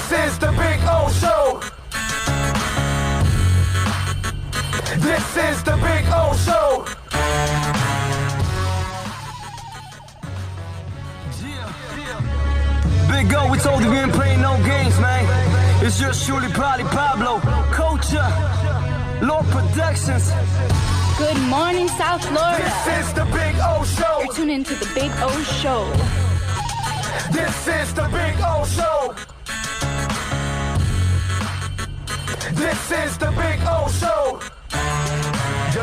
This is the Big O Show. This is the Big O Show. Big O, we told you we ain't playing no games, man. It's just truly probably Pablo, Culture, Lord Productions. Good morning, South Florida. This is the Big O Show. You're tuned into the Big O Show. This is the Big O Show. This is the Big O Show.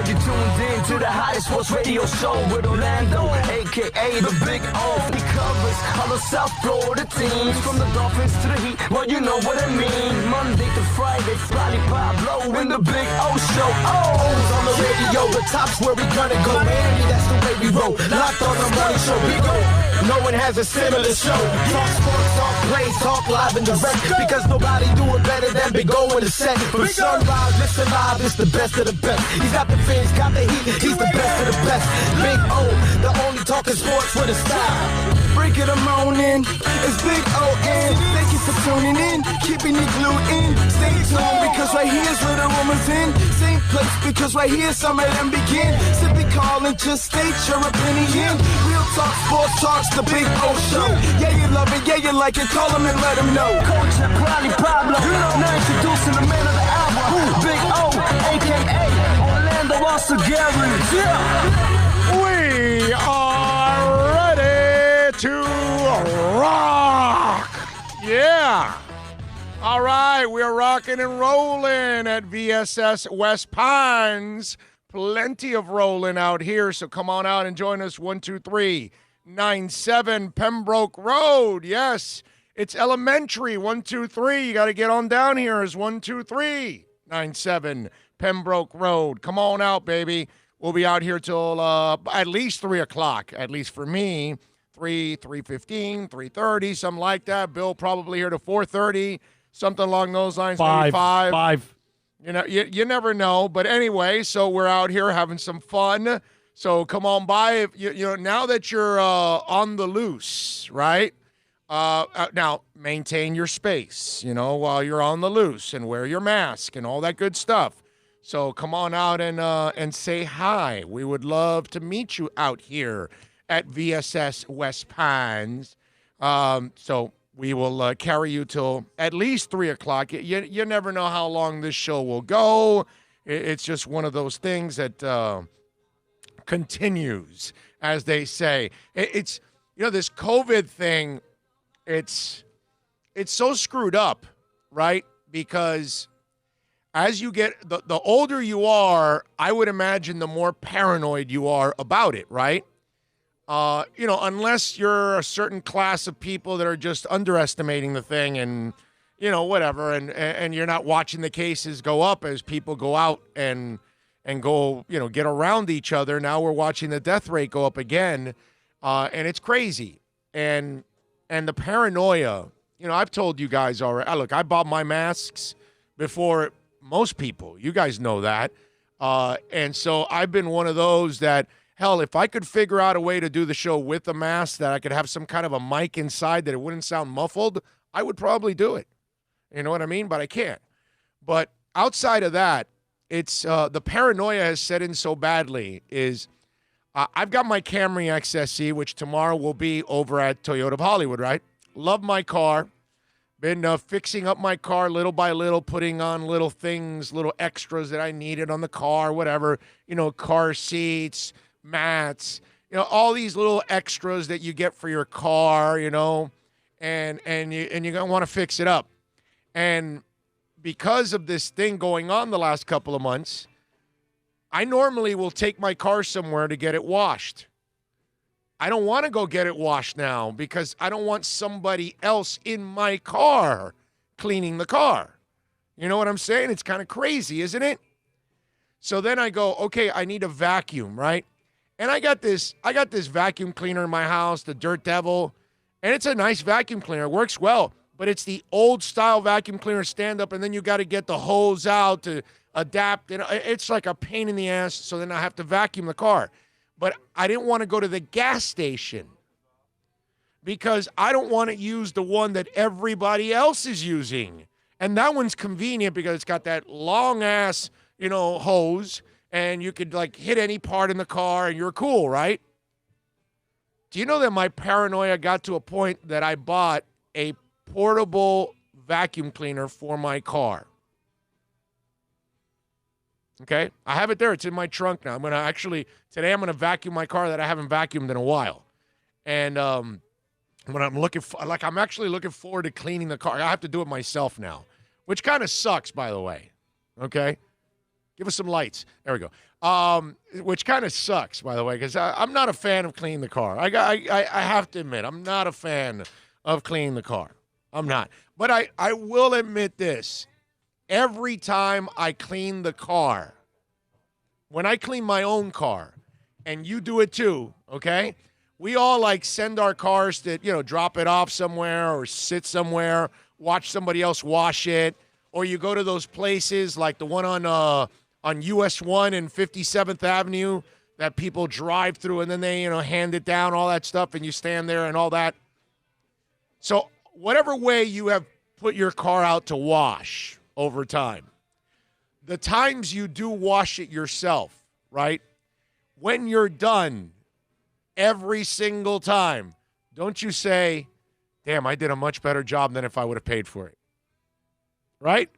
You tuned in to the hottest sports radio show with Orlando, a.k.a. the Big O. He covers all the South Florida teams, from the Dolphins to the Heat, well, you know what I mean. Monday to Friday, Probably Pablo in the Big O Show. O's on the radio, the top's where we gonna go. Miami, that's the way we roll. Locked on the morning show, Big O. No one has a similar show. Talk sports, talk plays, talk live and direct. Because nobody do it better than Big O in the set. From sunrise, listen live, it's the best of the best. He's got the fans, got the heat, he's the best of the best. Big O, the only talking sports with a style. Break it a morning, it's Big O-N. Thank you for tuning in, keeping it glued in. Stay tuned, because right here's where the rumors in. Same place, because right here some of them begin. Simply call and just state your opinion. Real talk, sports talks, the Big O Show. Yeah, you love it, yeah, you like it, call him and let him know. Culture, probably Pablo, now introducing the man of the hour, Big O, a.k.a. Orlando Alcigari. Yeah. We are ready to rock. Yeah. All right, we're rocking and rolling at VSS West Pines. Plenty of rolling out here, so come on out and join us. 12397 Pembroke Road. Yes, it's elementary. 123. You got to get on down here. Is 12397 Pembroke Road. Come on out, baby. We'll be out here till at least 3 o'clock, at least for me. 3:15, 3:30, something like that. Bill probably here to 4:30, something along those lines. Maybe 5. You know, you never know. But anyway, so we're out here having some fun. So come on by. If you know, now that you're on the loose, right? Now, maintain your space, you know, while you're on the loose, and wear your mask and all that good stuff. So come on out and say hi. We would love to meet you out here at VSS West Pines. So we will carry you till at least 3 o'clock. You never know how long this show will go. It's just one of those things that continues, as they say. It's, you know, this COVID thing, it's so screwed up, right? Because as you get, the older you are, I would imagine the more paranoid you are about it, right? You know, unless you're a certain class of people that are just underestimating the thing and, you know, whatever, and you're not watching the cases go up as people go out and go, you know, get around each other. Now we're watching the death rate go up again, and it's crazy. And the paranoia, you know, I've told you guys already. Look, I bought my masks before most people. You guys know that. And so I've been one of those that, hell, if I could figure out a way to do the show with a mask, that I could have some kind of a mic inside that it wouldn't sound muffled, I would probably do it. You know what I mean? But I can't. But outside of that, it's the paranoia has set in so badly is I've got my Camry XSE, which tomorrow will be over at Toyota of Hollywood, right? Love my car. Been fixing up my car little by little, putting on little things, little extras that I needed on the car, whatever, you know, car seats, mats, you know, all these little extras that you get for your car, you know, and you're going to want to fix it up. And because of this thing going on the last couple of months, I normally will take my car somewhere to get it washed. I don't want to go get it washed now because I don't want somebody else in my car cleaning the car. You know what I'm saying? It's kind of crazy, isn't it? So then I go, okay, I need a vacuum, right? And I got this vacuum cleaner in my house, the Dirt Devil, and it's a nice vacuum cleaner. It works well, but it's the old style vacuum cleaner stand up, and then you got to get the hose out to adapt. And it's like a pain in the ass. So then I have to vacuum the car. But I didn't want to go to the gas station. because I don't want to use the one that everybody else is using. And that one's convenient because it's got that long ass, hose, and you could like hit any part in the car and you're cool, right? Do you know that my paranoia got to a point that I bought a portable vacuum cleaner for my car? Okay? I have it there. It's in my trunk now. Today I'm going to vacuum my car that I haven't vacuumed in a while. And when I'm actually looking forward to cleaning the car. I have to do it myself now, which kind of sucks, by the way. Okay? Give us some lights. There we go. Which kind of sucks, by the way, because I'm not a fan of cleaning the car. I have to admit, I'm not a fan of cleaning the car. I'm not. But I will admit this. Every time I clean the car, when I clean my own car, and you do it too, okay? We all like send our cars to, drop it off somewhere or sit somewhere, watch somebody else wash it, or you go to those places like the one on US 1 and 57th Avenue that people drive through and then they, hand it down, all that stuff, and you stand there and all that. So whatever way you have put your car out to wash over time, the times you do wash it yourself, right? When you're done, every single time, don't you say, damn, I did a much better job than if I would have paid for it, right?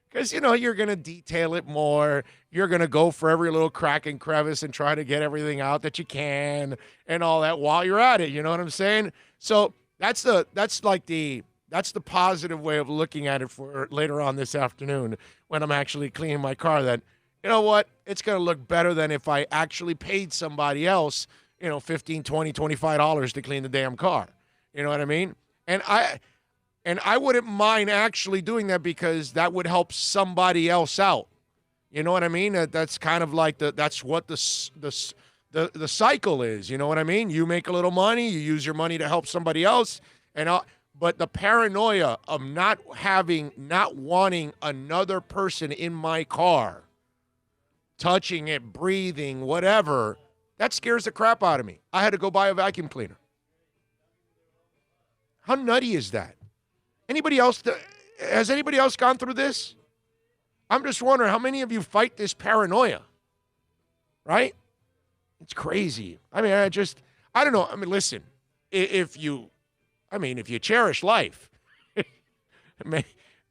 Because, you're going to detail it more. You're going to go for every little crack and crevice and try to get everything out that you can and all that while you're at it. You know what I'm saying? So that's the positive way of looking at it for later on this afternoon when I'm actually cleaning my car, that, you know what, it's going to look better than if I actually paid somebody else, $15, $20, $25 to clean the damn car. You know what I mean? And I wouldn't mind actually doing that because that would help somebody else out. You know what I mean? That's kind of like that's what the cycle is. You know what I mean? You make a little money, you use your money to help somebody else, but the paranoia of not wanting another person in my car, touching it, breathing, whatever, that scares the crap out of me. I had to go buy a vacuum cleaner. How nutty is that? Has anybody else gone through this? I'm just wondering how many of you fight this paranoia, right? It's crazy. I don't know. Listen, if you cherish life,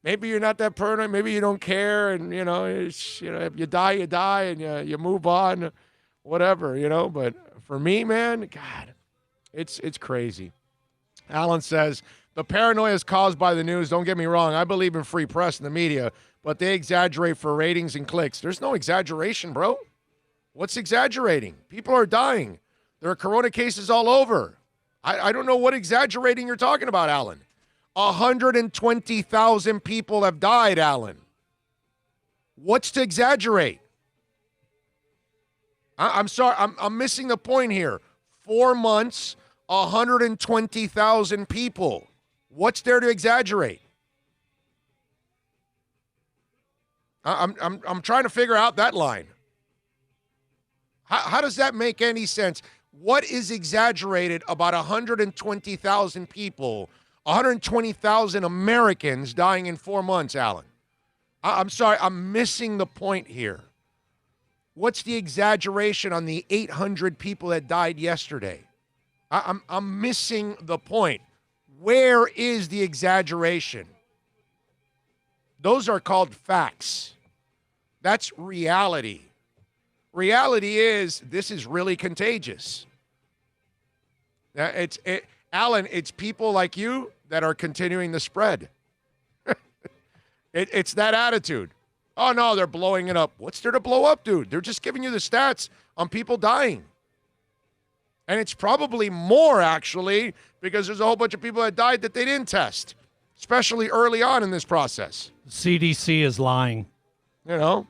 maybe you're not that paranoid. Maybe you don't care, and if you die, you die, and you move on, whatever, But for me, man, God, it's crazy. Alan says, the paranoia is caused by the news. Don't get me wrong. I believe in free press and the media, but they exaggerate for ratings and clicks. There's no exaggeration, bro. What's exaggerating? People are dying. There are corona cases all over. I don't know what exaggerating you're talking about, Alan. 120,000 people have died, Alan. What's to exaggerate? I'm sorry. I'm missing the point here. 4 months, 120,000 people. What's there to exaggerate? I'm trying to figure out that line. How does that make any sense? What is exaggerated about 120,000 people, 120,000 Americans dying in 4 months, Alan? I'm sorry, I'm missing the point here. What's the exaggeration on the 800 people that died yesterday? I'm missing the point. Where is the exaggeration? Those are called facts. That's reality. Reality is this is really contagious. Alan, it's people like you that are continuing the spread. It's that attitude. Oh, no, they're blowing it up. What's there to blow up, dude? They're just giving you the stats on people dying. And it's probably more, actually, because there's a whole bunch of people that died that they didn't test, especially early on in this process. CDC is lying. Can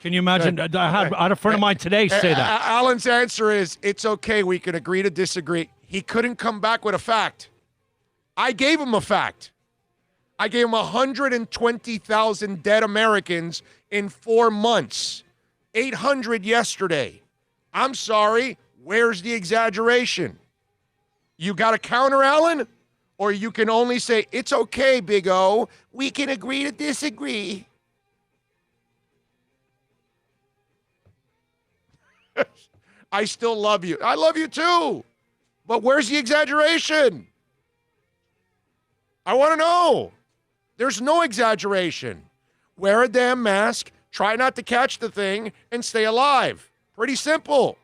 you imagine? I had a friend of mine today say that. Alan's answer is, it's okay. We can agree to disagree. He couldn't come back with a fact. I gave him a fact. I gave him 120,000 dead Americans in 4 months. 800 yesterday. I'm sorry. Where's the exaggeration? You got a counter, Alan? Or you can only say, it's okay, Big O. We can agree to disagree. I still love you. I love you too. But where's the exaggeration? I want to know. There's no exaggeration. Wear a damn mask, try not to catch the thing, and stay alive. Pretty simple.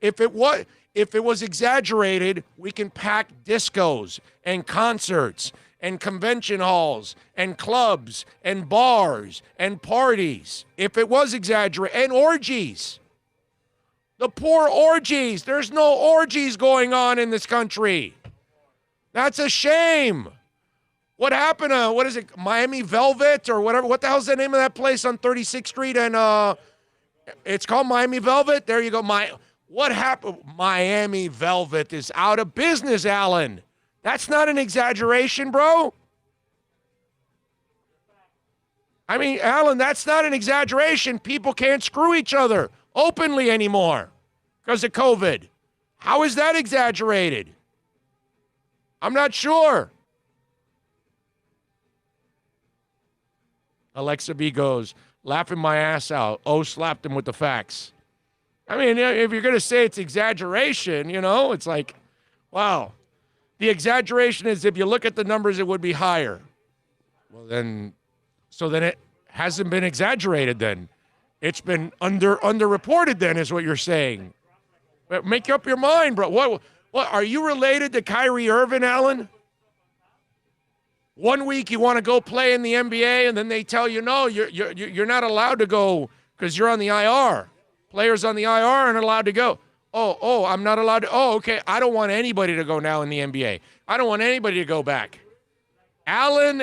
If it was exaggerated, we can pack discos and concerts and convention halls and clubs and bars and parties. If it was exaggerated, and orgies. The poor orgies. There's no orgies going on in this country. That's a shame. What happened to, what is it, Miami Velvet or whatever? What the hell's the name of that place on 36th Street? And it's called Miami Velvet. There you go. What happened? Miami Velvet is out of business, Alan. That's not an exaggeration, bro. I mean, Alan, that's not an exaggeration. People can't screw each other openly anymore because of COVID. How is that exaggerated? I'm not sure. Alexa B goes, laughing my ass out. Oh, slapped him with the facts. I mean, if you're going to say it's exaggeration, it's like, wow. The exaggeration is if you look at the numbers, it would be higher. Well, then it hasn't been exaggerated then. It's been underreported then is what you're saying. But make up your mind, bro. What are you related to Kyrie Irving, Alan? 1 week you want to go play in the NBA, and then they tell you, no, you're not allowed to go because you're on the IR. Players on the IR aren't allowed to go. Oh, I'm not allowed to. Oh, okay. I don't want anybody to go now in the NBA. I don't want anybody to go back. Alan,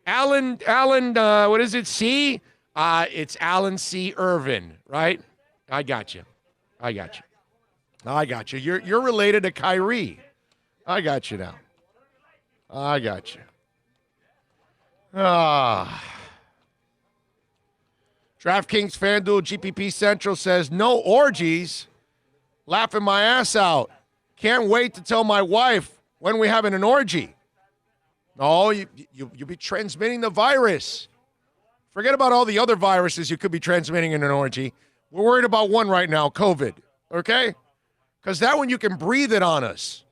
what is it, C? It's Alan C. Irvin, right? I got you. You're related to Kyrie. I got you now. I got you. DraftKings, FanDuel, GPP Central says, no orgies. Laughing my ass out. Can't wait to tell my wife when we having an orgy. No, you'll be transmitting the virus. Forget about all the other viruses you could be transmitting in an orgy. We're worried about one right now, COVID, okay? Because that one you can breathe it on us.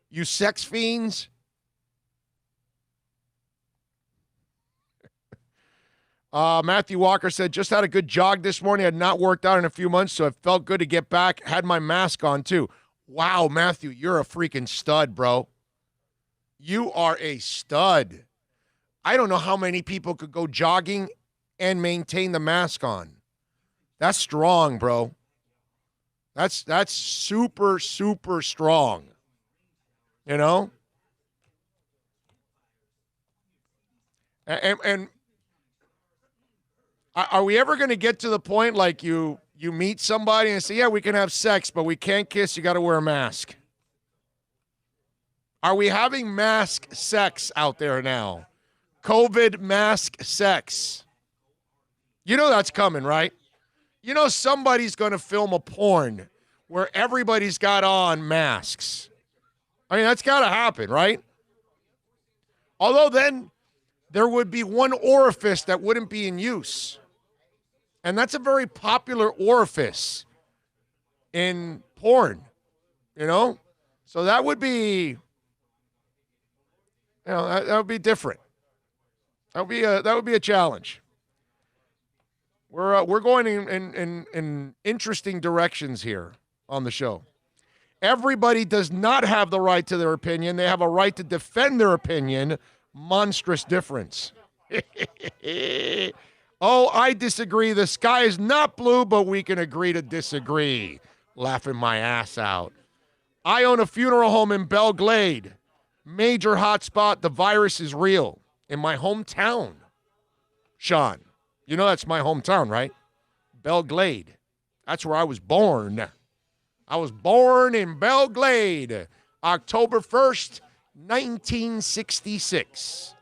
You sex fiends. Matthew Walker said, just had a good jog this morning. Had not worked out in a few months, so it felt good to get back. Had my mask on, too. Wow, Matthew, you're a freaking stud, bro. You are a stud. I don't know how many people could go jogging and maintain the mask on. That's strong, bro. That's super, super strong. And are we ever going to get to the point like you meet somebody and say, yeah, we can have sex, but we can't kiss. You got to wear a mask. Are we having mask sex out there now? COVID mask sex. You know that's coming, right? You know somebody's going to film a porn where everybody's got on masks. I mean, that's got to happen, right? Although then there would be one orifice that wouldn't be in use. And that's a very popular orifice in porn, So that would be, that would be different. That would be a challenge. We're going in interesting directions here on the show. Everybody does not have the right to their opinion. They have a right to defend their opinion. Monstrous difference. Oh, I disagree. The sky is not blue, but we can agree to disagree. Laughing my ass out. I own a funeral home in Belle Glade. Major hotspot. The virus is real. In my hometown. Sean, you know that's my hometown, right? Belle Glade. That's where I was born. I was born in Belle Glade, October 1st, 1966.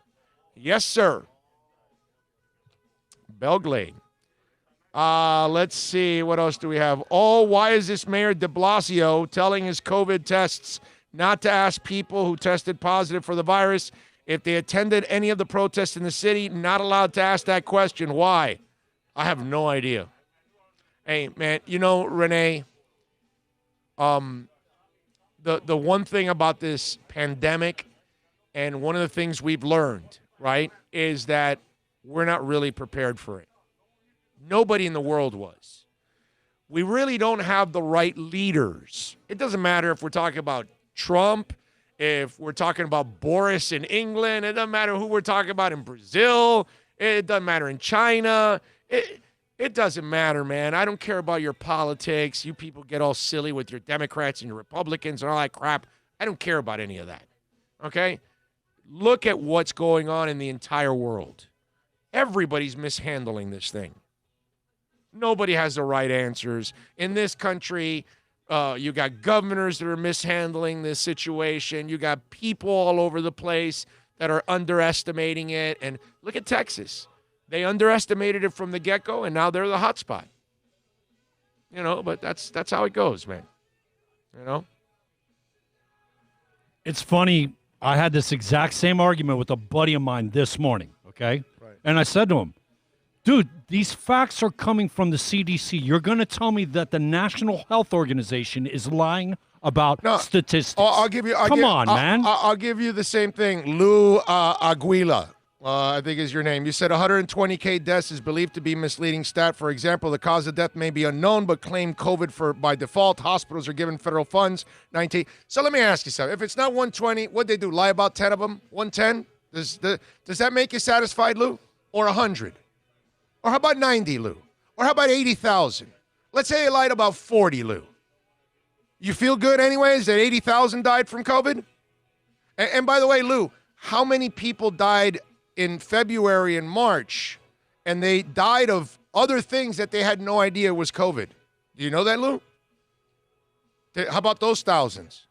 Yes, sir. Belle Glade. Let's see. What else do we have? Oh, why is this Mayor de Blasio telling his COVID tests not to ask people who tested positive for the virus if they attended any of the protests in the city? Not allowed to ask that question. Why? I have no idea. Hey, man, Renee, the one thing about this pandemic and one of the things we've learned, right, is that we're not really prepared for it. Nobody in the world was. We really don't have the right leaders. It doesn't matter if we're talking about Trump, if we're talking about Boris in England. It doesn't matter who we're talking about in Brazil. It doesn't matter in China. It doesn't matter, man. I don't care about your politics. You people get all silly with your Democrats and your Republicans and all that crap. I don't care about any of that, okay? Look at what's going on in the entire world. Everybody's mishandling this thing. Nobody has the right answers. In this country, you got governors that are mishandling this situation. You got people all over the place that are underestimating it. And look at Texas. They underestimated it from the get-go, and now they're the hot spot. But that's how it goes, man. It's funny. I had this exact same argument with a buddy of mine this morning, okay? Right. And I said to him, dude, these facts are coming from the CDC. You're going to tell me that the National Health Organization is lying about statistics. I'll give you. Man. I'll give you the same thing. Lou Aguila, I think is your name. You said 120K deaths is believed to be misleading stat. For example, the cause of death may be unknown, but claim COVID by default. Hospitals are given federal funds. 19. So let me ask you something. If it's not 120, what'd they do? Lie about 10 of them? 110? Does that make you satisfied, Lou? Or 100? Or how about 90, Lou? Or how about 80,000? Let's say you lied about 40, Lou. You feel good anyways that 80,000 died from COVID? And by the way, Lou, how many people died in February and March, and they died of other things that they had no idea was COVID? Do you know that, Lou? How about those thousands?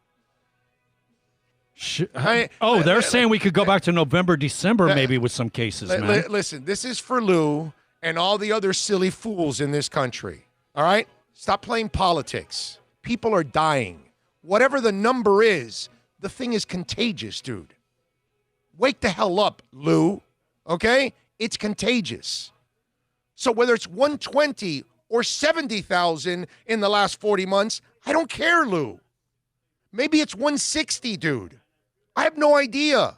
They're saying we could go back to November, December maybe with some cases, man. Listen, this is for Lou and all the other silly fools in this country, all right? Stop playing politics. People are dying. Whatever the number is, the thing is contagious, dude. Wake the hell up, Lou, okay? It's contagious. So whether it's 120 or 70,000 in the last 40 months, I don't care, Lou. Maybe it's 160, dude. I have no idea.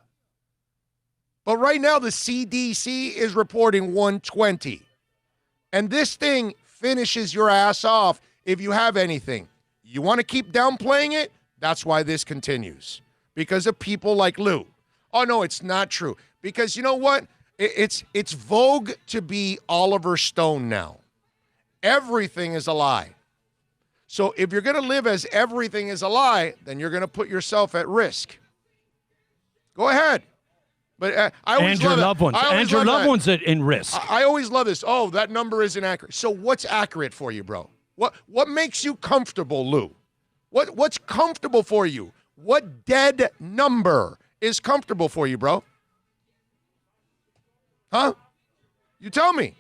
But right now, the CDC is reporting 120. And this thing finishes your ass off if you have anything. You want to keep downplaying it? That's why this continues. Because of people like Lou. Oh, no, it's not true. Because you know what? It's vogue to be Oliver Stone now. Everything is a lie. So if you're going to live as everything is a lie, then you're going to put yourself at risk. Go ahead. But I always love loved ones. And your loved ones in risk. I always love this. Oh, that number isn't accurate. So what's accurate for you, bro? What makes you comfortable, Lou? What's comfortable for you? What dead number is comfortable for you, bro? Huh? You tell me.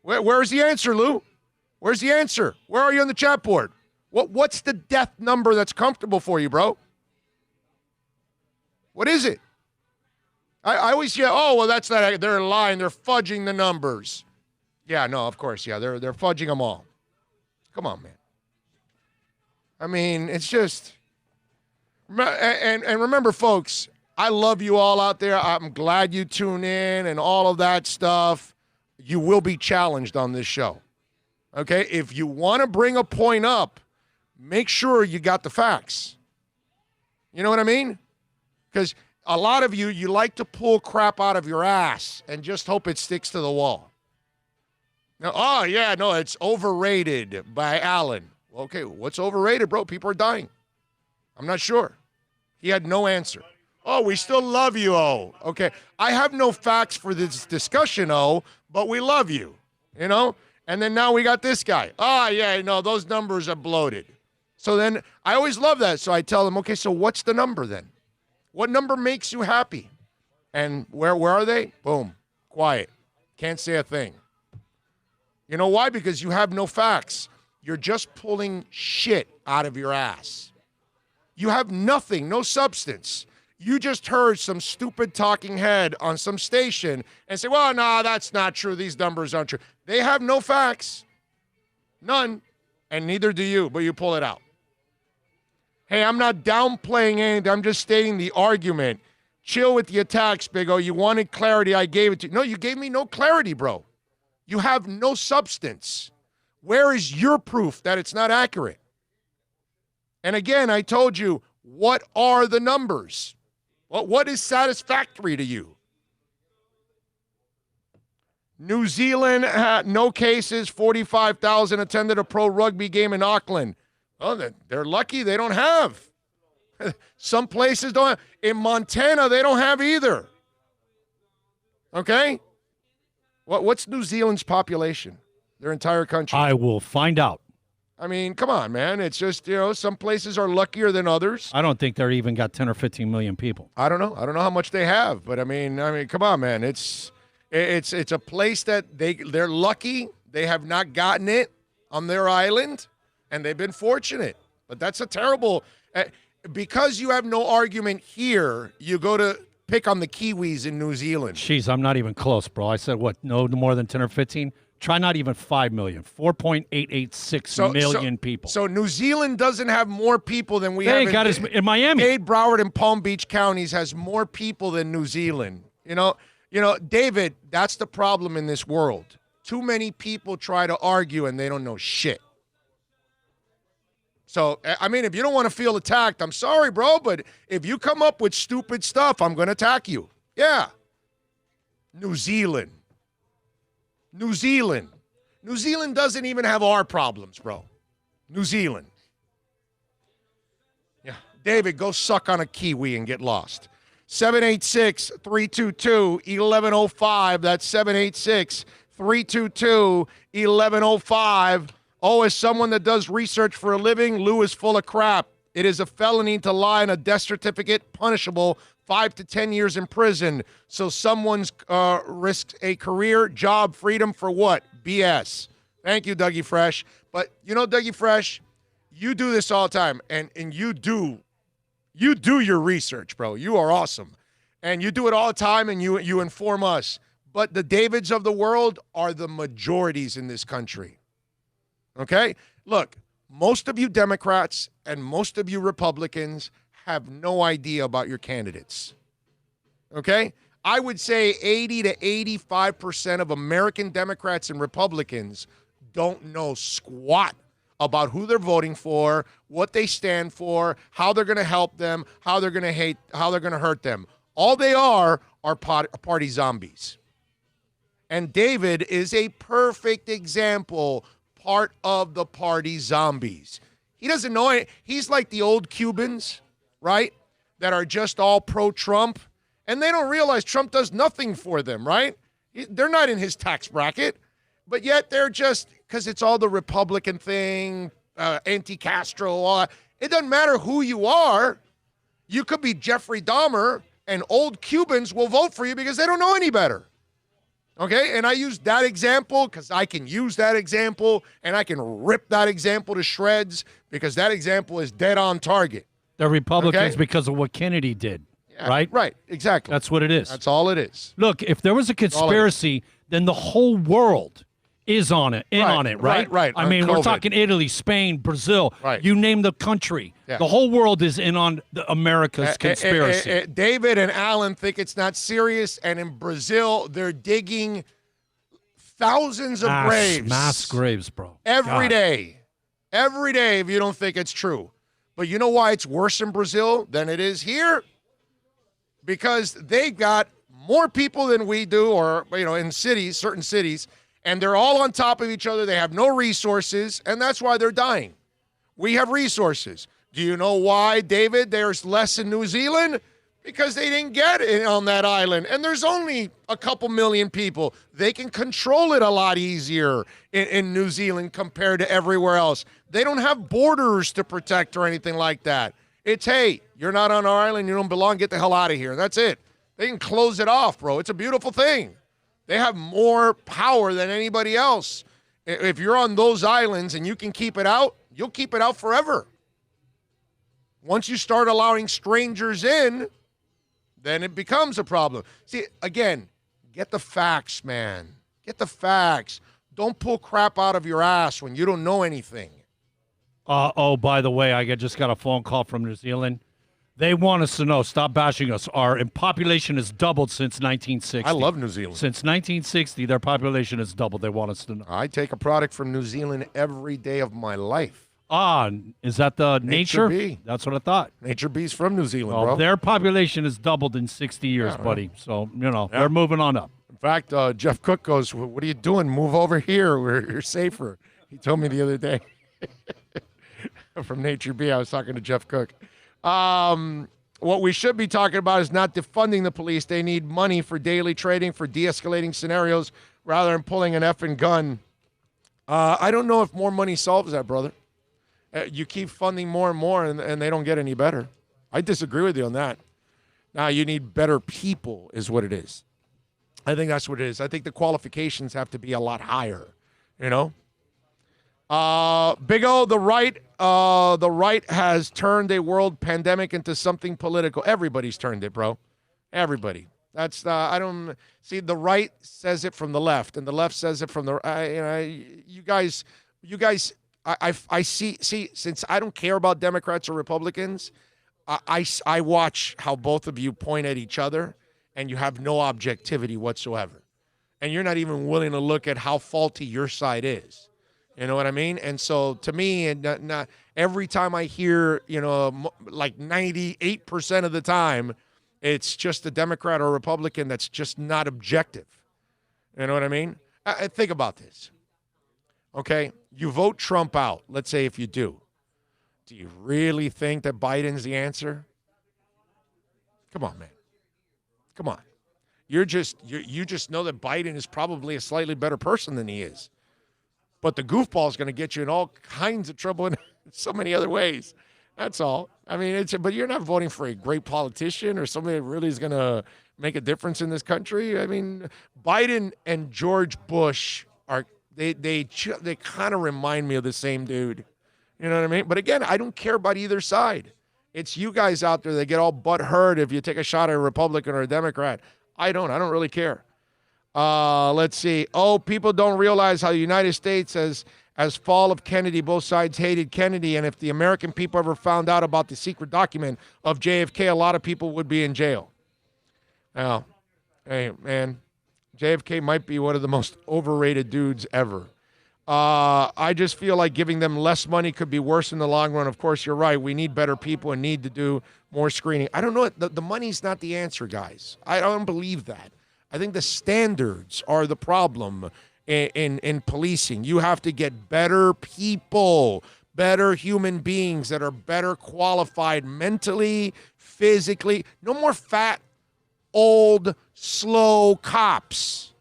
Where's the answer, Lou? Where's the answer? Where are you on the chat board? What's the death number that's comfortable for you, bro? What is it? I always hear, oh, well, that's not, they're lying. They're fudging the numbers. Yeah, no, of course, yeah. They're fudging them all. Come on, man. I mean, it's just, and remember, folks, I love you all out there. I'm glad you tune in and all of that stuff. You will be challenged on this show. Okay? If you want to bring a point up, make sure you got the facts. You know what I mean? Because a lot of you like to pull crap out of your ass and just hope it sticks to the wall. Now, oh, yeah, no, it's overrated by Allen. Okay, what's overrated, bro? People are dying. I'm not sure. He had no answer. Oh, we still love you, O. Okay, I have no facts for this discussion, O, but we love you, you know? And then now we got this guy. Oh, yeah, no, those numbers are bloated. So then I always love that. So I tell them, okay, so what's the number then? What number makes you happy? And where are they? Boom, quiet. Can't say a thing. You know why? Because you have no facts. You're just pulling shit out of your ass. You have nothing, no substance. You just heard some stupid talking head on some station and say, well, no, that's not true. These numbers aren't true. They have no facts. None. And neither do you, but you pull it out. Hey, I'm not downplaying anything. I'm just stating the argument. Chill with the attacks, Big O. You wanted clarity. I gave it to you. No, you gave me no clarity, bro. You have no substance. Where is your proof that it's not accurate? And again, I told you, what are the numbers? Well, what is satisfactory to you? New Zealand had no cases, 45,000 attended a pro rugby game in Auckland. Oh, they're lucky they don't have. Some places don't have. In Montana, they don't have either. Okay? What's New Zealand's population? Their entire country? I will find out. I mean, come on, man. It's just, some places are luckier than others. I don't think they're even got 10 or 15 million people. I don't know. I don't know how much they have, but I mean, come on, man. It's a place that they're lucky. They have not gotten it on their island, and they've been fortunate. But that's a terrible because you have no argument here, you go to pick on the Kiwis in New Zealand. Jeez, I'm not even close, bro. I said, what, no more than 10 or 15? Try not even 5 million. 4.886 million people. So New Zealand doesn't have more people than we have in Miami. Dade, Broward, and Palm Beach counties has more people than New Zealand. You know, David, that's the problem in this world. Too many people try to argue and they don't know shit. So, I mean, if you don't want to feel attacked, I'm sorry, bro, but if you come up with stupid stuff, I'm going to attack you. Yeah. New Zealand doesn't even have our problems, bro. New Zealand. Yeah. David, go suck on a kiwi and get lost. 786-322-1105. That's 786-322-1105. Oh, as someone that does research for a living, Lou is full of crap. It is a felony to lie on a death certificate, punishable 5 to 10 years in prison. So someone's risked a career, job, freedom for what? BS. Thank you, Dougie Fresh. But Dougie Fresh, you do this all the time, and you do your research, bro. You are awesome. And you do it all the time, and you inform us. But the Davids of the world are the majorities in this country. Okay? Look, most of you Democrats and most of you Republicans have no idea about your candidates. Okay? I would say 80 to 85% of American Democrats and Republicans don't know squat about who they're voting for, what they stand for, how they're going to help them, how they're going to hurt them. All they are party zombies. And David is a perfect example, part of the party zombies. He doesn't know it. He's like the old Cubans, right, that are just all pro-Trump, and they don't realize Trump does nothing for them, right? They're not in his tax bracket, but yet they're just, because it's all the Republican thing, anti-Castro, all that. It doesn't matter who you are. You could be Jeffrey Dahmer, and old Cubans will vote for you because they don't know any better. Okay, and I use that example because I can use that example, and I can rip that example to shreds because that example is dead on target. They're Republicans because of what Kennedy did, right? Right, exactly. That's what it is. That's all it is. Look, if there was a conspiracy, then the whole world is on it, right? Right. I mean, we're talking Italy, Spain, Brazil. Right. You name the country. Yeah. The whole world is in on America's conspiracy. David and Alan think it's not serious, and in Brazil, they're digging thousands of graves. Mass graves, bro. Every day. Every day, if you don't think it's true. But you know why it's worse in Brazil than it is here? Because they've got more people than we do, or, in cities, certain cities, and they're all on top of each other. They have no resources, and that's why they're dying. We have resources. Do you know why, David, there's less in New Zealand? Because they didn't get it on that island, and there's only a couple million people. They can control it a lot easier in New Zealand compared to everywhere else. They don't have borders to protect or anything like that. It's, hey, you're not on our island, you don't belong, get the hell out of here. That's it. They can close it off, bro. It's a beautiful thing. They have more power than anybody else If you're on those islands and you can keep it out, you'll keep it out forever. Once you start allowing strangers in, then it becomes a problem. See, again, get the facts, man. Get the facts. Don't pull crap out of your ass when you don't know anything. Oh, by the way, I just got a phone call from New Zealand. They want us to know, stop bashing us. Our population has doubled since 1960. I love New Zealand. Since 1960, their population has doubled. They want us to know. I take a product from New Zealand every day of my life. Ah, is that the Nature Bee? That's what I thought. Nature Bee's from New Zealand, Well, bro. their population has doubled in 60 years, buddy. So, they're moving on up. In fact, Jeff Cook goes, what are you doing? Move over here where you're safer. He told me the other day. From Nature Bee, I was talking to Jeff Cook. What we should be talking about is not defunding the police. They need money for daily trading, for de-escalating scenarios, rather than pulling an effing gun. I don't know if more money solves that, brother. You keep funding more and more, and they don't get any better. I disagree with you on that. Now, you need better people is what it is. I think that's what it is. I think the qualifications have to be a lot higher, Big O, the right has turned a world pandemic into something political. Everybody's turned it, bro. Everybody. That's I don't see the right says it from the left, and the left says it from the. You guys. I see. Since I don't care about Democrats or Republicans, I watch how both of you point at each other, and you have no objectivity whatsoever, and you're not even willing to look at how faulty your side is. You know what I mean? And so to me, and every time I hear, like 98% of the time, it's just a Democrat or a Republican that's just not objective. You know what I mean? Think about this. Okay? You vote Trump out. Let's say if you do. Do you really think that Biden's the answer? Come on, man. Come on. You just know that Biden is probably a slightly better person than he is. But the goofball is going to get you in all kinds of trouble in so many other ways. That's all. I mean, but you're not voting for a great politician or somebody that really is going to make a difference in this country. I mean, Biden and George Bush they kind of remind me of the same dude. You know what I mean? But again, I don't care about either side. It's you guys out there that get all butthurt if you take a shot at a Republican or a Democrat. I don't really care. Let's see. Oh, people don't realize how the United States, as fall of Kennedy, both sides hated Kennedy. And if the American people ever found out about the secret document of JFK, a lot of people would be in jail. Now, hey, man, JFK might be one of the most overrated dudes ever. I just feel like giving them less money could be worse in the long run. Of course, you're right. We need better people and need to do more screening. I don't know. The money's not the answer, guys. I don't believe that. I think the standards are the problem in policing. You have to get better people, better human beings that are better qualified mentally, physically. No more fat, old, slow cops.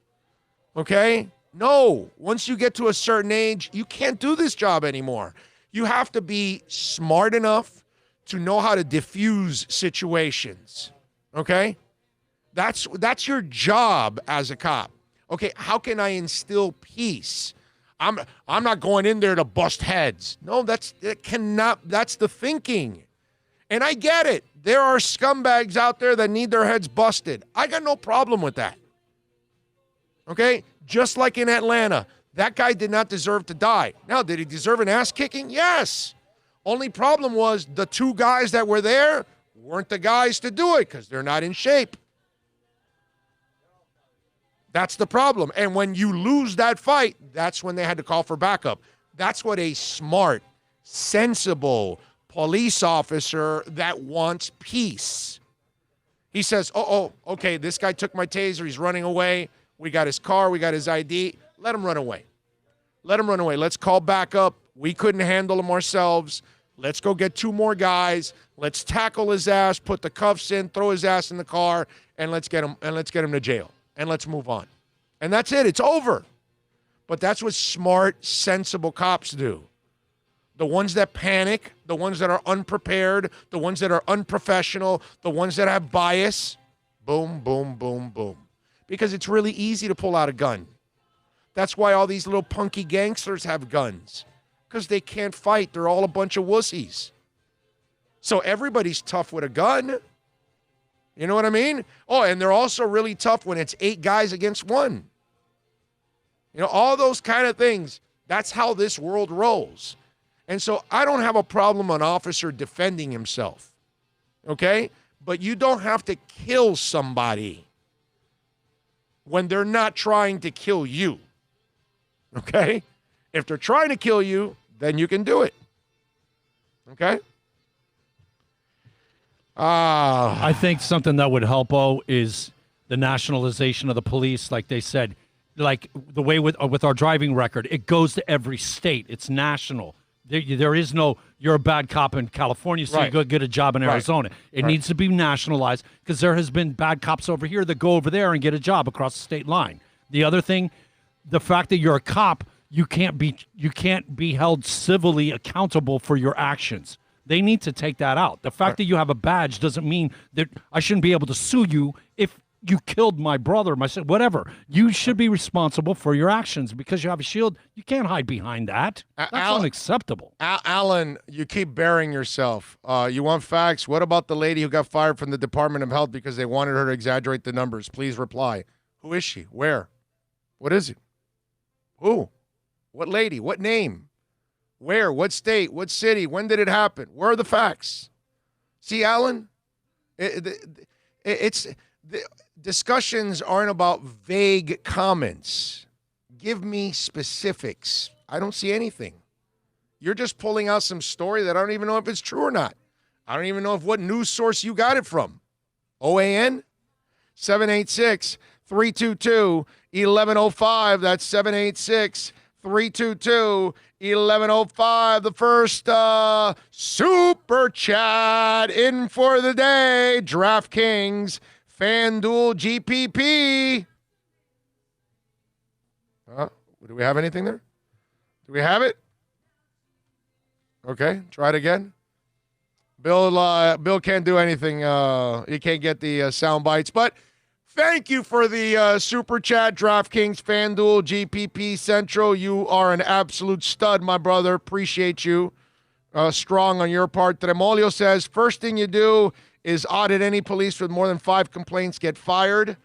Okay? No. Once you get to a certain age, you can't do this job anymore. You have to be smart enough to know how to diffuse situations. Okay? That's your job as a cop. Okay, how can I instill peace? I'm not going in there to bust heads. No, that's the thinking. And I get it. There are scumbags out there that need their heads busted. I got no problem with that. Okay? Just like in Atlanta, that guy did not deserve to die. Now, did he deserve an ass kicking? Yes. Only problem was the two guys that were there weren't the guys to do it because they're not in shape. That's the problem. And when you lose that fight, that's when they had to call for backup. That's what a smart, sensible police officer that wants peace. He says, okay, this guy took my taser. He's running away. We got his car. We got his ID. Let him run away. Let him run away. Let's call backup. We couldn't handle him ourselves. Let's go get two more guys. Let's tackle his ass, put the cuffs in, throw his ass in the car, and let's get him to jail. And let's move on. And that's it. It's over. But that's what smart, sensible cops do. The ones that panic, the ones that are unprepared, the ones that are unprofessional, the ones that have bias, boom, boom, boom, boom. Because it's really easy to pull out a gun. That's why all these little punky gangsters have guns, because they can't fight. They're all a bunch of wussies. So everybody's tough with a gun. You know what I mean? Oh, and they're also really tough when it's 8 guys against 1. You know, all those kind of things. That's how this world rolls. And so I don't have a problem an officer defending himself, okay? But you don't have to kill somebody when they're not trying to kill you, okay? If they're trying to kill you, then you can do it, okay? I think something that would help, is the nationalization of the police. Like they said, like the way with our driving record, it goes to every state. It's national. There is no, you're a bad cop in California, so you go get a job in Arizona. It needs to be nationalized, because there has been bad cops over here that go over there and get a job across the state line. The other thing, the fact that you're a cop, you can't be held civilly accountable for your actions. They need to take that out. The fact that you have a badge doesn't mean that I shouldn't be able to sue you if you killed my brother, my son, whatever. You should be responsible for your actions because you have a shield. You can't hide behind that. That's unacceptable. Alan, you keep burying yourself. You want facts? What about the lady who got fired from the Department of Health because they wanted her to exaggerate the numbers? Please reply. Who is she? Where? What is it? Who? What lady? What name? Where? What state? What city? When did it happen? Where are the facts? See, Alan, discussions aren't about vague comments. Give me specifics. I don't see anything. You're just pulling out some story that I don't even know if it's true or not. I don't even know what news source you got it from. OAN? 786-322-1105. That's 786-322-1105. The first super chat in for the day. DraftKings, FanDuel, GPP. Do we have anything there? Do we have it? Okay, try it again. Bill can't do anything. He can't get the sound bites, but thank you for the super chat, DraftKings, FanDuel, GPP Central. You are an absolute stud, my brother. Appreciate you. Strong on your part. Tremolio says, first thing you do is audit any police with more than 5 complaints get fired.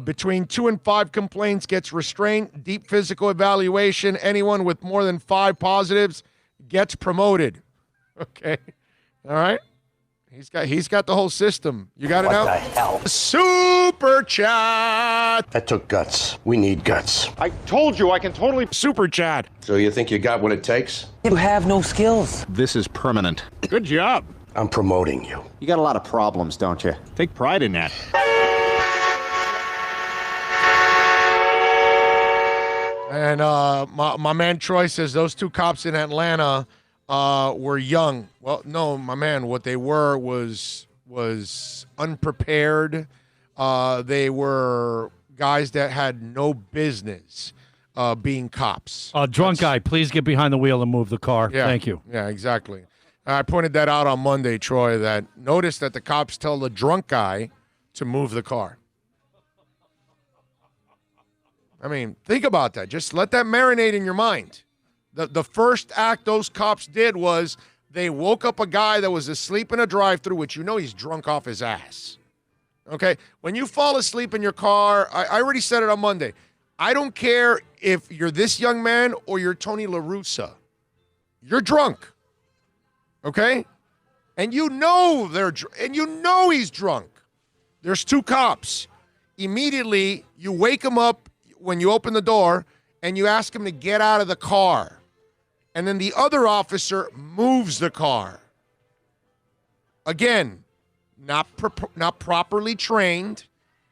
Between 2 and 5 complaints gets restraint. Deep physical evaluation. Anyone with more than 5 positives gets promoted. Okay. All right. He's got the whole system. You got it now? What the hell? Super chat. That took guts. We need guts. I told you I can totally... Super chat. So you think you got what it takes? You have no skills. This is permanent. Good job. I'm promoting you. You got a lot of problems, don't you? Take pride in that. And my man Troy says those 2 cops in Atlanta were young. Well, no, my man, what they were was unprepared. They were guys that had no business being cops. Drunk guy, please get behind the wheel and move the car. Yeah, Thank you. Yeah, exactly. I pointed that out on Monday, Troy, that notice that the cops tell the drunk guy to move the car. I mean, think about that. Just let that marinate in your mind. The first act those cops did was they woke up a guy that was asleep in a drive-thru, which you know he's drunk off his ass. Okay? When you fall asleep in your car, I already said it on Monday. I don't care if you're this young man or you're Tony La Russa. You're drunk. Okay? And you know he's drunk. There's 2 cops. Immediately, you wake him up when you open the door and you ask him to get out of the car. And then the other officer moves the car. Again, not properly trained.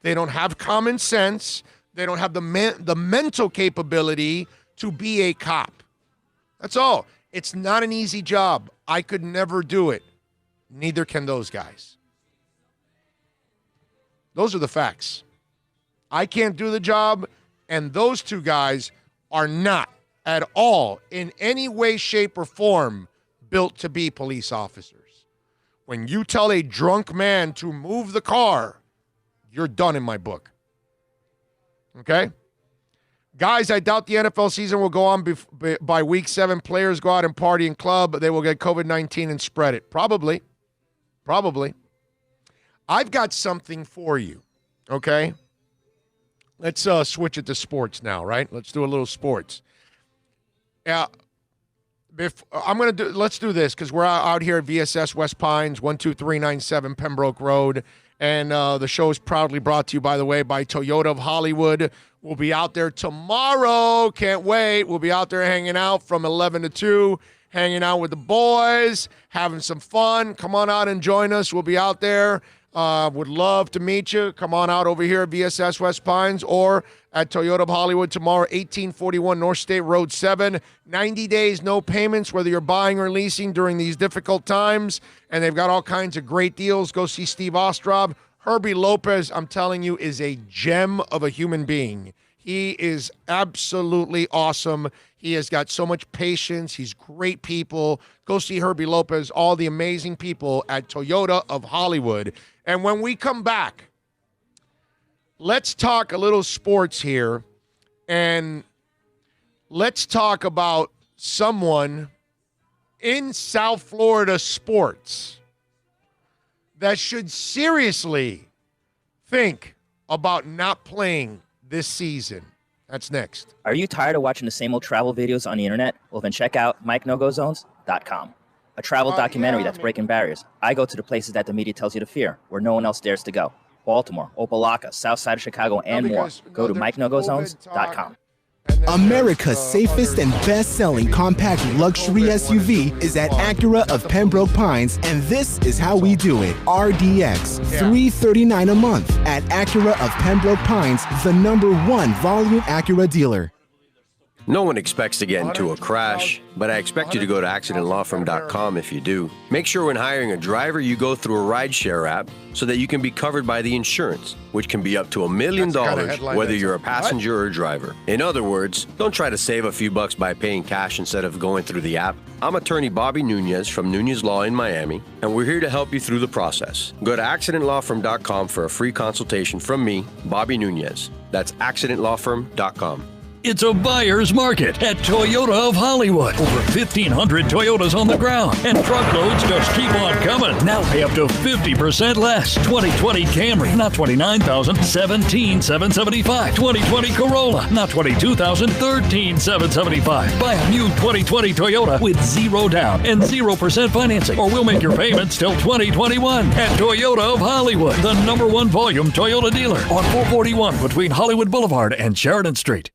They don't have common sense. They don't have the mental capability to be a cop. That's all. It's not an easy job. I could never do it. Neither can those guys. Those are the facts. I can't do the job, and those 2 guys are not at all in any way, shape, or form built to be police officers. When you tell a drunk man to move the car, you're done in my book. Okay? Guys, I doubt the NFL season will go on by week 7. Players go out and party and club, but they will get COVID-19 and spread it. Probably. I've got something for you, okay? Let's switch it to sports now, right? Let's do a little sports. Let's do this because we're out here at VSS West Pines, 12397 Pembroke Road. And the show is proudly brought to you, by the way, by Toyota of Hollywood. We'll be out there tomorrow. Can't wait. We'll be out there hanging out from 11 to 2, hanging out with the boys, having some fun. Come on out and join us. We'll be out there. Would love to meet you. Come on out over here at VSS West Pines or at Toyota of Hollywood tomorrow, 1841 North State Road 7. 90 days, no payments, whether you're buying or leasing during these difficult times. And they've got all kinds of great deals. Go see Steve Ostrov. Herbie Lopez, I'm telling you, is a gem of a human being. He is absolutely awesome. He has got so much patience. He's great people. Go see Herbie Lopez, all the amazing people at Toyota of Hollywood. And when we come back, let's talk a little sports here. And let's talk about someone in South Florida sports that should seriously think about not playing this season. That's next. Are you tired of watching the same old travel videos on the internet? Well, then check out MikeNoGoZones.com, a travel documentary that's breaking barriers. I go to the places that the media tells you to fear, where no one else dares to go. Baltimore, Opelika, South Side of Chicago, and more. Go to MikeNoGoZones.com. America's safest and best-selling compact luxury SUV is at Acura of Pembroke Pines, and this is how we do it. RDX, $339 a month at Acura of Pembroke Pines, the #1 volume Acura dealer. No one expects to get into a crash, but I expect you to go to accidentlawfirm.com if you do. Make sure when hiring a driver, you go through a rideshare app so that you can be covered by the insurance, which can be up to $1 million whether you're a passenger or a driver. In other words, don't try to save a few bucks by paying cash instead of going through the app. I'm attorney Bobby Nunez from Nunez Law in Miami, and we're here to help you through the process. Go to accidentlawfirm.com for a free consultation from me, Bobby Nunez. That's accidentlawfirm.com. It's a buyer's market at Toyota of Hollywood. Over 1,500 Toyotas on the ground, and truckloads just keep on coming. Now pay up to 50% less. 2020 Camry, not $29,000, $17,775. 2020 Corolla, not $22,000, $13,775. Buy a new 2020 Toyota with 0 down and 0% financing, or we'll make your payments till 2021 at Toyota of Hollywood, the #1 volume Toyota dealer on 441 between Hollywood Boulevard and Sheridan Street.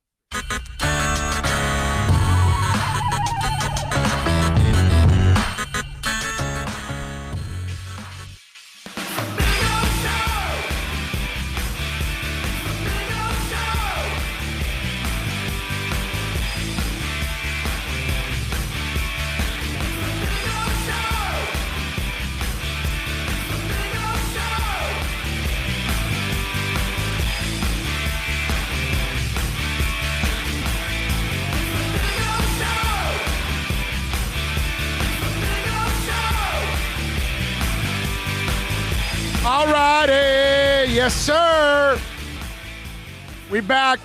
All righty. Yes, sir. We back.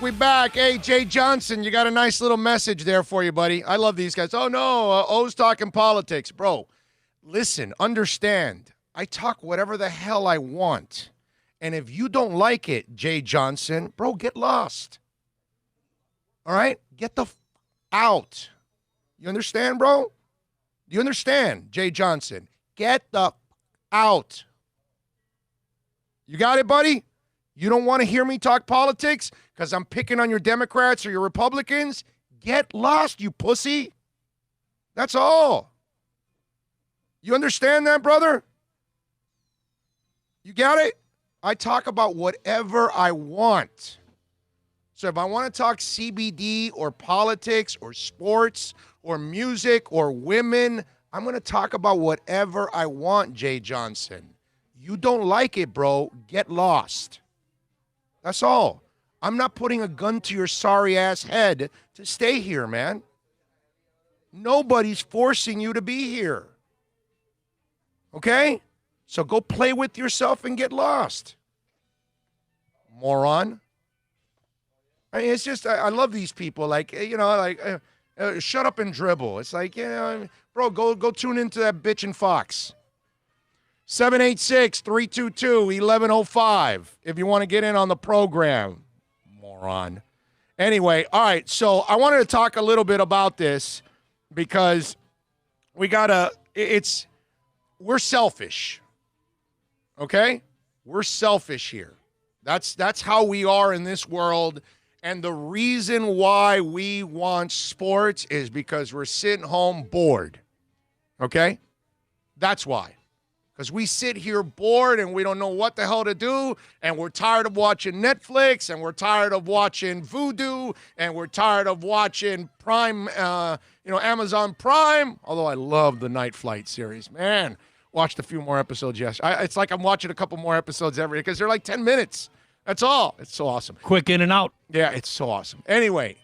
Hey, Jay Johnson, you got a nice little message there for you, buddy. I love these guys. Oh, no, O's talking politics. Bro, listen, understand. I talk whatever the hell I want. And if you don't like it, Jay Johnson, bro, get lost. All right? Get the out. You understand, bro? You understand, Jay Johnson? Get the out. You got it, buddy? You don't want to hear me talk politics because I'm picking on your Democrats or your Republicans? Get lost, you pussy. That's all. You understand that, brother? You got it? I talk about whatever I want. So if I want to talk CBD or politics or sports or music or women, I'm going to talk about whatever I want, Jay Johnson. You don't like it, bro. Get lost. That's all. I'm not putting a gun to your sorry ass head to stay here, man. Nobody's forcing you to be here. Okay? So go play with yourself and get lost. Moron. I mean, it's just I love these people. Like shut up and dribble. It's like, bro, go tune into that bitch and Fox. 786-322-1105 if you want to get in on the program, moron. Anyway, all right, so I wanted to talk a little bit about this because we're selfish, okay? We're selfish here. That's how we are in this world, and the reason why we want sports is because we're sitting home bored, okay? That's why. Because we sit here bored and we don't know what the hell to do, and we're tired of watching Netflix, and we're tired of watching Vudu, and we're tired of watching Prime, Amazon Prime. Although I love the Night Flight series, man. Watched a few more episodes yesterday. It's like I'm watching a couple more episodes every day because they're like 10 minutes. That's all. It's so awesome. Quick in and out. Yeah, it's so awesome. Anyway,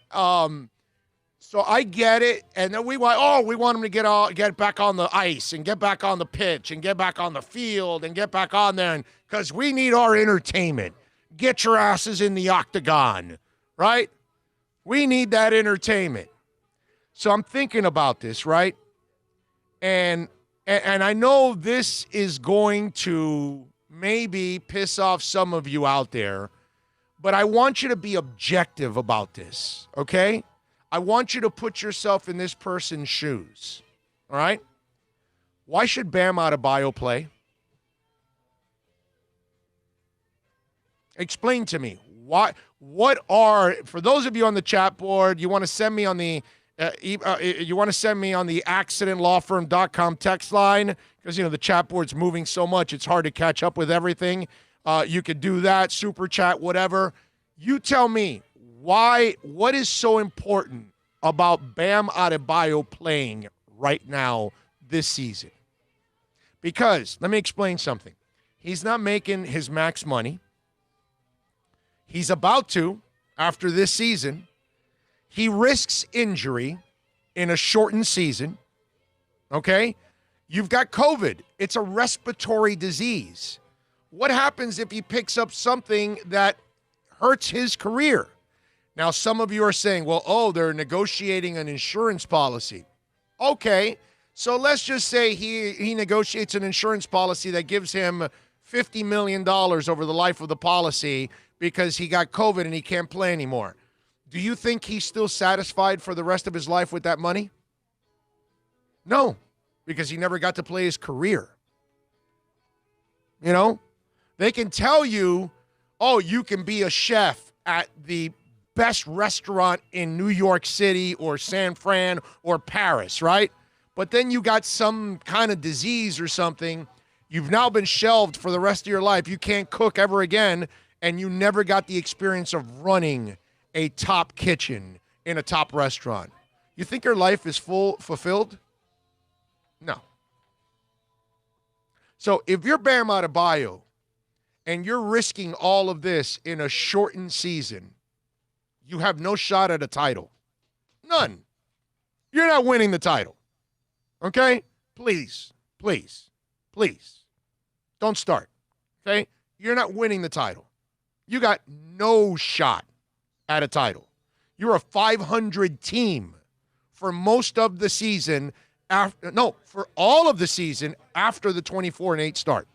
so I get it, and then we want them to get back on the ice and get back on the pitch and get back on the field and get back on there, because we need our entertainment. Get your asses in the octagon, right? We need that entertainment. So I'm thinking about this, right? And I know this is going to maybe piss off some of you out there, but I want you to be objective about this, okay? I want you to put yourself in this person's shoes, all right? Why should Bam Adebayo play? Explain to me. For those of you on the chat board, you want to send me on the accidentlawfirm.com text line, because, the chat board's moving so much, it's hard to catch up with everything. You could do that, super chat, whatever. You tell me. What is so important about Bam Adebayo playing right now this season? Because, let me explain something. He's not making his max money. He's about to, after this season. He risks injury in a shortened season, okay? You've got COVID. It's a respiratory disease. What happens if he picks up something that hurts his career? Now, some of you are saying, well, they're negotiating an insurance policy. Okay, so let's just say he negotiates an insurance policy that gives him $50 million over the life of the policy because he got COVID and he can't play anymore. Do you think he's still satisfied for the rest of his life with that money? No, because he never got to play his career. They can tell you, you can be a chef at the best restaurant in New York City or San Fran or Paris, right? But then you got some kind of disease or something. You've now been shelved for the rest of your life. You can't cook ever again, and you never got the experience of running a top kitchen in a top restaurant. You think your life is fulfilled? No. So if you're Bam Adebayo and you're risking all of this in a shortened season, you have no shot at a title. None. You're not winning the title. Okay? Please. Don't start. Okay? You're not winning the title. You got no shot at a title. You're a 500 team for most of the season. For all of the season after the 24-8 start.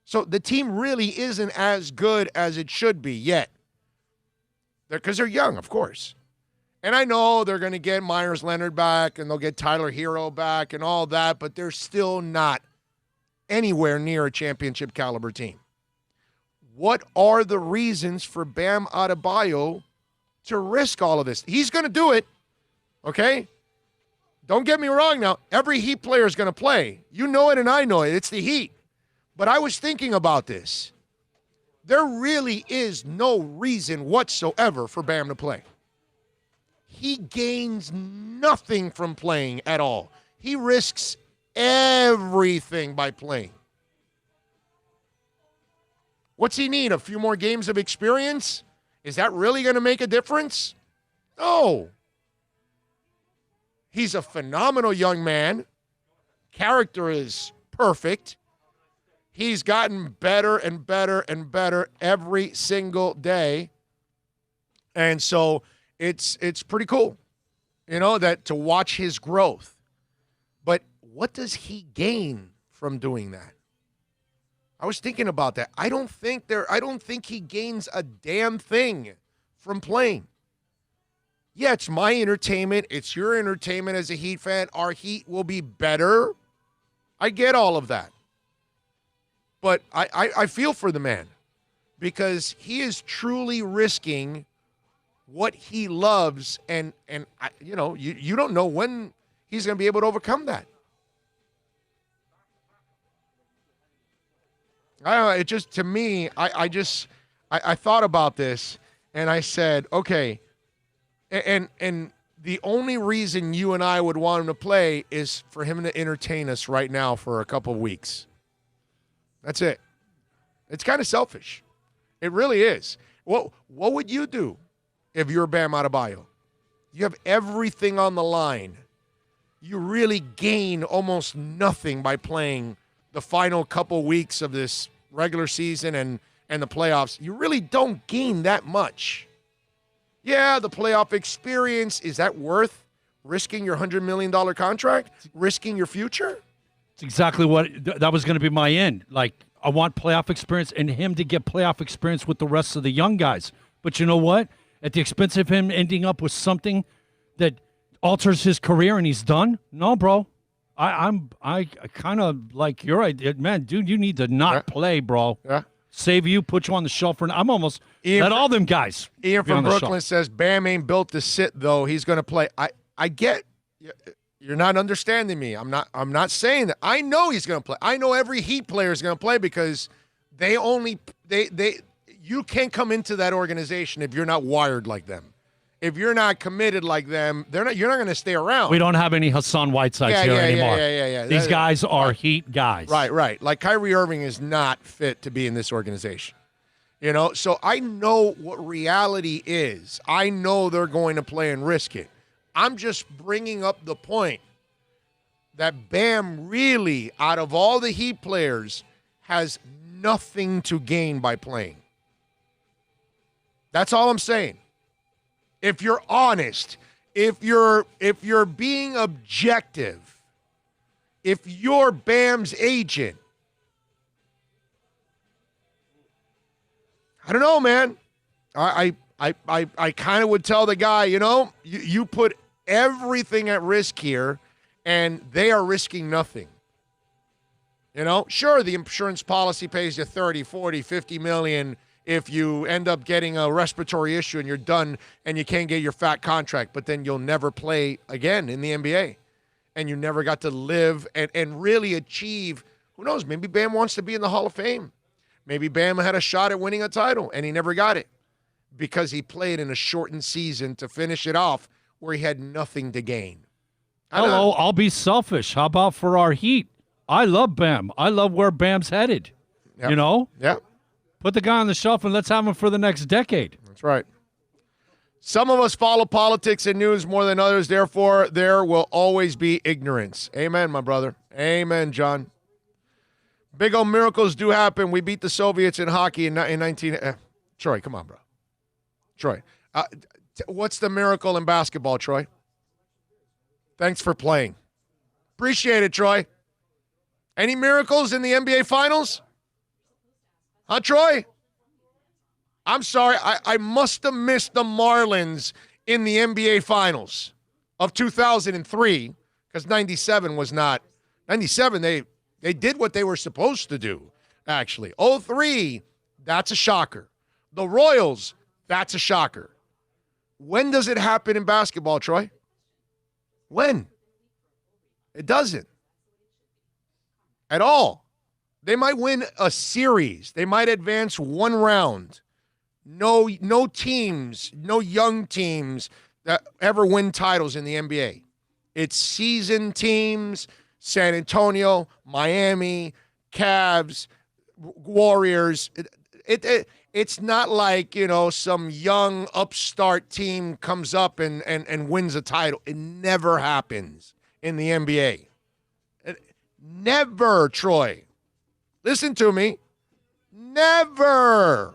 So the team really isn't as good as it should be yet. Because they're young, of course. And I know they're going to get Myers Leonard back and they'll get Tyler Hero back and all that, but they're still not anywhere near a championship caliber team. What are the reasons for Bam Adebayo to risk all of this? He's going to do it, okay? Don't get me wrong now. Every Heat player is going to play. You know it and I know it. It's the Heat. But I was thinking about this. There really is no reason whatsoever for Bam to play. He gains nothing from playing at all. He risks everything by playing. What's he need? A few more games of experience? Is that really going to make a difference? No. He's a phenomenal young man. Character is perfect. He's gotten better and better and better every single day. And so it's pretty cool, that to watch his growth. But what does he gain from doing that? I was thinking about that. I don't think he gains a damn thing from playing. Yeah, it's my entertainment. It's your entertainment as a Heat fan. Our Heat will be better. I get all of that. But I feel for the man because he is truly risking what he loves, and you don't know when he's going to be able to overcome that. I don't know. It just, to me, I thought about this and I said, okay, and the only reason you and I would want him to play is for him to entertain us right now for a couple of weeks. That's it. It's kind of selfish. It really is. What would you do if you're Bam Adebayo? You have everything on the line. You really gain almost nothing by playing the final couple weeks of this regular season and the playoffs. You really don't gain that much. Yeah, the playoff experience, is that worth risking your $100 million contract? Risking your future? It's exactly what that was going to be my end. Like, I want playoff experience and him to get playoff experience with the rest of the young guys. But you know what? At the expense of him ending up with something that alters his career and he's done? No, bro. I kind of like your idea. Man, dude, you need to not play, bro. Yeah. Save you, put you on the shelf for. I'm almost let all them guys. Ian from Brooklyn says Bam ain't built to sit though. He's going to play. I get. You're not understanding me. I'm not saying that. I know he's going to play. I know every Heat player is going to play because you can't come into that organization if you're not wired like them. If you're not committed like them, you're not going to stay around. We don't have any Hassan Whitesides here anymore. Yeah. These guys are Heat guys. Right. Like Kyrie Irving is not fit to be in this organization. So I know what reality is. I know they're going to play and risk it. I'm just bringing up the point that Bam really, out of all the Heat players, has nothing to gain by playing. That's all I'm saying. If you're honest, if you're being objective, if you're Bam's agent, I don't know, man. I kind of would tell the guy, you put everything at risk here, and they are risking nothing. Sure, the insurance policy pays you 30, 40, 50 million if you end up getting a respiratory issue and you're done and you can't get your fat contract, but then you'll never play again in the NBA. And you never got to live and really achieve, who knows, maybe Bam wants to be in the Hall of Fame. Maybe Bam had a shot at winning a title and he never got it because he played in a shortened season to finish it off where he had nothing to gain. Hello, I'll be selfish. How about for our Heat? I love Bam. I love where Bam's headed. Yep. Yeah. Put the guy on the shelf and let's have him for the next decade. That's right. Some of us follow politics and news more than others. Therefore, there will always be ignorance. Amen, my brother. Amen, John. Big old miracles do happen. We beat the Soviets in hockey in 19... Troy, come on, bro. Troy. What's the miracle in basketball, Troy? Thanks for playing. Appreciate it, Troy. Any miracles in the NBA Finals? Huh, Troy? I'm sorry. I must have missed the Marlins in the NBA Finals of 2003 because 97 was not. 97, they did what they were supposed to do, actually. 03, that's a shocker. The Royals, that's a shocker. When does it happen in basketball, Troy? When? It doesn't. At all. They might win a series. They might advance one round. No teams, no young teams that ever win titles in the NBA. It's seasoned teams, San Antonio, Miami, Cavs, Warriors. It's not like, some young upstart team comes up and wins a title. It never happens in the NBA. Never, Troy. Listen to me. Never.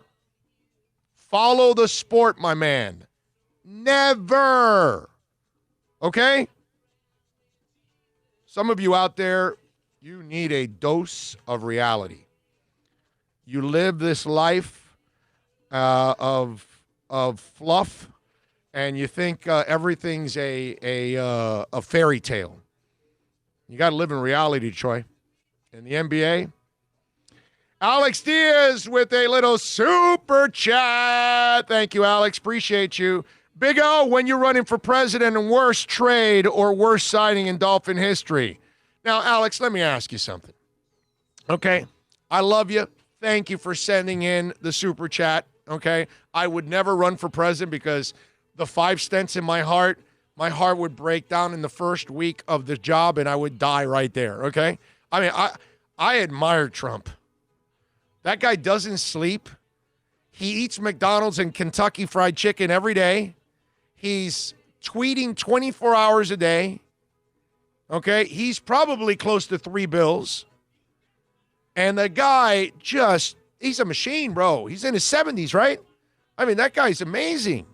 Follow the sport, my man. Never. Okay? Some of you out there, you need a dose of reality. You live this life of fluff, and you think everything's a fairy tale. You got to live in reality, Troy. In the NBA, Alex Diaz with a little super chat. Thank you, Alex. Appreciate you. Big O, when you're running for president, and worst trade or worst signing in Dolphin history. Now, Alex, let me ask you something. Okay? I love you. Thank you for sending in the super chat. Okay? I would never run for president because the 5 stents in my heart would break down in the first week of the job and I would die right there. Okay? I mean, I admire Trump. That guy doesn't sleep. He eats McDonald's and Kentucky Fried Chicken every day. He's tweeting 24 hours a day. Okay? He's probably close to 3 bills. And the guy he's a machine, bro. He's in his 70s, right? I mean, that guy's amazing.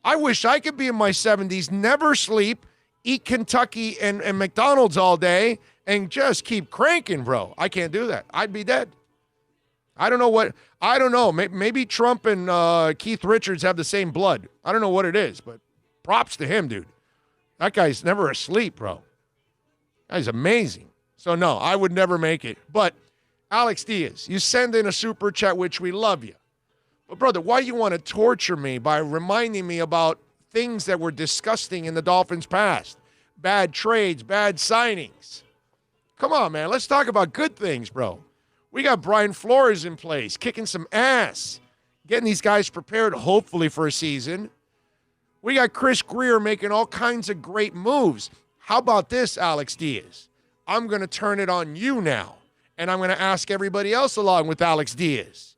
I wish I could be in my 70s, never sleep, eat Kentucky and McDonald's all day, and just keep cranking, bro. I can't do that. I'd be dead. I don't know. Maybe Trump and Keith Richards have the same blood. I don't know what it is, but props to him, dude. That guy's never asleep, bro. That guy's amazing. So, no, I would never make it. But, Alex Diaz, you send in a super chat, which we love you. But, brother, why you want to torture me by reminding me about things that were disgusting in the Dolphins' past? Bad trades, bad signings. Come on, man. Let's talk about good things, bro. We got Brian Flores in place, kicking some ass, getting these guys prepared, hopefully, for a season. We got Chris Grier making all kinds of great moves. How about this, Alex Diaz? I'm going to turn it on you now, and I'm going to ask everybody else along with Alex Diaz.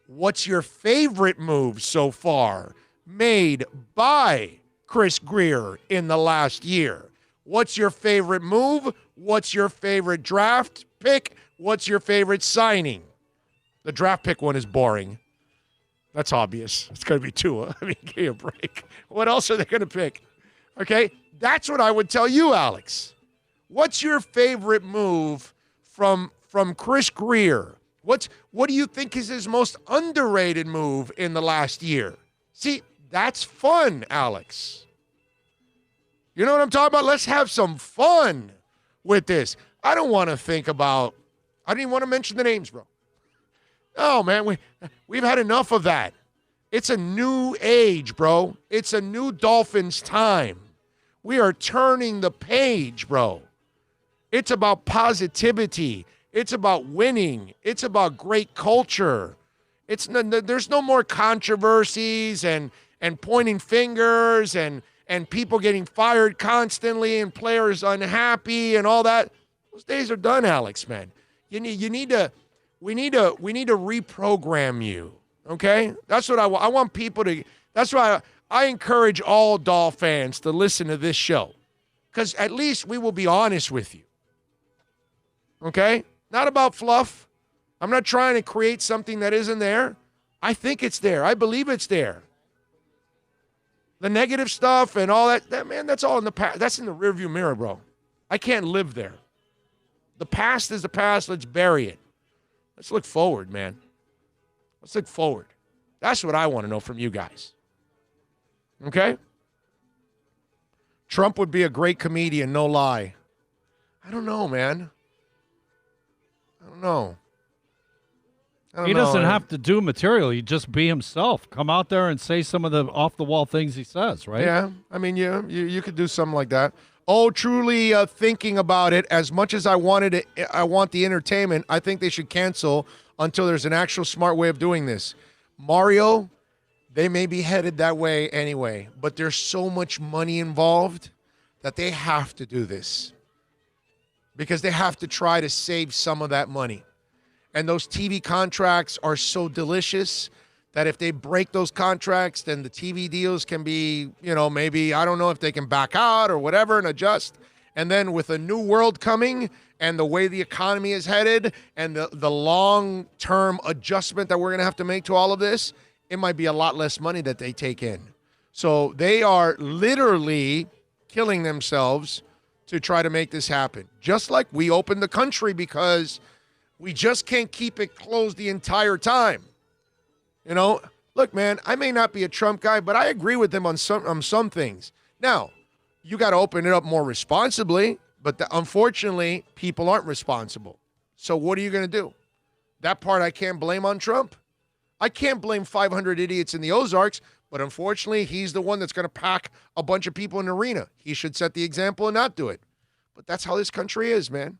What's your favorite move so far made by Chris Grier in the last year? What's your favorite move? What's your favorite draft pick? What's your favorite signing? The draft pick one is boring. That's obvious. It's going to be Tua. I mean, give me a break. What else are they going to pick? Okay? That's what I would tell you, Alex. What's your favorite move from Chris Grier? What do you think is his most underrated move in the last year? See, that's fun, Alex. You know what I'm talking about? Let's have some fun with this. I don't want to think about I didn't even want to mention the names, bro. Oh, man, we've had enough of that. It's a new age, bro. It's a new Dolphins time. We are turning the page, bro. It's about positivity. It's about winning. It's about great culture. There's no more controversies and pointing fingers and people getting fired constantly and players unhappy and all that. Those days are done, Alex, man. We need to reprogram you. Okay? That's what I want. I want people to. That's why I encourage all Doll fans to listen to this show, because at least we will be honest with you. Okay? Not about fluff. I'm not trying to create something that isn't there. I think it's there. I believe it's there. The negative stuff and all that man, that's all in the past. That's in the rearview mirror, bro. I can't live there. The past is the past. Let's bury it. Let's look forward, man. Let's look forward. That's what I want to know from you guys. Okay? Trump would be a great comedian, no lie. I don't know, man. I don't know. He doesn't have to do material. He just be himself. Come out there and say some of the off-the-wall things he says, right? Yeah. I mean, you could do something like that. Oh, truly thinking about it, as much as I want the entertainment, I think they should cancel until there's an actual smart way of doing this. Mario, they may be headed that way anyway, but there's so much money involved that they have to do this because they have to try to save some of that money. And those TV contracts are so delicious that if they break those contracts, then the TV deals can be, maybe, I don't know if they can back out or whatever and adjust. And then with a new world coming and the way the economy is headed and the long-term adjustment that we're going to have to make to all of this, it might be a lot less money that they take in. So they are literally killing themselves to try to make this happen. Just like we opened the country because we just can't keep it closed the entire time. You know, look, man, I may not be a Trump guy, but I agree with him on some things. Now, you got to open it up more responsibly, but unfortunately, people aren't responsible. So what are you going to do? That part I can't blame on Trump. I can't blame 500 idiots in the Ozarks, but unfortunately, he's the one that's going to pack a bunch of people in the arena. He should set the example and not do it. But that's how this country is, man.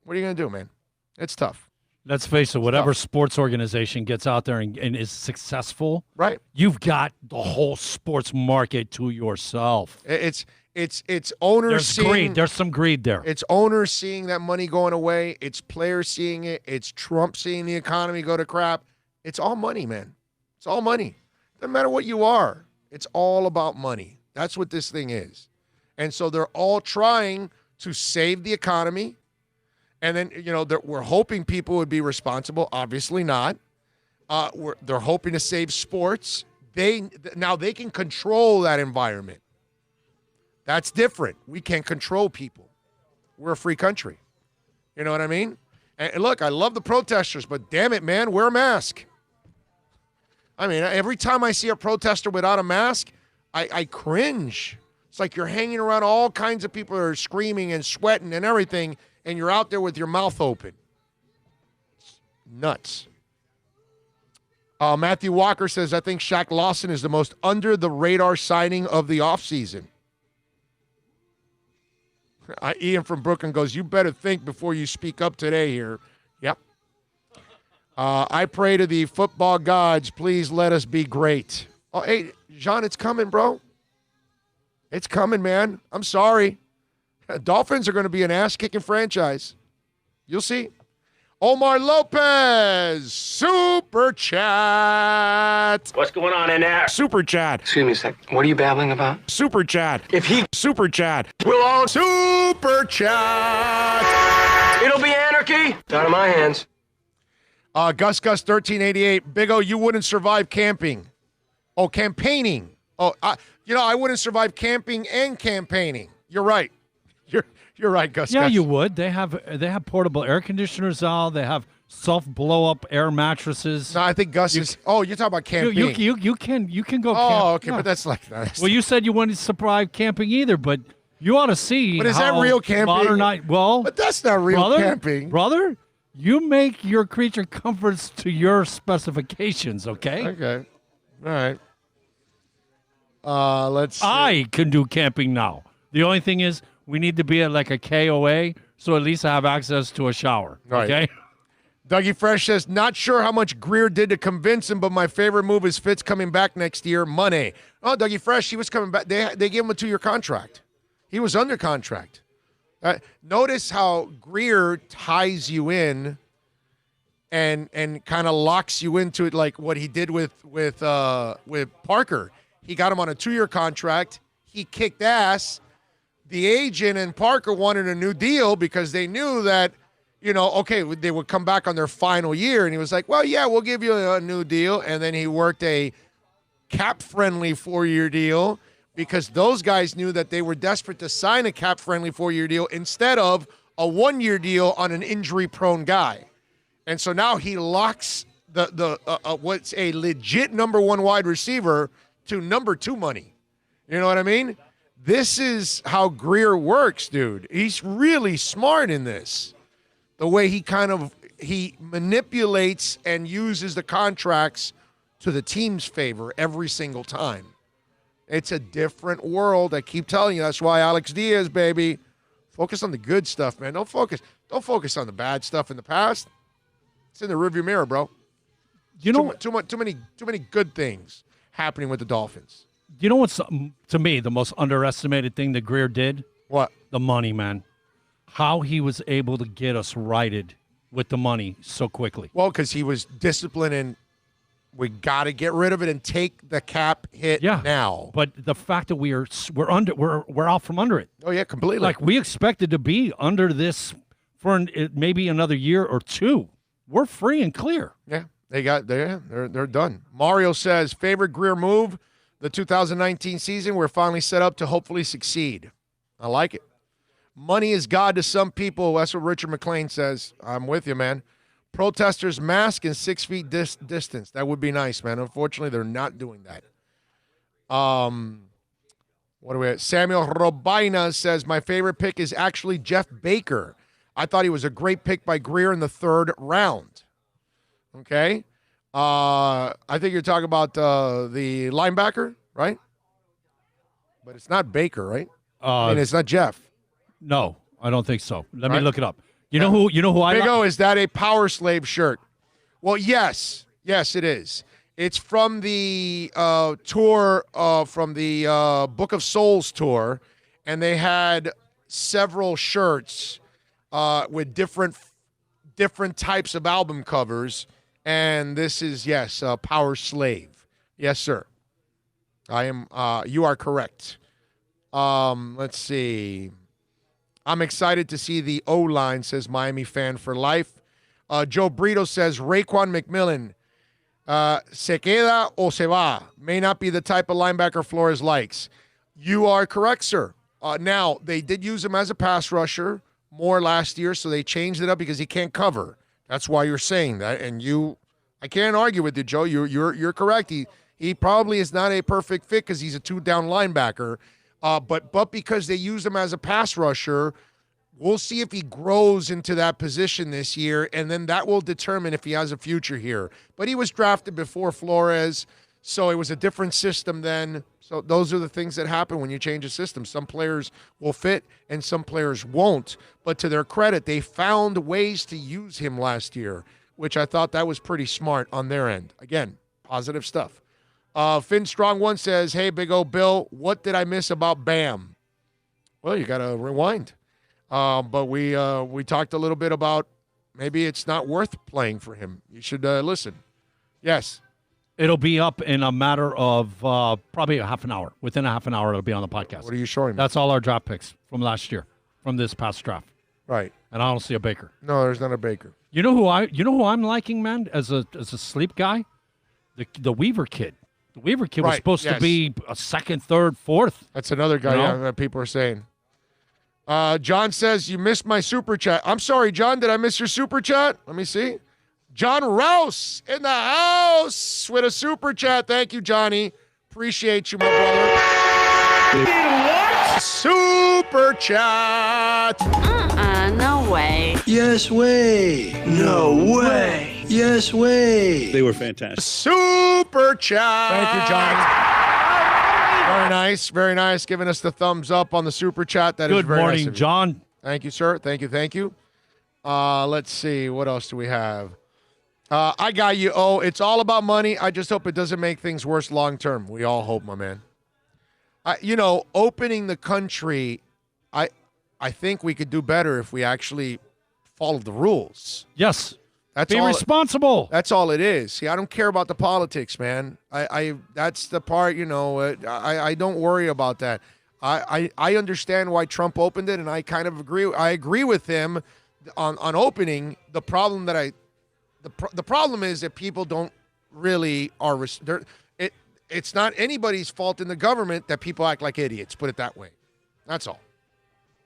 What are you going to do, man? It's tough. Let's face it, whatever sports organization gets out there and is successful, right? You've got the whole sports market to yourself. It's owners There's seeing greed. There's some greed there. It's owners seeing that money going away. It's players seeing it. It's Trump seeing the economy go to crap. It's all money, man. It's all money. Doesn't matter what you are. It's all about money. That's what this thing is. And so they're all trying to save the economy. And then, you know, we're hoping people would be responsible. Obviously not. They're hoping to save sports. Now they can control that environment. That's different. We can't control people. We're a free country. You know what I mean? And look, I love the protesters, but damn it, man, wear a mask. I mean, every time I see a protester without a mask, I cringe. It's like you're hanging around all kinds of people who are screaming and sweating and everything, and you're out there with your mouth open. It's nuts. Matthew Walker says, I think Shaq Lawson is the most under-the-radar signing of the offseason. Ian from Brooklyn goes, you better think before you speak up today here. Yep. I pray to the football gods, please let us be great. Oh, hey, Jean, it's coming, bro. It's coming, man. I'm sorry. Dolphins are going to be an ass-kicking franchise. You'll see. Omar Lopez, Super Chat. What's going on in there? Super Chat. Excuse me a sec. What are you babbling about? Super Chat. If he Super Chat. will all Super Chat. It'll be anarchy. It's out of my hands. Gus 1388. Big O, you wouldn't survive camping. Oh, campaigning. Oh, I wouldn't survive camping and campaigning. You're right. You're right, Gus. Yeah, you would. They have portable air conditioners out. They have self-blow-up air mattresses. No, I think Gus is. Oh, you're talking about camping. You can go. Oh, okay, no. but that's like that. Well, you said you wouldn't survive camping either, but you ought to see. But is that real camping? But that's not real camping, brother. You make your creature comforts to your specifications, okay? Okay. All right. Let's see. I can do camping now. The only thing is we need to be at like a KOA, so at least I have access to a shower. Right. Okay? Dougie Fresh says, not sure how much Greer did to convince him, but my favorite move is Fitz coming back next year. Money. Oh, Dougie Fresh, he was coming back. They gave him a 2-year contract. He was under contract. Notice how Greer ties you in and kind of locks you into it, like what he did with Parker. He got him on a 2-year contract. He kicked ass. The agent and Parker wanted a new deal because they knew that, okay, they would come back on their final year. And he was like, well, yeah, we'll give you a new deal. And then he worked a cap-friendly 4-year deal because those guys knew that they were desperate to sign a cap-friendly 4-year deal instead of a 1-year deal on an injury-prone guy. And so now he locks what's a legit number 1 wide receiver to number 2 money. You know what I mean? This is how Greer works, dude. He's really smart in this. The way he manipulates and uses the contracts to the team's favor every single time. It's a different world. I keep telling you. That's why Alex Diaz, baby, focus on the good stuff, man. Don't focus on the bad stuff in the past. It's in the rearview mirror, bro. Too many good things happening with the Dolphins. You know what's, to me, the most underestimated thing that Greer did? What? The money, man. How he was able to get us righted with the money so quickly. Well, because he was disciplined and we got to get rid of it and take the cap hit now. But the fact that we're out from under it. Oh, yeah, completely. Like, we expected to be under this for maybe another year or two. We're free and clear. Yeah. They're done. Mario says, favorite Greer move, the 2019 season. We're finally set up to hopefully succeed. I like it. Money is God to some people. That's what Richard McLean says. I'm with you, man. Protesters mask and 6 feet distance. That would be nice, man. Unfortunately, they're not doing that. What do we have? Samuel Robina says, my favorite pick is actually Jeff Baker. I thought he was a great pick by Greer in the 3rd round. Okay. I think you're talking about the linebacker, right? But it's not Baker, right? And it's not Jeff. No, I don't think so. Let me look it up. You know who I Big O, is that a Power Slave shirt? Well, yes. Yes, it is. It's from the tour, from the Book of Souls tour, and they had several shirts with different types of album covers, and this is, yes, Power Slave. Yes, sir. I am. You are correct. Let's see. I'm excited to see the O-line, says Miami fan for life. Joe Brito says Raekwon McMillan, se queda o se va. May not be the type of linebacker Flores likes. You are correct, sir. Now, they did use him as a pass rusher more last year, so they changed it up because he can't cover. That's why you're saying that. And I can't argue with you, Joe. You're correct. He probably is not a perfect fit because he's a 2-down linebacker. But because they use him as a pass rusher, we'll see if he grows into that position this year, and then that will determine if he has a future here. But he was drafted before Flores, so it was a different system then. So those are the things that happen when you change a system. Some players will fit and some players won't. But to their credit, they found ways to use him last year, which I thought that was pretty smart on their end. Again, positive stuff. Finn Strong 1 says, hey, Big O Bill, what did I miss about Bam? Well, you got to rewind. But we talked a little bit about maybe it's not worth playing for him. You should listen. Yes. It'll be up in a matter of probably a half an hour. Within a half an hour, it'll be on the podcast. What are you showing me? That's all our draft picks from last year, from this past draft. Right. And I don't see a Baker. No, there's not a Baker. You know who I'm liking, man, as a sleep guy? The Weaver kid. The Weaver kid was supposed to be a 2nd, 3rd, 4th. That's another guy that people are saying. John says, you missed my super chat. I'm sorry, John. Did I miss your super chat? Let me see. John Rouse in the house with a super chat. Thank you, Johnny. Appreciate you, my brother. What? Super chat. No way. Yes way. No way. Yes way. They were fantastic. Super chat. Thank you, Johnny. Very nice. Very nice. Giving us the thumbs up on the super chat. That is Good very morning, nice of you. John. Thank you, sir. Thank you. Thank you. Let's see. What else do we have? I got you. Oh, it's all about money. I just hope it doesn't make things worse long term. We all hope, my man. Opening the country, I think we could do better if we actually followed the rules. Yes. Be responsible. That's all it is. See, I don't care about the politics, man. I that's the part, I don't worry about that. I understand why Trump opened it, and I kind of agree. I agree with him on opening. The problem the problem is that people don't really it's not anybody's fault in the government that people act like idiots, put it that way. That's all.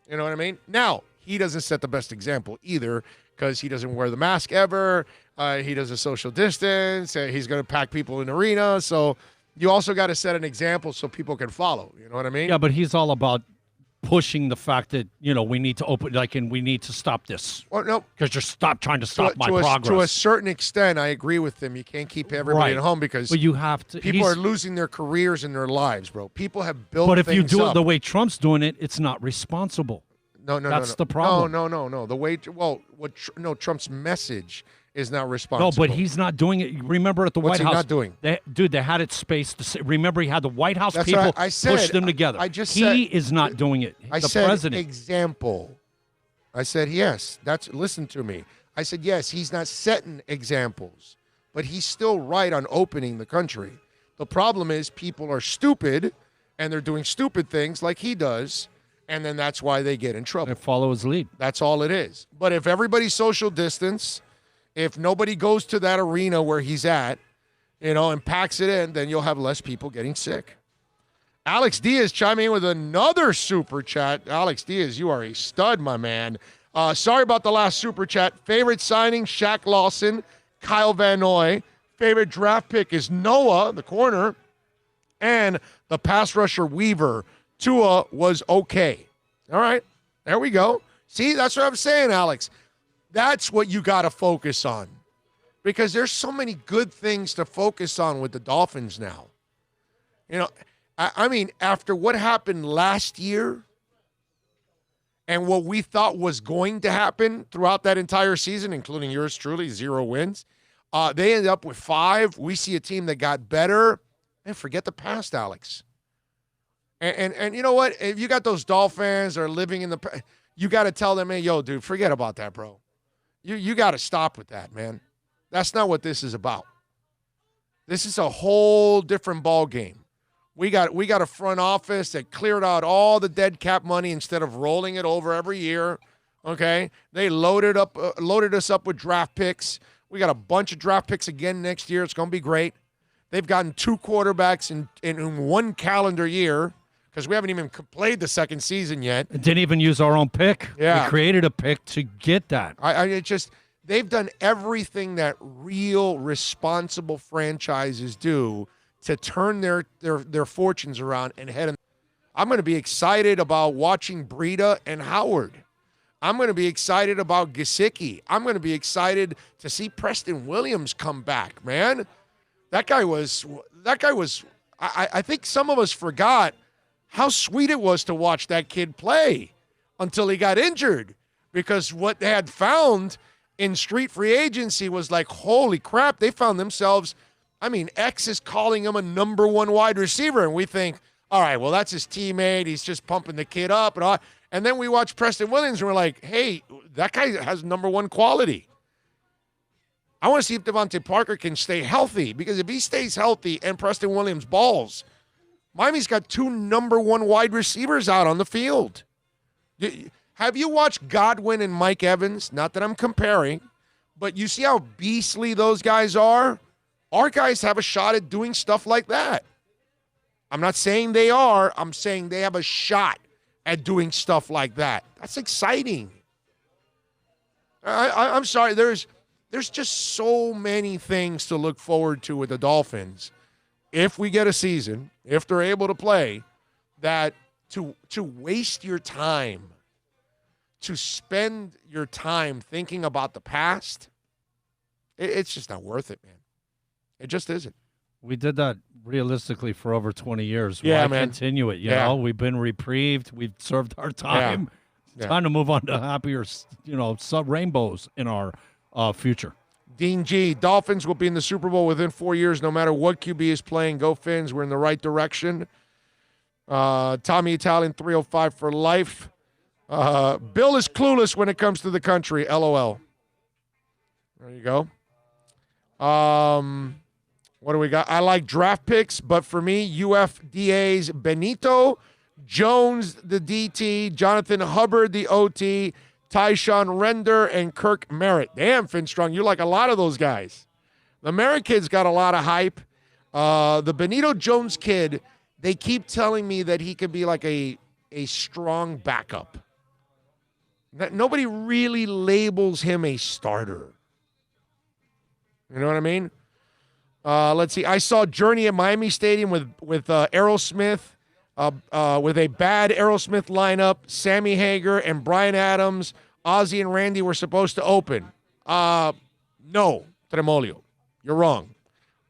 You know what I mean? Now, he doesn't set the best example either because he doesn't wear the mask ever. He does a social distance. He's going to pack people in the arena. So you also got to set an example so people can follow. You know what I mean? Yeah, but he's all about pushing the fact that, we need to open, and we need to stop this. Well, no. Because you're trying to stop my progress. To a certain extent, I agree with him. You can't keep everybody at home because you have to. People are losing their careers and their lives, bro. People have built But if you do up. it the way Trump's doing it, it's not responsible. No. That's the problem. No. The way, Trump's message is not responsible. No, but he's not doing it. Remember at the What's White House. What's he not doing? They had it spaced. Remember, he had the White House That's people what I said. push them together. He is not doing it. I the said president. example. I said, yes. Listen to me. I said, yes, he's not setting examples, but he's still right on opening the country. The problem is people are stupid, and they're doing stupid things like he does. And then that's why they get in trouble. They follow his lead. That's all it is. But if everybody social distance, If nobody goes to that arena where he's at, and packs it in, then you'll have less people getting sick. Alex Diaz chiming in with another super chat. Alex Diaz, you are a stud, my man. Sorry about the last super chat. Favorite signing, Shaq Lawson, Kyle Van Noy. Favorite draft pick is Noah, the corner, and the pass rusher Weaver. Tua was okay. All right, there we go. See, that's what I'm saying, Alex. That's what you got to focus on, because there's so many good things to focus on with the Dolphins now. I mean, after what happened last year and what we thought was going to happen throughout that entire season, including yours truly, 0 wins, they ended up with 5. We see a team that got better. And forget the past, Alex. And you know what? If you got those Dolphins that are living in the – you got to tell them, hey, yo, dude, forget about that, bro. You got to stop with that, man. That's not what this is about. This is a whole different ball game. We got a front office that cleared out all the dead cap money instead of rolling it over every year. Okay, they loaded us up with draft picks. We got a bunch of draft picks again next year. It's going to be great. They've gotten 2 quarterbacks in 1 calendar year, because we haven't even played the second season yet. Didn't even use our own pick. Yeah. We created a pick to get that. They've done everything that real responsible franchises do to turn their fortunes around and head in. I'm going to be excited about watching Breida and Howard. I'm going to be excited about Gesicki. I'm going to be excited to see Preston Williams come back, man. That guy was I think some of us forgot how sweet it was to watch that kid play until he got injured, because what they had found in street free agency was like, holy crap, they found themselves, X is calling him a number 1 wide receiver, and we think, all right, well, that's his teammate. He's just pumping the kid up and all. And then we watch Preston Williams, and we're like, hey, that guy has number 1 quality. I want to see if Devontae Parker can stay healthy, because if he stays healthy and Preston Williams balls, Miami's got 2 number 1 wide receivers out on the field. Have you watched Godwin and Mike Evans? Not that I'm comparing, but you see how beastly those guys are? Our guys have a shot at doing stuff like that. I'm not saying they are. I'm saying they have a shot at doing stuff like that. That's exciting. I'm sorry. There's just so many things to look forward to with the Dolphins. If we get a season, if they're able to play, that to waste your time, to spend your time thinking about the past, it's just not worth it, man. It just isn't. We did that realistically for over 20 years. Yeah, Why man. continue it? You know, we've been reprieved. We've served our time. Yeah. Time to move on to happier, rainbows in our future. Dean G, Dolphins will be in the Super Bowl within 4 years, no matter what QB is playing. Go Fins. We're in the right direction. Tommy Italian 305 for life. Bill is clueless when it comes to the country. LOL. There you go. What do we got? I like draft picks, but for me, UFDA's Benito, Jones, the DT, Jonathan Hubbard, the OT, Tyshawn Render, and Kirk Merritt. Damn, Finstrong, you like a lot of those guys. The Merritt kid's got a lot of hype. The Benito Jones kid, they keep telling me that he could be like a strong backup. Nobody really labels him a starter. You know what I mean? Let's see. I saw Journey at Miami Stadium with Aerosmith, with a bad Aerosmith lineup. Sammy Hagar and Bryan Adams, Ozzy and Randy were supposed to open. No, Tremolio. You're wrong.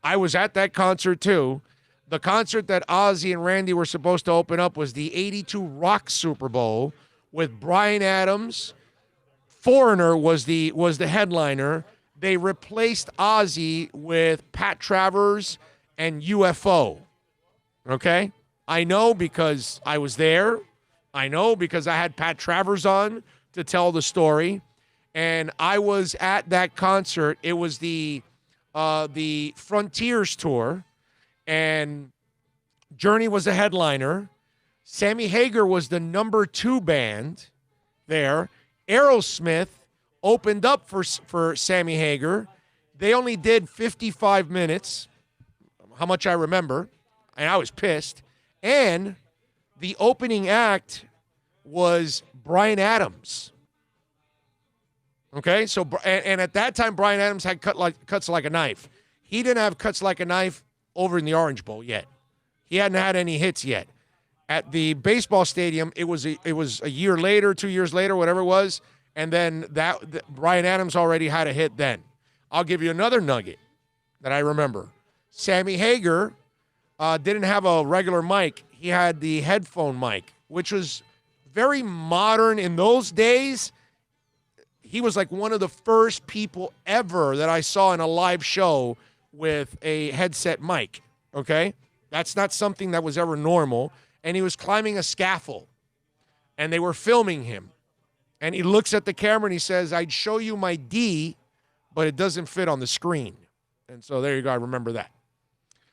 I was at that concert too. The concert that Ozzy and Randy were supposed to open up was the 82 Rock Super Bowl with Bryan Adams. Foreigner was the headliner. They replaced Ozzy with Pat Travers and UFO. Okay? I know because I was there. I know because I had Pat Travers on to tell the story. And I was at that concert. It was the Frontiers Tour. And Journey was the headliner. Sammy Hagar was the number 2 band there. Aerosmith opened up for Sammy Hagar. They only did 55 minutes, how much I remember, and I was pissed. And the opening act was Bryan Adams. Okay, so and at that time, Bryan Adams had cuts like a knife. He didn't have cuts like a knife over in the Orange Bowl yet. He hadn't had any hits yet. At the baseball stadium, it was a year later, 2 years later, whatever it was, and then Bryan Adams already had a hit then. I'll give you another nugget that I remember. Sammy Hagar didn't have a regular mic. He had the headphone mic, which was very modern in those days. He was like one of the first people ever that I saw in a live show with a headset mic, okay? That's not something that was ever normal. And he was climbing a scaffold, and they were filming him. And he looks at the camera, and he says, I'd show you my D, but it doesn't fit on the screen. And so there you go. I remember that.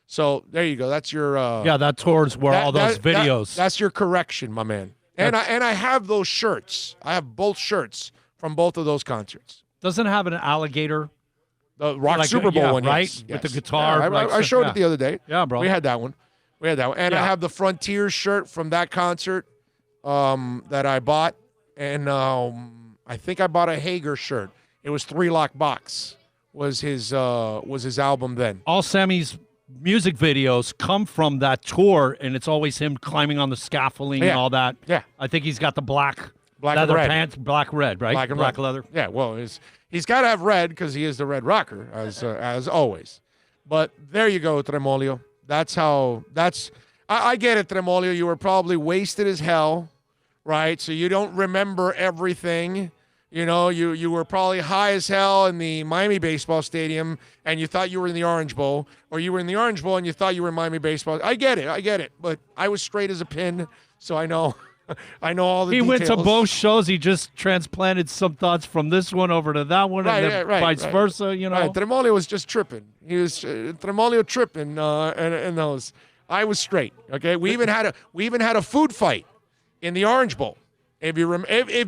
So there you go. That's your that tours where all those videos. That's your correction, my man. And I have those shirts. I have both shirts from both of those concerts. Doesn't it have an alligator? The Rock Super Bowl one, right? yes. With the guitar. Yeah, I showed it the other day. Yeah, bro. We had that one. And I have the Frontiers shirt from that concert that I bought. And I think I bought a Hagar shirt. It was 3 Lock Box was his album then. All Sammy's music videos come from that tour, and it's always him climbing on the scaffolding and all that. Yeah. I think he's got the black and leather red. pants, black red, right? Black and black red. leather. Yeah, well, he's got to have red because he is the Red Rocker, as always. But there you go, Tremolio. I get it, Tremolio. You were probably wasted as hell, right? So you don't remember everything. You know, you were probably high as hell in the Miami baseball stadium, and you thought you were in the Orange Bowl, or you were in the Orange Bowl and you thought you were in Miami baseball. I get it. But I was straight as a pin, so I know all the details. He went to both shows. He just transplanted some thoughts from this one over to that one, and then vice versa. You know, right. Tremolio was just tripping. He was Tremolio tripping, and those. I was straight. Okay, we even had a food fight in the Orange Bowl. If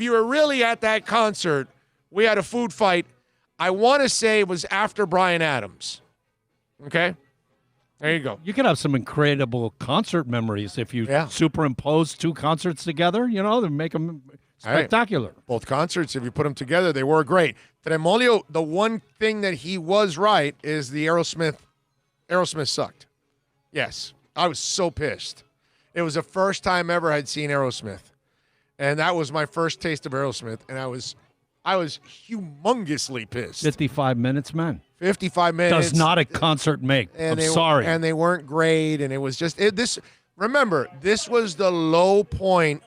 you were really at that concert, we had a food fight. I want to say it was after Bryan Adams. Okay, there you go. You could have some incredible concert memories if you superimpose 2 concerts together. You know, to make them spectacular. Right. Both concerts, if you put them together, they were great. Tremolio, the one thing that he was right is the Aerosmith sucked. Yes, I was so pissed. It was the first time ever I'd seen Aerosmith. And that was my first taste of Aerosmith, and I was humongously pissed. 55 minutes, man. 55 minutes. Does not a concert make. I'm sorry. And they weren't great, and it was just this. Remember, this was the low point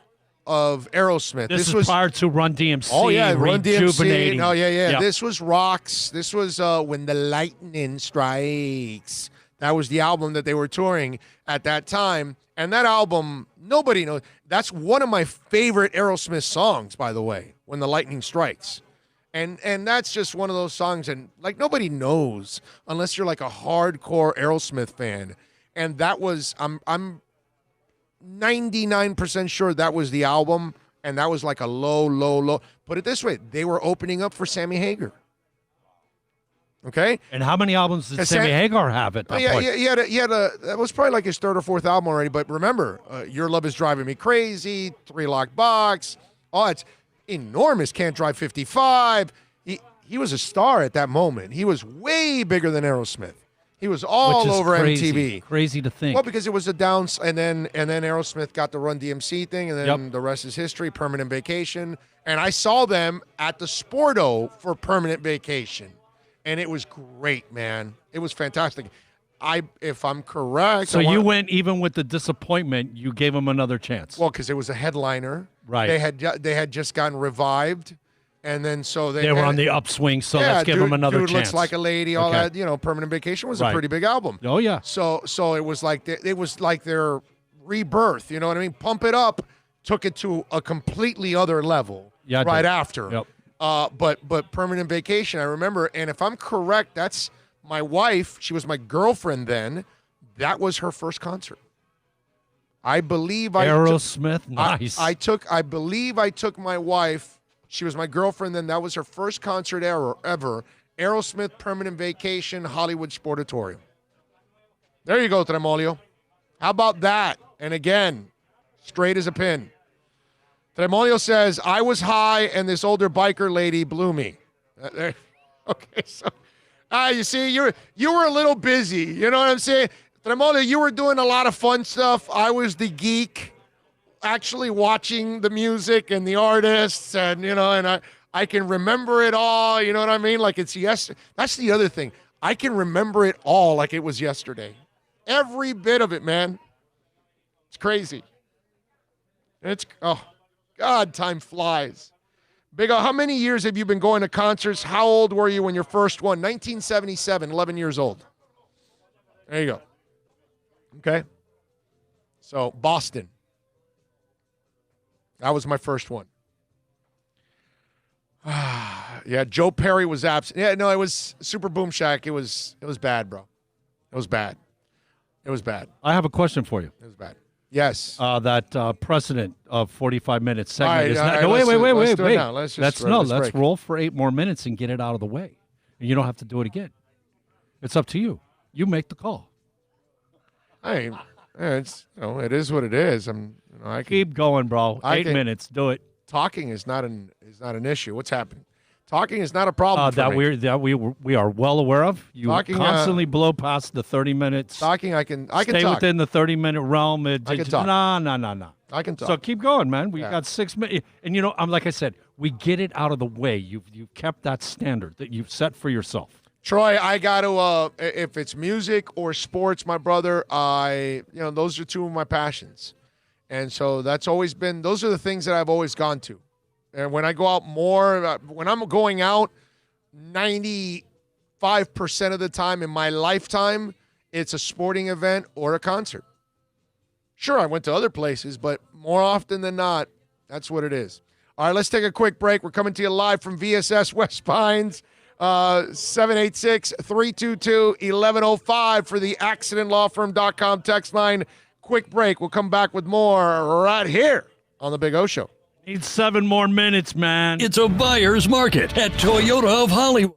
of Aerosmith. This was prior to Run DMC. Oh yeah, Run DMC. Oh yeah. This was Rocks. This was When the Lightning Strikes. That was the album that they were touring at that time. And that album, nobody knows. That's one of my favorite Aerosmith songs, by the way, When the Lightning Strikes. And that's just one of those songs, and like nobody knows unless you're like a hardcore Aerosmith fan. And that was, I'm 99% sure that was the album, and that was like a low. Put it this way, they were opening up for Sammy Hagar. Okay. And how many albums did Sammy Hagar have at that point? He had that was probably like his 3rd or 4th album already. But remember, Your Love Is Driving Me Crazy, 3 Lock Box, all that's enormous. Can't Drive 55. He was a star at that moment. He was way bigger than Aerosmith. He was all over MTV. Crazy to think. Well, because it was a down, and then Aerosmith got the Run DMC thing, and then the rest is history. Permanent Vacation, and I saw them at the Sporto for Permanent Vacation. And it was great, man. It was fantastic. If I'm correct. So you went, even with the disappointment, you gave them another chance. Well, because it was a headliner. Right. They had just gotten revived, and then so they were on the upswing. So let's give them another Dude chance. Looks Like a Lady, all that. You know, Permanent Vacation was a pretty big album. Oh yeah. So it was like their rebirth. You know what I mean? Pump It Up took it to a completely other level. Yeah. Right after. Yep. But Permanent Vacation, I remember, and if I'm correct, that's my wife. She was my girlfriend then. That was her first concert. I believe Aerosmith, nice. I believe I took my wife She was my girlfriend then. That was her first concert ever. Aerosmith, Permanent Vacation, Hollywood Sportatorium. There you go, Tremolio. How about that? And again, straight as a pin. Tremolio says, I was high and this older biker lady blew me. Okay, so you see, you were a little busy. You know what I'm saying? Tremolio, you were doing a lot of fun stuff. I was the geek, actually watching the music and the artists, and and I can remember it all. You know what I mean? Like it's yesterday. That's the other thing. I can remember it all like it was yesterday. Every bit of it, man. It's crazy. God, time flies. Big O, how many years have you been going to concerts? How old were you when your first one? 1977, 11 years old. There you go. Okay. So, Boston. That was my first one. Yeah, Joe Perry was absent. Yeah, no, it was Super Boom Shack. It was bad, bro. It was bad. It was bad. I have a question for you. It was bad. Yes. That precedent of 45 minutes segment is not. Right, no, wait. Let's roll for 8 more minutes and get it out of the way. And you don't have to do it again. It's up to you. You make the call. It is what it is. I can keep going, bro. 8 minutes. Do it. Talking is not an issue. What's happening? Talking is not a problem for me. We are well aware of. You talking, constantly blow past the 30 minutes. Talking, I can stay talk. within the 30-minute realm. I can talk. No. I can talk. So keep going, man. We got 6 minutes, and like I said, we get it out of the way. You've kept that standard that you've set for yourself. Troy, I got to. If it's music or sports, my brother, those are two of my passions, and so that's always been. Those are the things that I've always gone to. And when I go out more, when I'm going out 95% of the time in my lifetime, it's a sporting event or a concert. Sure, I went to other places, but more often than not, that's what it is. All right, let's take a quick break. We're coming to you live from VSS West Pines, 786-322-1105 for the accidentlawfirm.com text line. Quick break. We'll come back with more right here on The Big O Show. Need 7 more minutes, man. It's a buyer's market at Toyota of Hollywood.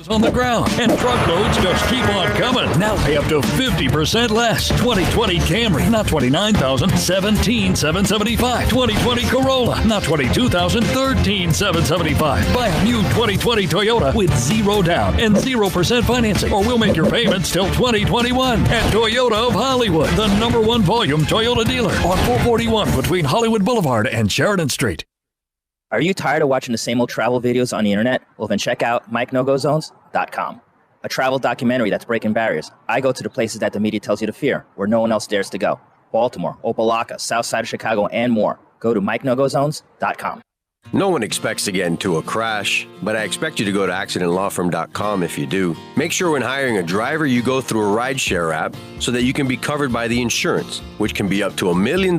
On the ground, and truckloads just keep on coming. Now pay up to 50% less. 2020 Camry, not $29,000, $17,775. 2020 Corolla, not $22,000, $13,775. Buy a new 2020 Toyota with 0 down and 0% financing, or we'll make your payments till 2021 at Toyota of Hollywood, the #1 volume Toyota dealer on 441 between Hollywood Boulevard and Sheridan Street. Are you tired of watching the same old travel videos on the internet? Well, then check out MikeNoGoZones.com, a travel documentary that's breaking barriers. I go to the places that the media tells you to fear, where no one else dares to go. Baltimore, Opelika, South Side of Chicago, and more. Go to MikeNoGoZones.com. No one expects to get into a crash, but I expect you to go to accidentlawfirm.com if you do. Make sure when hiring a driver, you go through a rideshare app so that you can be covered by the insurance, which can be up to $1 million,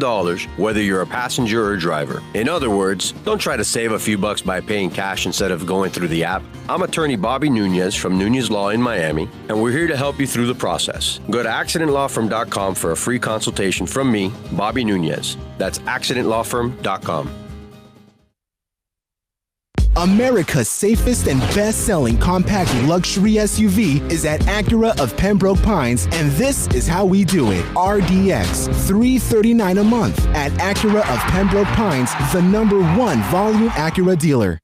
whether you're a passenger or a driver. In other words, don't try to save a few bucks by paying cash instead of going through the app. I'm attorney Bobby Nunez from Nunez Law in Miami, and we're here to help you through the process. Go to accidentlawfirm.com for a free consultation from me, Bobby Nunez. That's accidentlawfirm.com. America's safest and best-selling compact luxury SUV is at Acura of Pembroke Pines, and this is how we do it. RDX, $339 a month at Acura of Pembroke Pines, the #1 volume Acura dealer.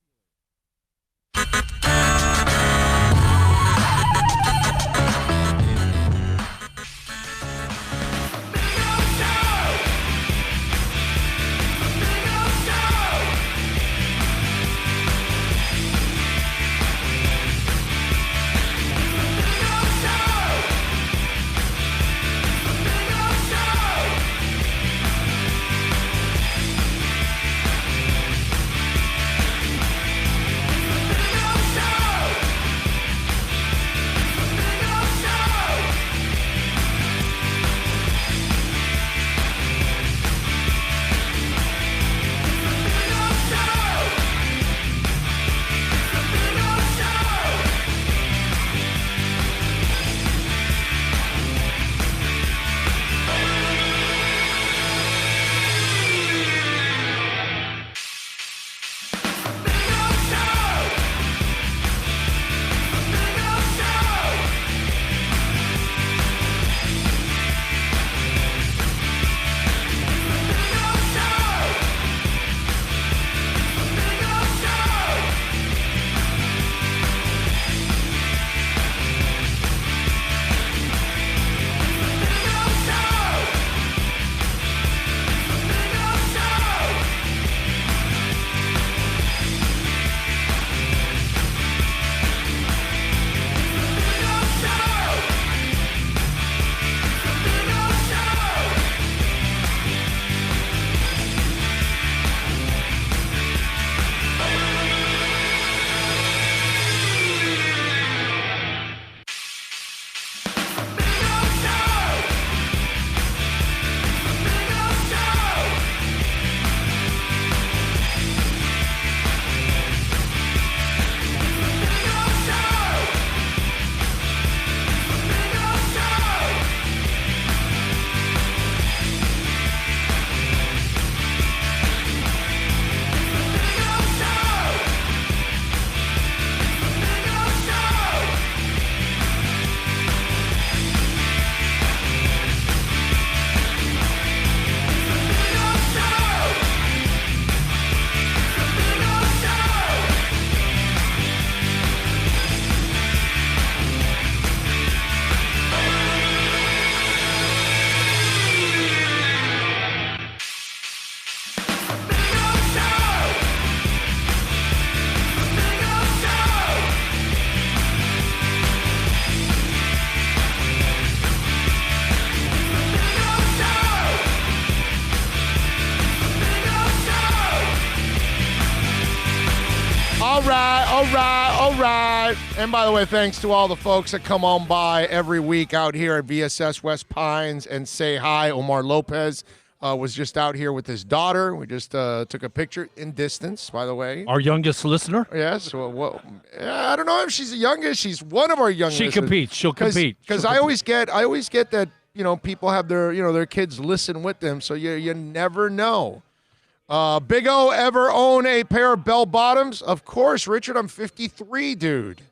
right. And by the way, thanks to all the folks that come on by every week out here at VSS West Pines and say hi. Omar Lopez was just out here with his daughter. We just took a picture in distance, by the way. Our youngest listener? Yes. Well, I don't know if she's the youngest. She's one of our youngest. She competes. She'll compete. Because I always get that, people have their kids listen with them, so you never know. Big O ever own a pair of bell bottoms? Of course, Richard. I'm 53, dude.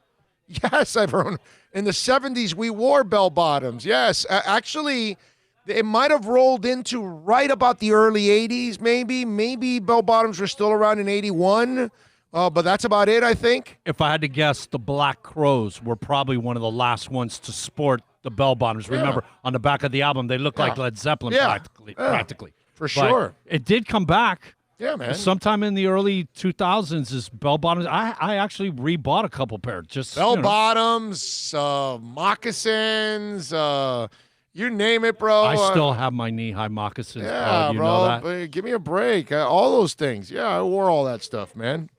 Yes, I've owned. In the 70s, we wore bell bottoms. Yes, actually, it might have rolled into right about the early 80s, maybe. Maybe bell bottoms were still around in 81, but that's about it, I think. If I had to guess, the Black Crowes were probably one of the last ones to sport the bell bottoms. Remember, on the back of the album, they look like Led Zeppelin practically. For sure. But it did come back. Yeah, man. Sometime in the early 2000s, is bell bottoms. I actually rebought a couple pairs. Just bell bottoms, moccasins, you name it, bro. I still have my knee-high moccasins. Yeah, you bro. know that? But give me a break. All those things. Yeah, I wore all that stuff, man.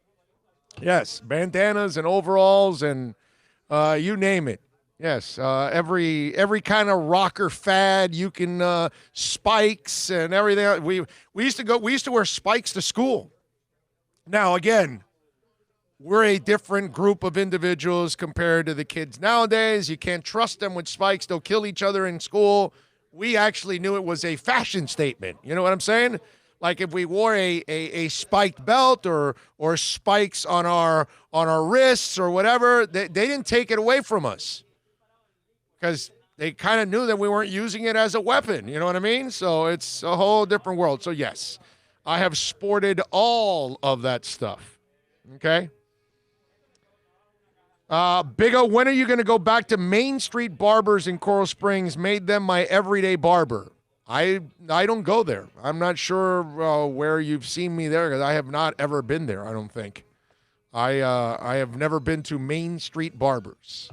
Yes, bandanas and overalls and you name it. Yes, every kind of rocker fad you can, spikes and everything. We used to wear spikes to school. Now again, we're a different group of individuals compared to the kids nowadays. You can't trust them with spikes; they'll kill each other in school. We actually knew it was a fashion statement. You know what I'm saying? Like if we wore a spiked belt or spikes on our wrists or whatever, they didn't take it away from us. Because they kind of knew that we weren't using it as a weapon. You know what I mean? So it's a whole different world. So, yes, I have sported all of that stuff. Okay? Big O, when are you going to go back to Main Street Barbers in Coral Springs? Made them my everyday barber. I don't go there. I'm not sure where you've seen me there because I have not ever been there, I don't think. I have never been to Main Street Barbers.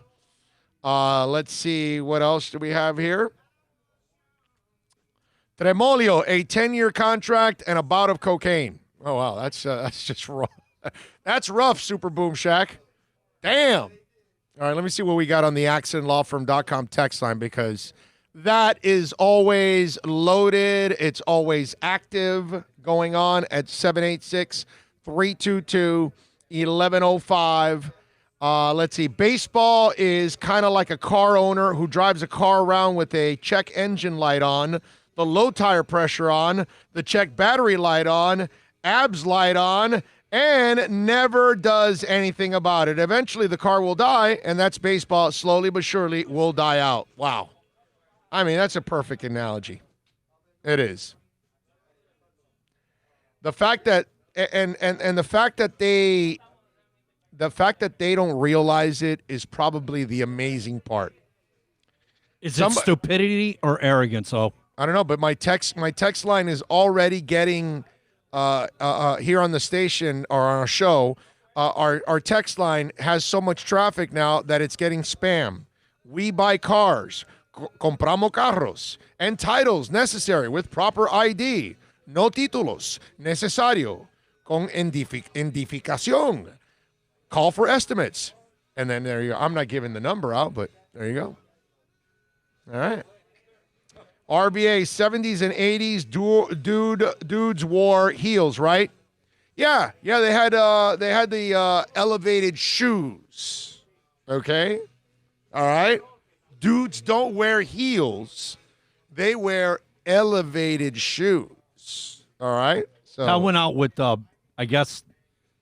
Let's see, what else do we have here? Tremolio, a 10-year contract and a bout of cocaine. Oh, wow, that's just rough. That's rough, Super Boom Shack. Damn. All right, let me see what we got on the accidentlawfirm.com text line because that is always loaded. It's always active going on at 786-322-1105. Let's see. Baseball is kind of like a car owner who drives a car around with a check engine light on, the low tire pressure on, the check battery light on, abs light on, and never does anything about it. Eventually, the car will die, and that's baseball. Slowly but surely will die out. Wow. I mean, that's a perfect analogy. It is. The fact that and the fact that they don't realize it is probably the amazing part. Is it stupidity or arrogance? Oh, I don't know, but my text line is already getting here on the station or on our show. Our text line has so much traffic now that it's getting spam. We buy cars, compramos carros, and titles necessary with proper ID. No títulos necesario con identificación. Call for estimates. And then there you go. I'm not giving the number out, but there you go. All right. RBA, 70s and 80s, dudes wore heels, right? Yeah, they had the elevated shoes. Okay? All right? Dudes don't wear heels. They wear elevated shoes. All right? So I went out with, I guess,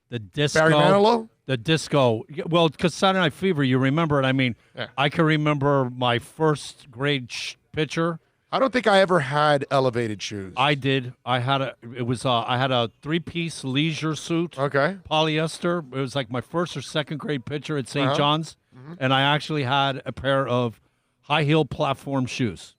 the disco. Barry Manilow? The disco. Well, because Saturday Night Fever, you remember it. I mean, yeah. I can remember my first grade picture. I don't think I ever had elevated shoes. I did. I had a 3-piece leisure suit. Okay. Polyester. It was like my first or second grade picture at St. John's. Mm-hmm. And I actually had a pair of high heel platform shoes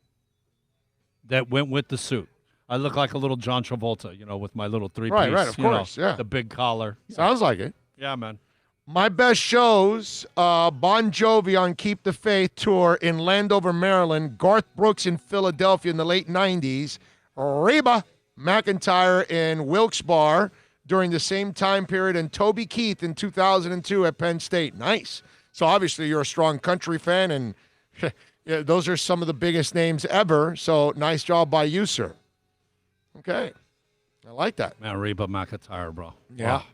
that went with the suit. I look like a little John Travolta, with my little 3-piece. Right, of course, yeah. The big collar. Sounds like it. Yeah, man. My best shows, Bon Jovi on Keep the Faith tour in Landover, Maryland, Garth Brooks in Philadelphia in the late 90s, Reba McEntire in Wilkes-Barre, during the same time period, and Toby Keith in 2002 at Penn State. Nice. So obviously you're a strong country fan, and yeah, those are some of the biggest names ever. So nice job by you, sir. Okay. I like that. Man, Reba McEntire, bro. Yeah. Wow.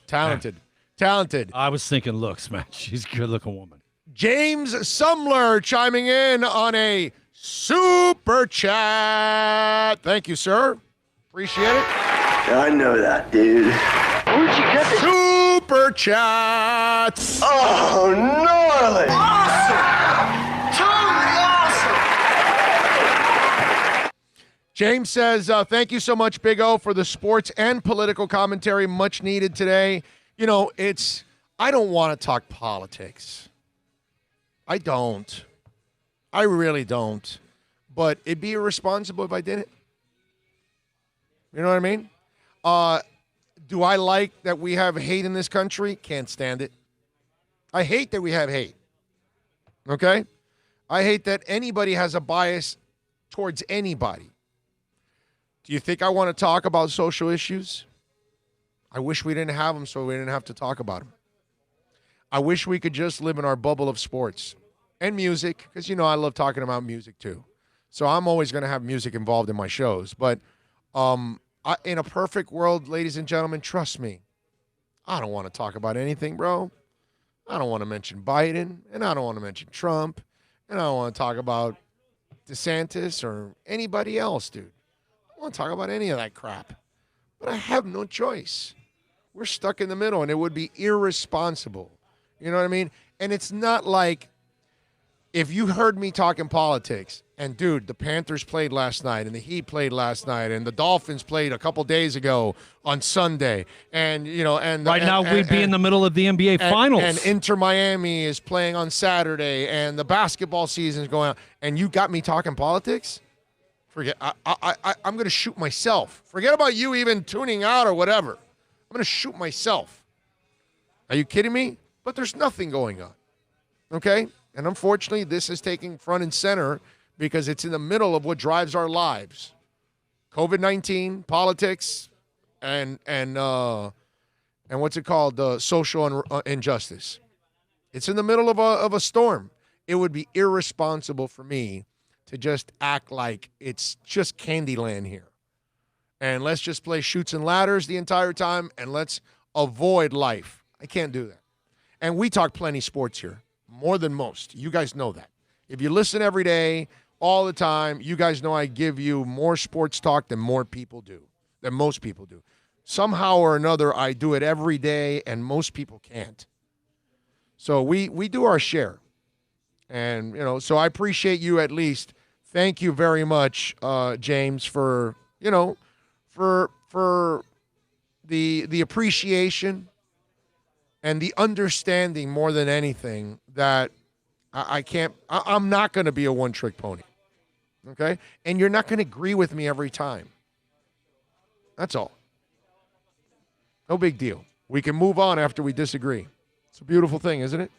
Talented. Man. Talented. I was thinking looks, man. She's a good-looking woman. James Sumler chiming in on a super chat. Thank you, sir. Appreciate it. I know that, dude. Where'd you get this? Super chats. Oh, gnarly. Awesome. Totally awesome. James says, thank you so much, Big O, for the sports and political commentary. Much needed today. You know, I don't want to talk politics. I don't. I really don't. But it'd be irresponsible if I did it. You know what I mean? Do I like that we have hate in this country? Can't stand it. I hate that we have hate. Okay? I hate that anybody has a bias towards anybody. Do you think I want to talk about social issues? I wish we didn't have them so we didn't have to talk about them. I wish we could just live in our bubble of sports and music, because, you know, I love talking about music too. So I'm always going to have music involved in my shows. But in a perfect world, ladies and gentlemen, trust me, I don't want to talk about anything, bro. I don't want to mention Biden, and I don't want to mention Trump, and I don't want to talk about DeSantis or anybody else, dude. I don't want to talk about any of that crap. But I have no choice. We're stuck in the middle, and it would be irresponsible. You know what I mean? And it's not like if you heard me talking politics, and dude, the Panthers played last night, and the Heat played last night, and the Dolphins played a couple days ago on Sunday, and you know, and right now we'd be in the middle of the NBA Finals, and Inter Miami is playing on Saturday, and the basketball season is going on, and you got me talking politics. Forget. I'm going to shoot myself. Forget about you even tuning out or whatever. I'm going to shoot myself. Are you kidding me? But there's nothing going on. Okay? And unfortunately, this is taking front and center because it's in the middle of what drives our lives. COVID-19, politics, and what's it called? Social injustice. It's in the middle of a storm. It would be irresponsible for me to just act like it's just Candyland here. And let's just play shoots and ladders the entire time, and let's avoid life. I can't do that. And we talk plenty sports here, more than most. You guys know that. If you listen every day, all the time, you guys know I give you more sports talk than most people do. Somehow or another, I do it every day, and most people can't. So we do our share. And, you know, so I appreciate you at least. Thank you very much, James, for, you know, for the appreciation and the understanding more than anything that I'm not going to be a one-trick pony, okay? And you're not going to agree with me every time. That's all. No big deal. We can move on after we disagree. It's a beautiful thing, isn't it?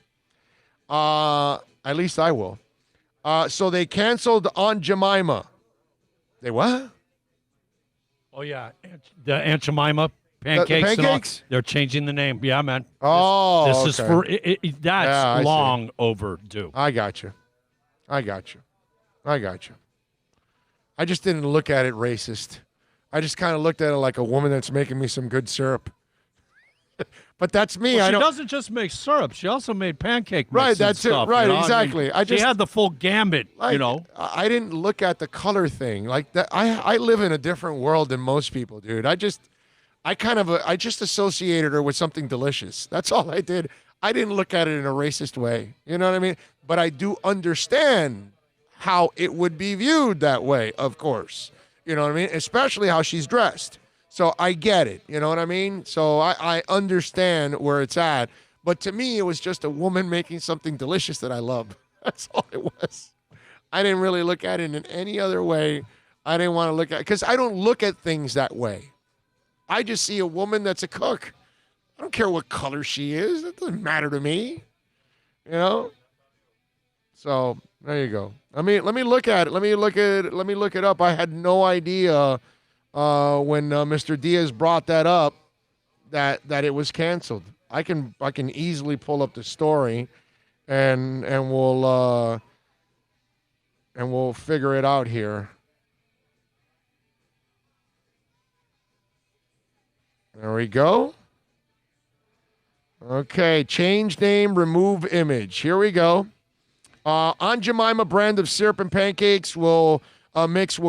At least I will. So they canceled Aunt Jemima. They what? Oh, yeah. The Aunt Jemima pancakes. The pancakes? They're changing the name. Yeah, man. Oh, This is for that's long overdue. I got you. I just didn't look at it racist. I just kind of looked at it like a woman that's making me some good syrup. But that's me. Well, she doesn't just make syrup. She also made pancake mix. Right, that's stuff, it. Right, you know? exactly. I mean, she had the full gambit, like, you know. I didn't look at the color thing like that. I live in a different world than most people, dude. I just associated her with something delicious. That's all I did. I didn't look at it in a racist way. You know what I mean? But I do understand how it would be viewed that way, of course. You know what I mean? Especially how she's dressed. So I get it. You know what I mean? So I understand where it's at. But to me, it was just a woman making something delicious that I love. That's all it was. I didn't really look at it in any other way. I didn't want to look at it because I don't look at things that way. I just see a woman that's a cook. I don't care what color she is. It doesn't matter to me. You know? So there you go. I mean, let me look at it. Let me look it up. I had no idea when Mr. Diaz brought that up that it was canceled. I can easily pull up the story, and we'll figure it out here. There we go. Okay, change name, remove image. Here we go. Aunt Jemima brand of syrup and pancakes will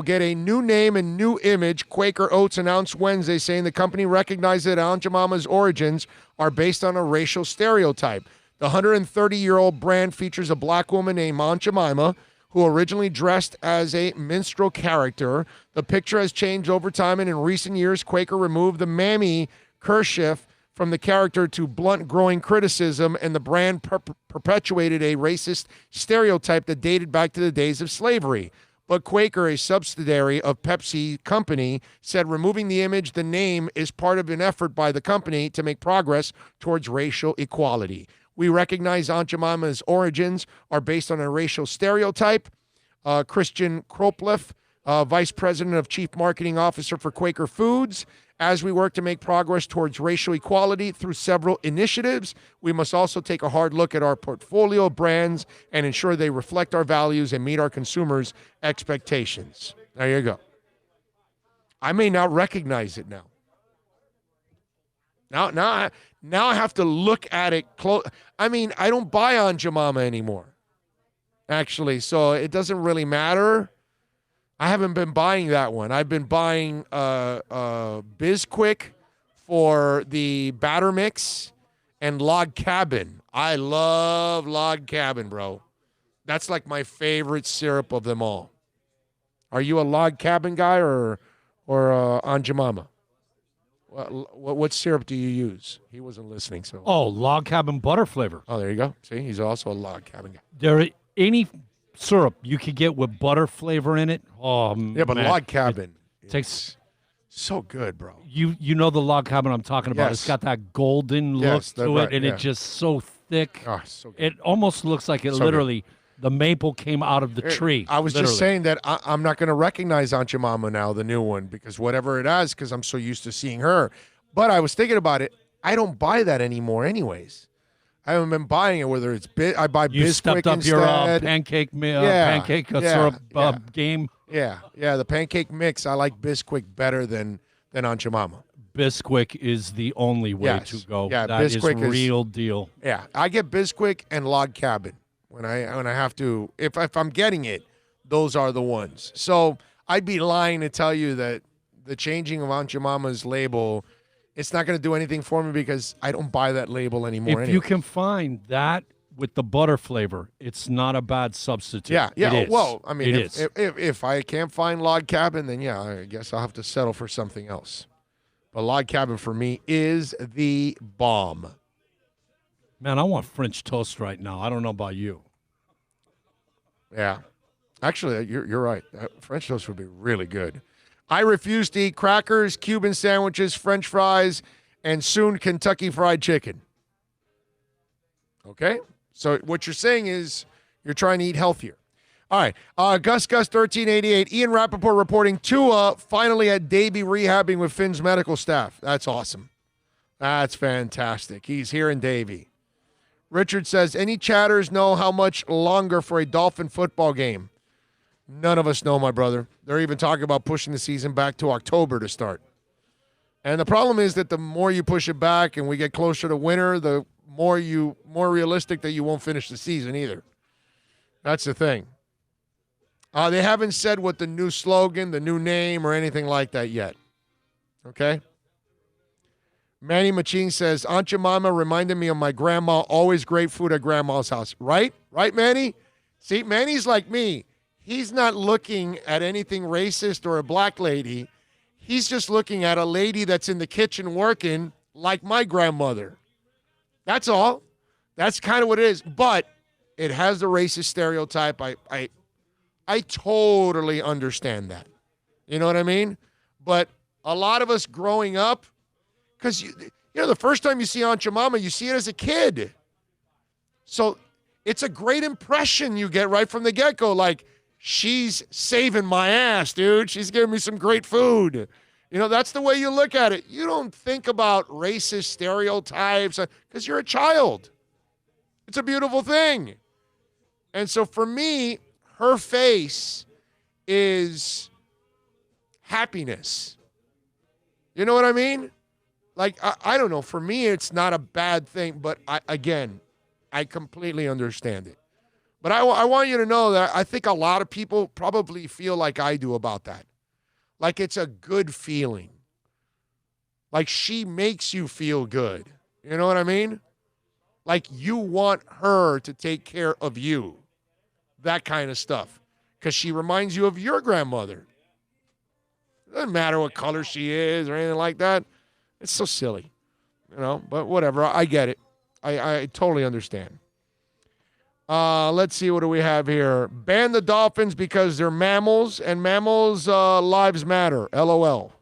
get a new name and new image. Quaker Oats announced Wednesday, saying the company recognized that Aunt Jemima's origins are based on a racial stereotype. The 130-year-old brand features a black woman named Aunt Jemima, who originally dressed as a minstrel character. The picture has changed over time, and in recent years, Quaker removed the Mammy kerchief from the character to blunt growing criticism, and the brand perpetuated a racist stereotype that dated back to the days of slavery. But Quaker, a subsidiary of Pepsi Company, said removing the image, the name, is part of an effort by the company to make progress towards racial equality. We recognize Aunt Jemima's origins are based on a racial stereotype. Christian Kropleff, Vice President of Chief Marketing Officer for Quaker Foods. As we work to make progress towards racial equality through several initiatives, we must also take a hard look at our portfolio of brands and ensure they reflect our values and meet our consumers' expectations. There you go. I may not recognize it now. Now I have to look at it close. I mean, I don't buy Aunt Jemima anymore, actually, so it doesn't really matter. I haven't been buying that one. I've been buying Bisquick for the batter mix and Log Cabin. I love Log Cabin, bro. That's like my favorite syrup of them all. Are you a Log Cabin guy or Aunt Jemima? What syrup do you use? He wasn't listening, so. Oh, Log Cabin butter flavor. Oh, there you go. See, he's also a Log Cabin guy. There, any syrup you could get with butter flavor in it. Oh, yeah, but man, Log Cabin takes so good, bro. You know the Log Cabin I'm talking about. Yes. It's got that golden look to it, and it's just so thick. Oh, so good. It almost looks like it So literally the maple came out of the tree. I was just saying that I'm not going to recognize Aunt Jemima now, the new one, because whatever it has, because I'm so used to seeing her. But I was thinking about it. I don't buy that anymore, anyways. I haven't been buying it. Whether it's I buy You Bisquick stepped up instead. your pancake syrup game. Yeah, the pancake mix. I like Bisquick better than Aunt Jemima. Bisquick is the only way to go. Yeah, that is Bisquick is real deal. Yeah, I get Bisquick and Log Cabin when I have to. If I'm getting it, those are the ones. So I'd be lying to tell you that the changing of Aunt Jemima's label, it's not going to do anything for me because I don't buy that label anymore. If you can find that with the butter flavor, it's not a bad substitute. Yeah. It is. Well, I mean, it is. If I can't find Log Cabin, then yeah, I guess I'll have to settle for something else. But Log Cabin for me is the bomb. Man, I want French toast right now. I don't know about you. Yeah. Actually, you're right. French toast would be really good. I refuse to eat crackers, Cuban sandwiches, French fries, and soon Kentucky Fried Chicken. Okay? So what you're saying is you're trying to eat healthier. All right. Gus 1388. Ian Rappaport reporting Tua finally at Davie rehabbing with Finn's medical staff. That's awesome. That's fantastic. He's here in Davie. Richard says, any chatters know how much longer for a Dolphin football game? None of us know, my brother. They're even talking about pushing the season back to October to start. And the problem is that the more you push it back and we get closer to winter, the more realistic that you won't finish the season either. That's the thing. They haven't said what the new slogan, the new name, or anything like that yet. Okay? Manny Machine says, Aunt Jemima reminded me of my grandma. Always great food at grandma's house. Right? Right, Manny? See, Manny's like me. He's not looking at anything racist or a black lady. He's just looking at a lady that's in the kitchen working like my grandmother. That's all. That's kind of what it is. But it has the racist stereotype. I totally understand that. You know what I mean? But a lot of us growing up, because you know, the first time you see Aunt Jemima, you see it as a kid. So it's a great impression you get right from the get-go. Like, she's saving my ass, dude. She's giving me some great food. You know, that's the way you look at it. You don't think about racist stereotypes because you're a child. It's a beautiful thing. And so for me, her face is happiness. You know what I mean? Like, I don't know. For me, it's not a bad thing, but I completely understand it. But I want you to know that I think a lot of people probably feel like I do about that. Like it's a good feeling. Like she makes you feel good. You know what I mean? Like you want her to take care of you. That kind of stuff. Because she reminds you of your grandmother. Doesn't matter what color she is or anything like that. It's so silly. You know, but whatever. I get it. I totally understand. Let's see. What do we have here? Ban the Dolphins because they're mammals and mammals' lives matter. LOL.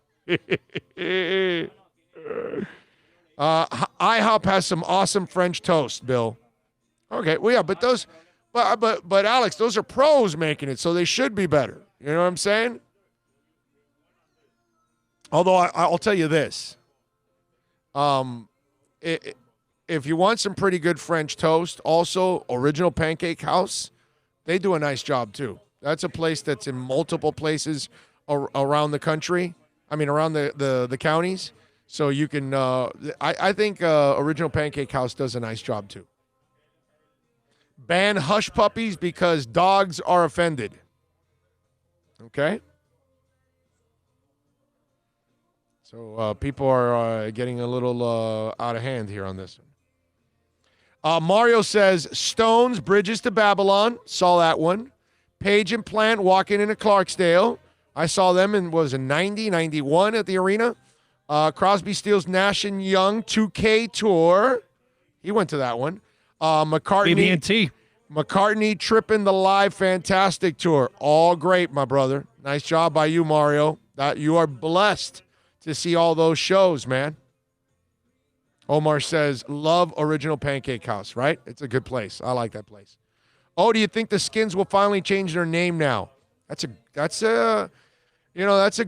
IHOP has some awesome French toast, Bill. Okay. Well, yeah, but those, but Alex, those are pros making it, so they should be better. You know what I'm saying? Although I'll tell you this. If you want some pretty good French toast, also Original Pancake House, they do a nice job too. That's a place that's in multiple places around the country. I mean, around the counties. So you can, I think Original Pancake House does a nice job too. Ban hush puppies because dogs are offended. Okay? So people are getting a little out of hand here on this one. Mario says, Stones, Bridges to Babylon. Saw that one. Page and Plant walking into Clarksdale. I saw them in, was it 90, 91 at the arena. Crosby, Stills, Nash and Young 2K tour. He went to that one. McCartney. BB&T. McCartney Trippin' the Live Fantastic Tour. All great, my brother. Nice job by you, Mario. That you are blessed to see all those shows, man. Omar says, love Original Pancake House, right? It's a good place. I like that place. Oh, do you think the Skins will finally change their name now? That's a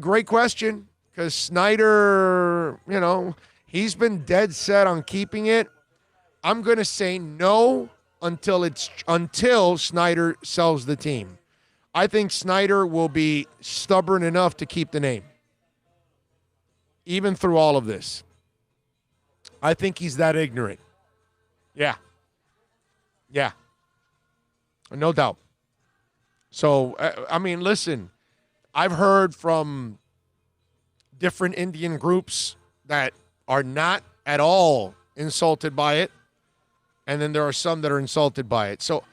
great question because Snyder, he's been dead set on keeping it. I'm going to say no until Snyder sells the team. I think Snyder will be stubborn enough to keep the name. Even through all of this. I think he's that ignorant. Yeah. Yeah. No doubt. So, I mean, listen, I've heard from different Indian groups that are not at all insulted by it. And then there are some that are insulted by it. So,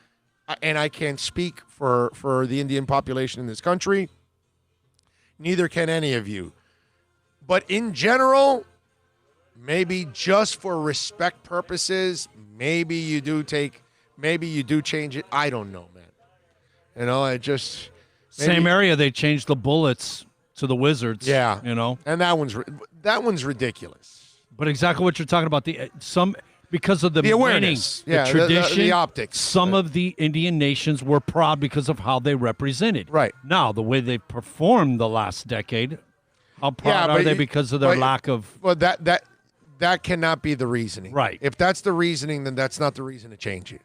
and I can't speak for the Indian population in this country. Neither can any of you. But in general, maybe just for respect purposes, maybe you do change it. I don't know, man. I just same area they changed the Bullets to the Wizards. Yeah, and that one's ridiculous. But exactly what you're talking about, because of the awareness, winning, the tradition, the optics. Some of the Indian nations were proud because of how they represented. Right now, the way they performed the last decade. How proud are they because of their lack of... Well, that cannot be the reasoning. Right. If that's the reasoning, then that's not the reason to change it.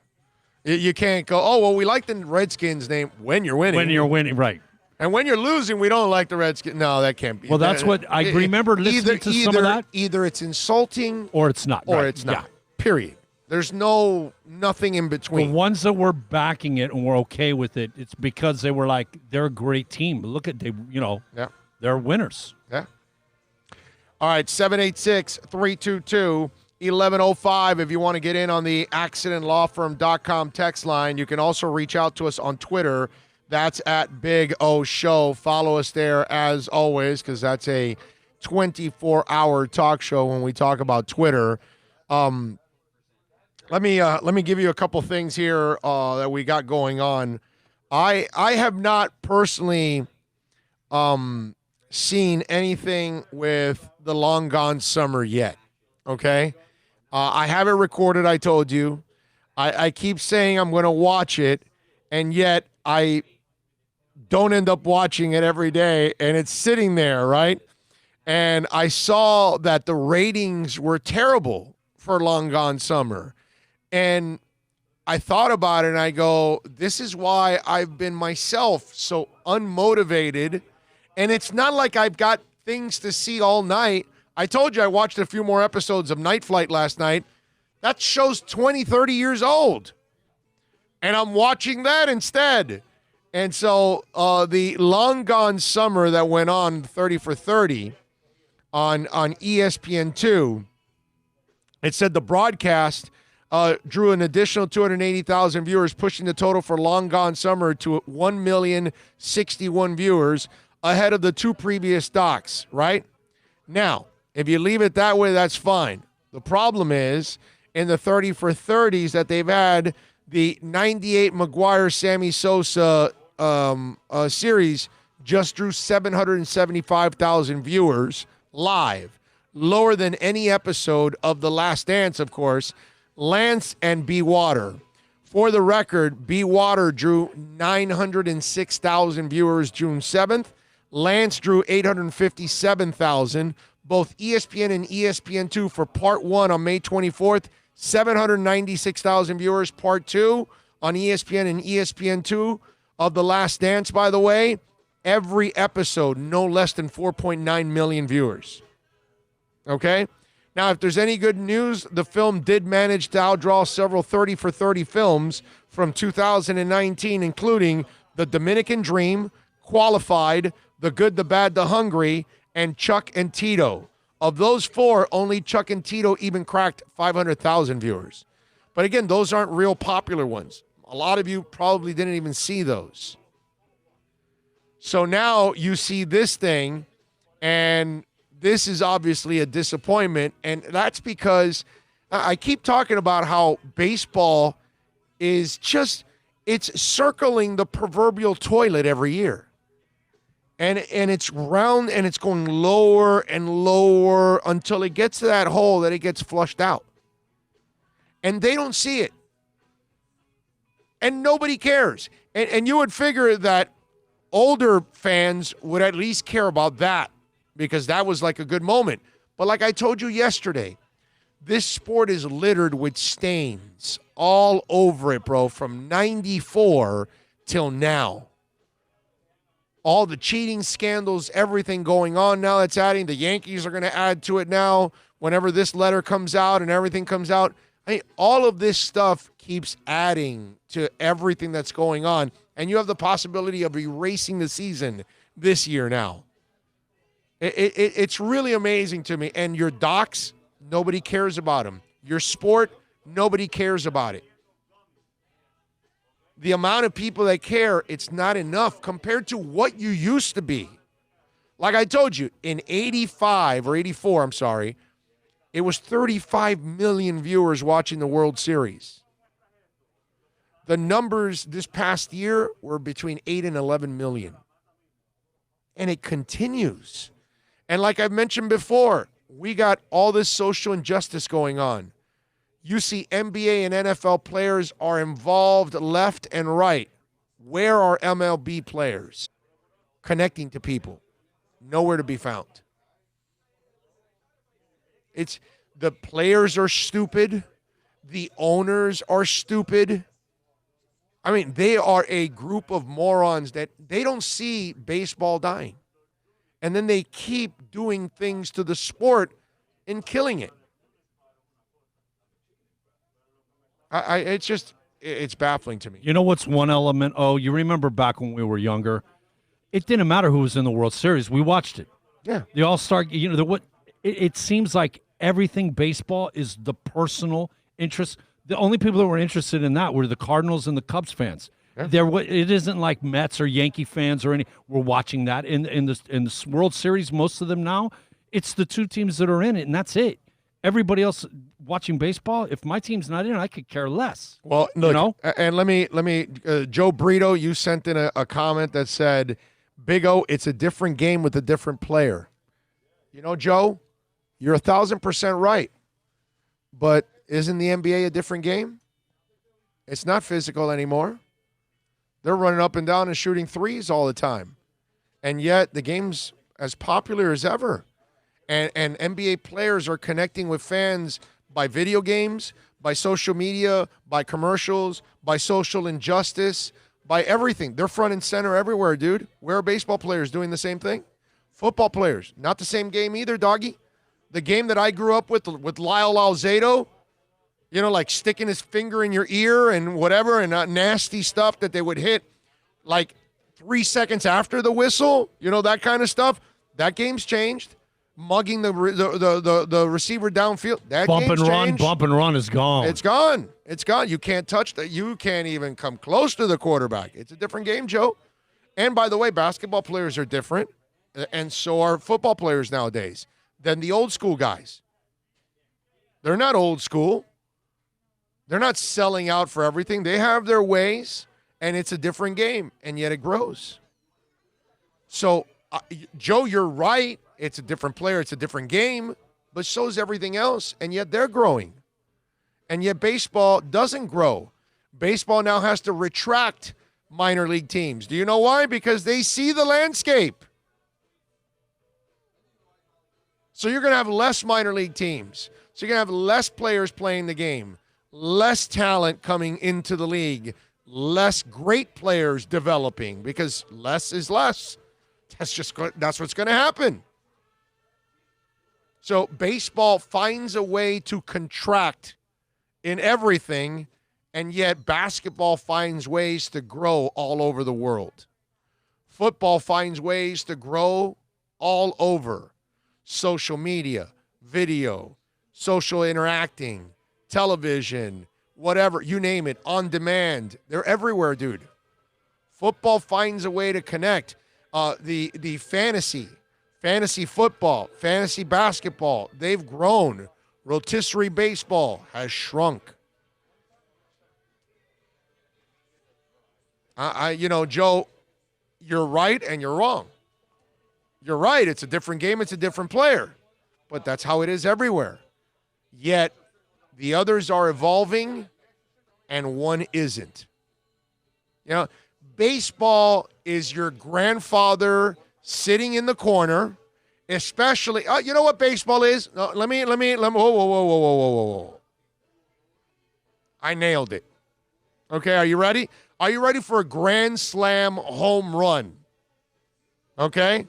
You can't go, oh, well, we like the Redskins name when you're winning. When you're winning, right. And when you're losing, we don't like the Redskins. No, that can't be. Well, that's what I remember listening to some of that. Either it's insulting... Or it's not. Or right. it's not. Yeah. Period. There's nothing in between. The ones that were backing it and were okay with it, it's because they were like, they're a great team. Look at, they're winners. Yeah. All right, 786-322-1105. If you want to get in on the accidentlawfirm.com text line, you can also reach out to us on Twitter. That's at Big O Show. Follow us there as always, because that's a 24-hour talk show when we talk about Twitter. Let me give you a couple things here that we got going on. I have not personally seen anything with the Long Gone Summer yet, okay? I have it recorded, I told you. I keep saying I'm going to watch it, and yet I don't end up watching it every day, and it's sitting there, right? And I saw that the ratings were terrible for Long Gone Summer. And I thought about it and I go, this is why I've been myself so unmotivated. And it's not like I've got things to see all night. I told you I watched a few more episodes of Night Flight last night. That show's 20, 30 years old. And I'm watching that instead. And so the Long Gone Summer that went on 30 for 30 on ESPN2, it said the broadcast drew an additional 280,000 viewers, pushing the total for Long Gone Summer to 1,061,000 viewers, ahead of the two previous docs, right? Now, if you leave it that way, that's fine. The problem is, in the 30 for 30s that they've had, the 98 Maguire Sammy Sosa series just drew 775,000 viewers live, lower than any episode of The Last Dance, of course. Lance and B. Water. For the record, B. Water drew 906,000 viewers June 7th. Lance drew 857,000. Both ESPN and ESPN2 for Part 1 on May 24th, 796,000 viewers. Part 2 on ESPN and ESPN2 of The Last Dance, by the way, every episode, no less than 4.9 million viewers. Okay? Now, if there's any good news, the film did manage to outdraw several 30 for 30 films from 2019, including The Dominican Dream, Qualified, The Good, the Bad, the Hungry, and Chuck and Tito. Of those four, only Chuck and Tito even cracked 500,000 viewers. But again, those aren't real popular ones. A lot of you probably didn't even see those. So now you see this thing, and this is obviously a disappointment, and that's because I keep talking about how baseball is just, it's circling the proverbial toilet every year. And it's round and it's going lower and lower until it gets to that hole that it gets flushed out. And they don't see it. And nobody cares. And you would figure that older fans would at least care about that because that was like a good moment. But like I told you yesterday, this sport is littered with stains all over it, bro, from 94 till now. All the cheating scandals, everything going on now that's adding. The Yankees are going to add to it now whenever this letter comes out and everything comes out. I mean, all of this stuff keeps adding to everything that's going on. And you have the possibility of erasing the season this year now. It's really amazing to me. And your docs, nobody cares about them. Your sport, nobody cares about it. The amount of people that care, it's not enough compared to what you used to be. Like I told you, in 85 or 84, I'm sorry, it was 35 million viewers watching the World Series. The numbers this past year were between 8 and 11 million. And it continues. And like I've mentioned before, we got all this social injustice going on. You see NBA and NFL players are involved left and right. Where are MLB players connecting to people? Nowhere to be found. It's the players are stupid. The owners are stupid. I mean, they are a group of morons that they don't see baseball dying. And then they keep doing things to the sport and killing it. It's baffling to me. You know what's one element? Oh, you remember back when we were younger, it didn't matter who was in the World Series. We watched it. Yeah. The All-Star, it seems like everything baseball is the personal interest. The only people that were interested in that were the Cardinals and the Cubs fans. Yeah. It isn't like Mets or Yankee fans or any. We're watching that in the World Series. Most of them now, it's the two teams that are in it, and that's it. Everybody else watching baseball, if my team's not in, I could care less. Well, look, and let me, Joe Brito, you sent in a comment that said, Big O, it's a different game with a different player. You know, Joe, you're 1,000% right. But isn't the NBA a different game? It's not physical anymore. They're running up and down and shooting threes all the time. And yet the game's as popular as ever. And NBA players are connecting with fans by video games, by social media, by commercials, by social injustice, by everything. They're front and center everywhere, dude. Where are baseball players doing the same thing? Football players, not the same game either, doggy. The game that I grew up with Lyle Alzado, you know, like sticking his finger in your ear and whatever, and nasty stuff that they would hit like 3 seconds after the whistle, you know, that kind of stuff. That game's changed. Mugging the receiver downfield. That bump game's and run, changed. bump and run is gone. It's gone. It's gone. You can't touch that. You can't even come close to the quarterback. It's a different game, Joe. And by the way, basketball players are different, and so are football players nowadays than the old school guys. They're not old school. They're not selling out for everything. They have their ways, and it's a different game, and yet it grows. So, Joe, you're right. It's a different player. It's a different game, but so is everything else, and yet they're growing. And yet baseball doesn't grow. Baseball now has to retract minor league teams. Do you know why? Because they see the landscape. So you're going to have less minor league teams. So you're going to have less players playing the game, less talent coming into the league, less great players developing because less is less. That's what's going to happen. So baseball finds a way to contract in everything, and yet basketball finds ways to grow all over the world. Football finds ways to grow all over. Social media, video, social interacting, television, whatever, you name it, on demand. They're everywhere, dude. Football finds a way to connect. The fantasy football, fantasy basketball, they've grown. Rotisserie baseball has shrunk. Joe, you're right and you're wrong. You're right. It's a different game. It's a different player. But that's how it is everywhere. Yet the others are evolving and one isn't. You know, baseball is your grandfather sitting in the corner, especially, you know what baseball is? No, let me, whoa. I nailed it. Okay, are you ready? Are you ready for a grand slam home run? Okay?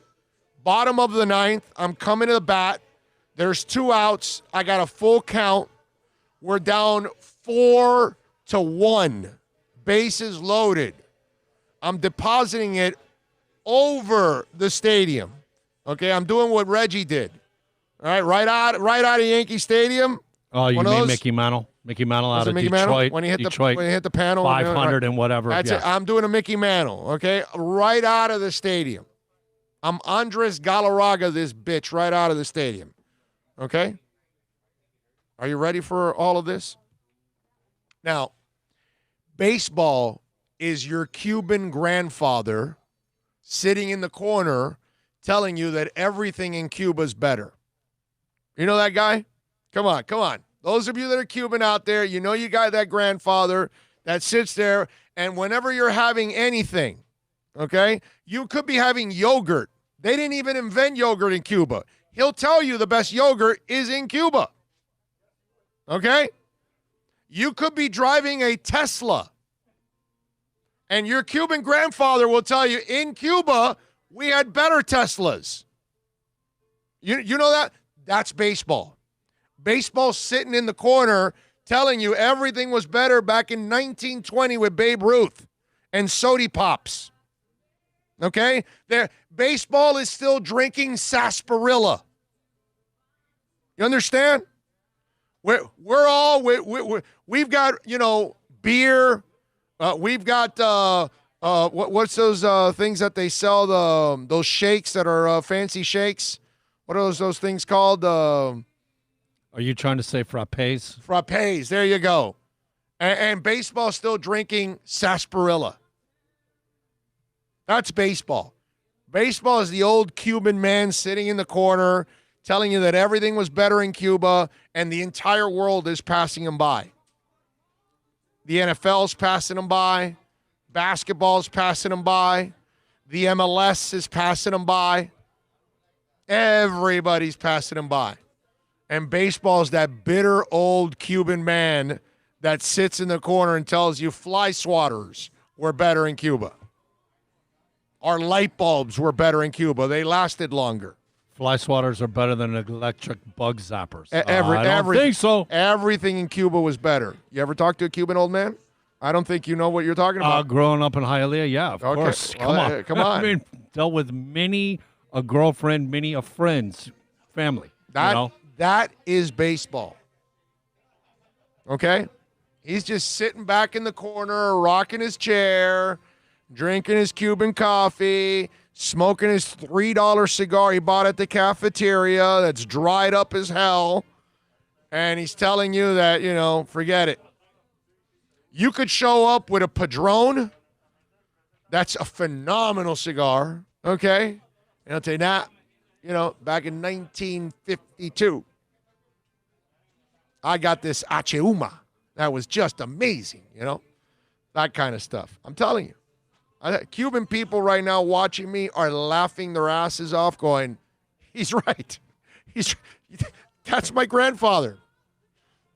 Bottom of the ninth, I'm coming to the bat. There's 2 outs. I got a full count. We're down 4-1. Bases loaded. I'm depositing it over the stadium. Okay, I'm doing what Reggie did. All right, right out of Yankee Stadium. Oh, you mean Mickey Mantle? Mickey Mantle out of Mickey Detroit. Mantle? When he hit the panel. 500 and whatever. That's it. I'm doing a Mickey Mantle, okay? Right out of the stadium. I'm Andres Galarraga, this bitch, right out of the stadium. Okay? Are you ready for all of this? Now, baseball is your Cuban grandfather sitting in the corner telling you that everything in Cuba is better. You know that guy? Come on. Those of you that are Cuban out there, you know you got that grandfather that sits there, and whenever you're having anything, okay, you could be having yogurt. They didn't even invent yogurt in Cuba. He'll tell you the best yogurt is in Cuba. Okay? You could be driving a Tesla, and your Cuban grandfather will tell you, in Cuba, we had better Teslas. You know that? That's baseball. Baseball's sitting in the corner telling you everything was better back in 1920 with Babe Ruth and Sody Pops. Okay? Baseball is still drinking sarsaparilla. You understand? We've got, beer. We've got, what's those things that they sell, those shakes that are fancy shakes? What are those things called? Are you trying to say frappes? Frappes, there you go. And baseball's still drinking sarsaparilla. That's baseball. Baseball is the old Cuban man sitting in the corner telling you that everything was better in Cuba and the entire world is passing him by. The NFL's passing him by. Basketball's passing him by. The MLS is passing him by. Everybody's passing him by. And baseball's that bitter old Cuban man that sits in the corner and tells you fly swatters were better in Cuba. Our light bulbs were better in Cuba. They lasted longer. Fly swatters are better than electric bug zappers. I don't think so. Everything in Cuba was better. You ever talk to a Cuban old man? I don't think you know what you're talking about. Growing up in Hialeah, yeah, of course. Well, come on. I mean, dealt with many a girlfriend, many a friend's family. That is baseball. Okay? He's just sitting back in the corner, rocking his chair, drinking his Cuban coffee, smoking his $3 cigar he bought at the cafeteria that's dried up as hell, and he's telling you that, forget it. You could show up with a Padron. That's a phenomenal cigar, okay? And I'll tell you that, back in 1952, I got this Acheuma. That was just amazing, that kind of stuff. I'm telling you. Cuban people right now watching me are laughing their asses off going, he's right. That's my grandfather.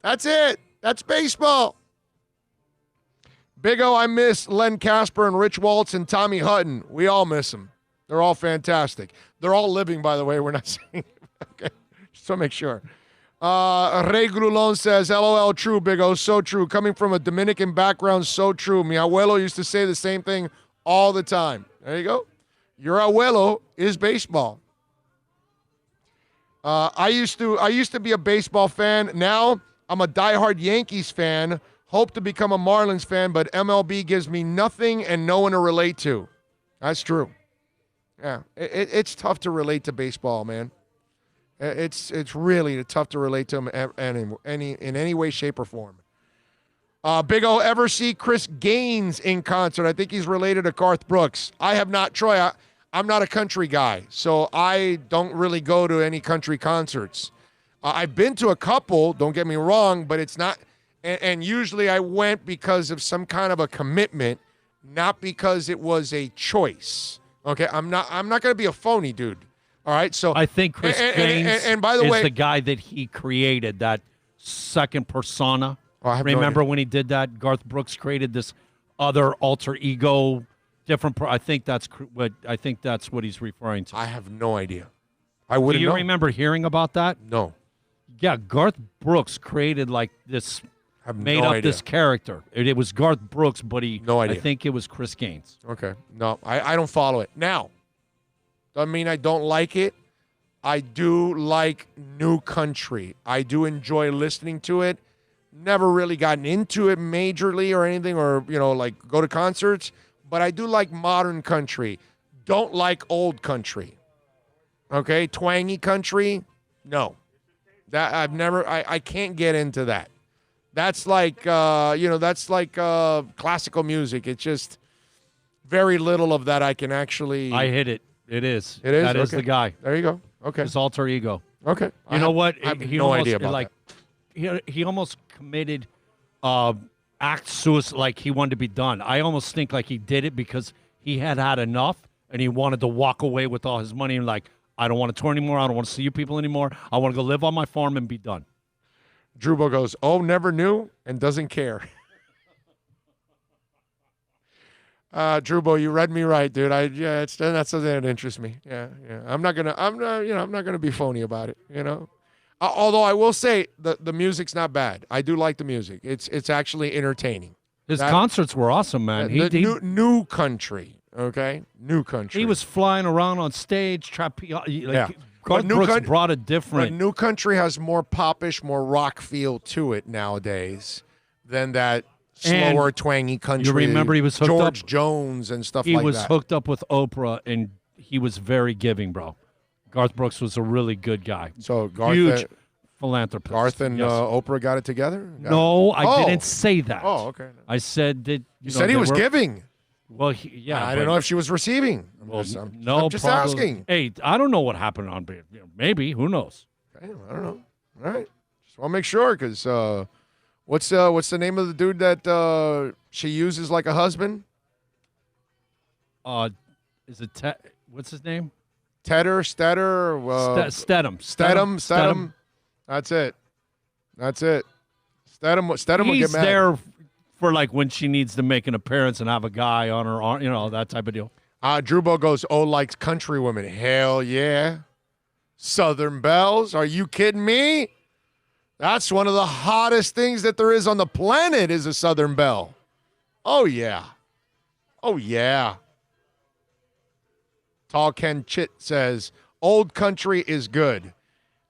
That's it. That's baseball. Big O, I miss Len Casper and Rich Waltz and Tommy Hutton. We all miss them. They're all fantastic. They're all living, by the way. We're not saying. Okay, just to make sure. Ray Grulon says, LOL, true, Big O, so true. Coming from a Dominican background, so true. Mi abuelo used to say the same thing all the time. There you go. Your abuelo is baseball. I used to be a baseball fan. Now I'm a diehard Yankees fan. Hope to become a Marlins fan, but MLB gives me nothing and no one to relate to. That's true. Yeah, it's tough to relate to baseball, man. It's really tough to relate to them in any way, shape, or form. Big O, ever see Chris Gaines in concert? I think he's related to Garth Brooks. I have not, Troy. I'm not a country guy, so I don't really go to any country concerts. I've been to a couple, don't get me wrong, but it's not, and usually I went because of some kind of a commitment, not because it was a choice. Okay, I'm not going to be a phony, dude. All right, so I think Chris Gaines and by the way, is the guy that he created, that second persona. Remember when he did that? Garth Brooks created this other alter ego, different. I think that's what he's referring to. I have no idea. I wouldn't. Do you know. remember hearing about that? No. Yeah, Garth Brooks created like this. Made up this character. It was Garth Brooks, but no idea. I think it was Chris Gaines. Okay. No, I don't follow it. Now, doesn't mean I don't like it. I do like new country. I do enjoy listening to it. Never really gotten into it majorly or anything, or like go to concerts. But I do like modern country. Don't like old country. Okay, twangy country. No, that I've never. I can't get into that. That's like, that's like classical music. It's just very little of that I can actually. I hit it. It is. It is? That is Okay. the guy. There you go. Okay. His alter ego. Okay. You know what? I have He no almost, idea about like, that. He almost committed act suicide, like he wanted to be done. I almost think like he did it because he had enough and he wanted to walk away with all his money and like, I don't want to tour anymore. I don't want to see you people anymore. I want to go live on my farm and be done. Drubo goes, never knew and doesn't care. Drubo, you read me right, dude. That's something that interests me. Yeah. I'm not gonna be phony about it. Although I will say the music's not bad. I do like the music. It's actually entertaining. His concerts were awesome, man. New country, okay, new country. He was flying around on stage. Yeah. Garth Brooks brought a different. But new country has more popish, more rock feel to it nowadays than that slower, twangy country. You remember he was hooked George up, Jones and stuff like that. He was hooked up with Oprah, and he was very giving, bro. Garth Brooks was a really good guy. So Garth, huge philanthropist. Garth and Oprah got it together? I didn't say that. Oh, okay. I said that. You said he was giving. Well, I don't know if she was receiving. I'm just asking. Hey, I don't know what happened on. Maybe, who knows? I don't know. All right, just want to make sure because what's the name of the dude that she uses like a husband? Is it what's his name? Stetter. Stedham. That's it. Stedham will He's get mad. there for like when she needs to make an appearance and have a guy on her arm, that type of deal. Drewbo goes, likes country women. Hell yeah. Southern Bells. Are you kidding me? That's one of the hottest things that there is on the planet is a Southern Belle. Oh, yeah. Tall Ken Chit says, old country is good.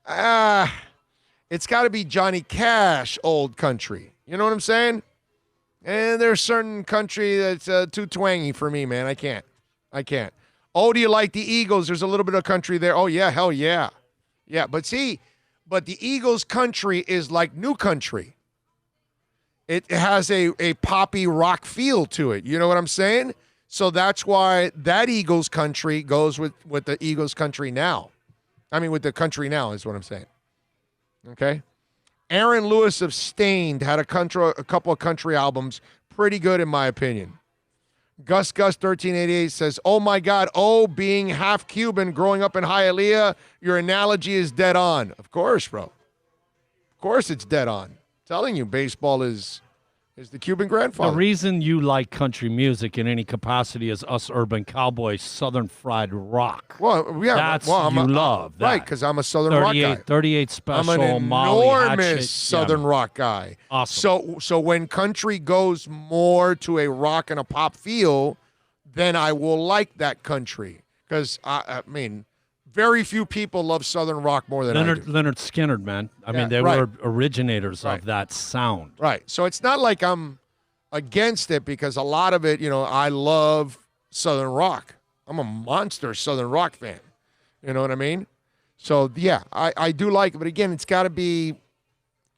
It's got to be Johnny Cash old country. You know what I'm saying? And there's certain country that's too twangy for me, man. I can't. Oh, do you like the Eagles? There's a little bit of country there. Oh, yeah, hell yeah. Yeah, but the Eagles country is like new country. It has a poppy rock feel to it. You know what I'm saying? So that's why that Eagles country goes with the Eagles country now. I mean, with the country now is what I'm saying. Okay? Aaron Lewis of Stained had a couple of country albums. Pretty good in my opinion. Gus 1388 says, oh my God, being half Cuban growing up in Hialeah, your analogy is dead on. Of course, bro. Of course it's dead on. I'm telling you, baseball is the Cuban grandfather. The reason you like country music in any capacity is us urban cowboys, Southern fried rock. Well, yeah. You love that. Right, because I'm a Southern rock guy. 38 Special, I'm an Molly enormous Hatchet. Southern rock guy. Awesome. So when country goes more to a rock and a pop feel, then I will like that country. Because, I mean, very few people love Southern rock more than I do. Leonard Skinner, man. I mean, they were originators of that sound. Right. So it's not like I'm against it because a lot of it, I love Southern rock. I'm a monster Southern rock fan. You know what I mean? So, yeah, I do like it. But, again, it's got to be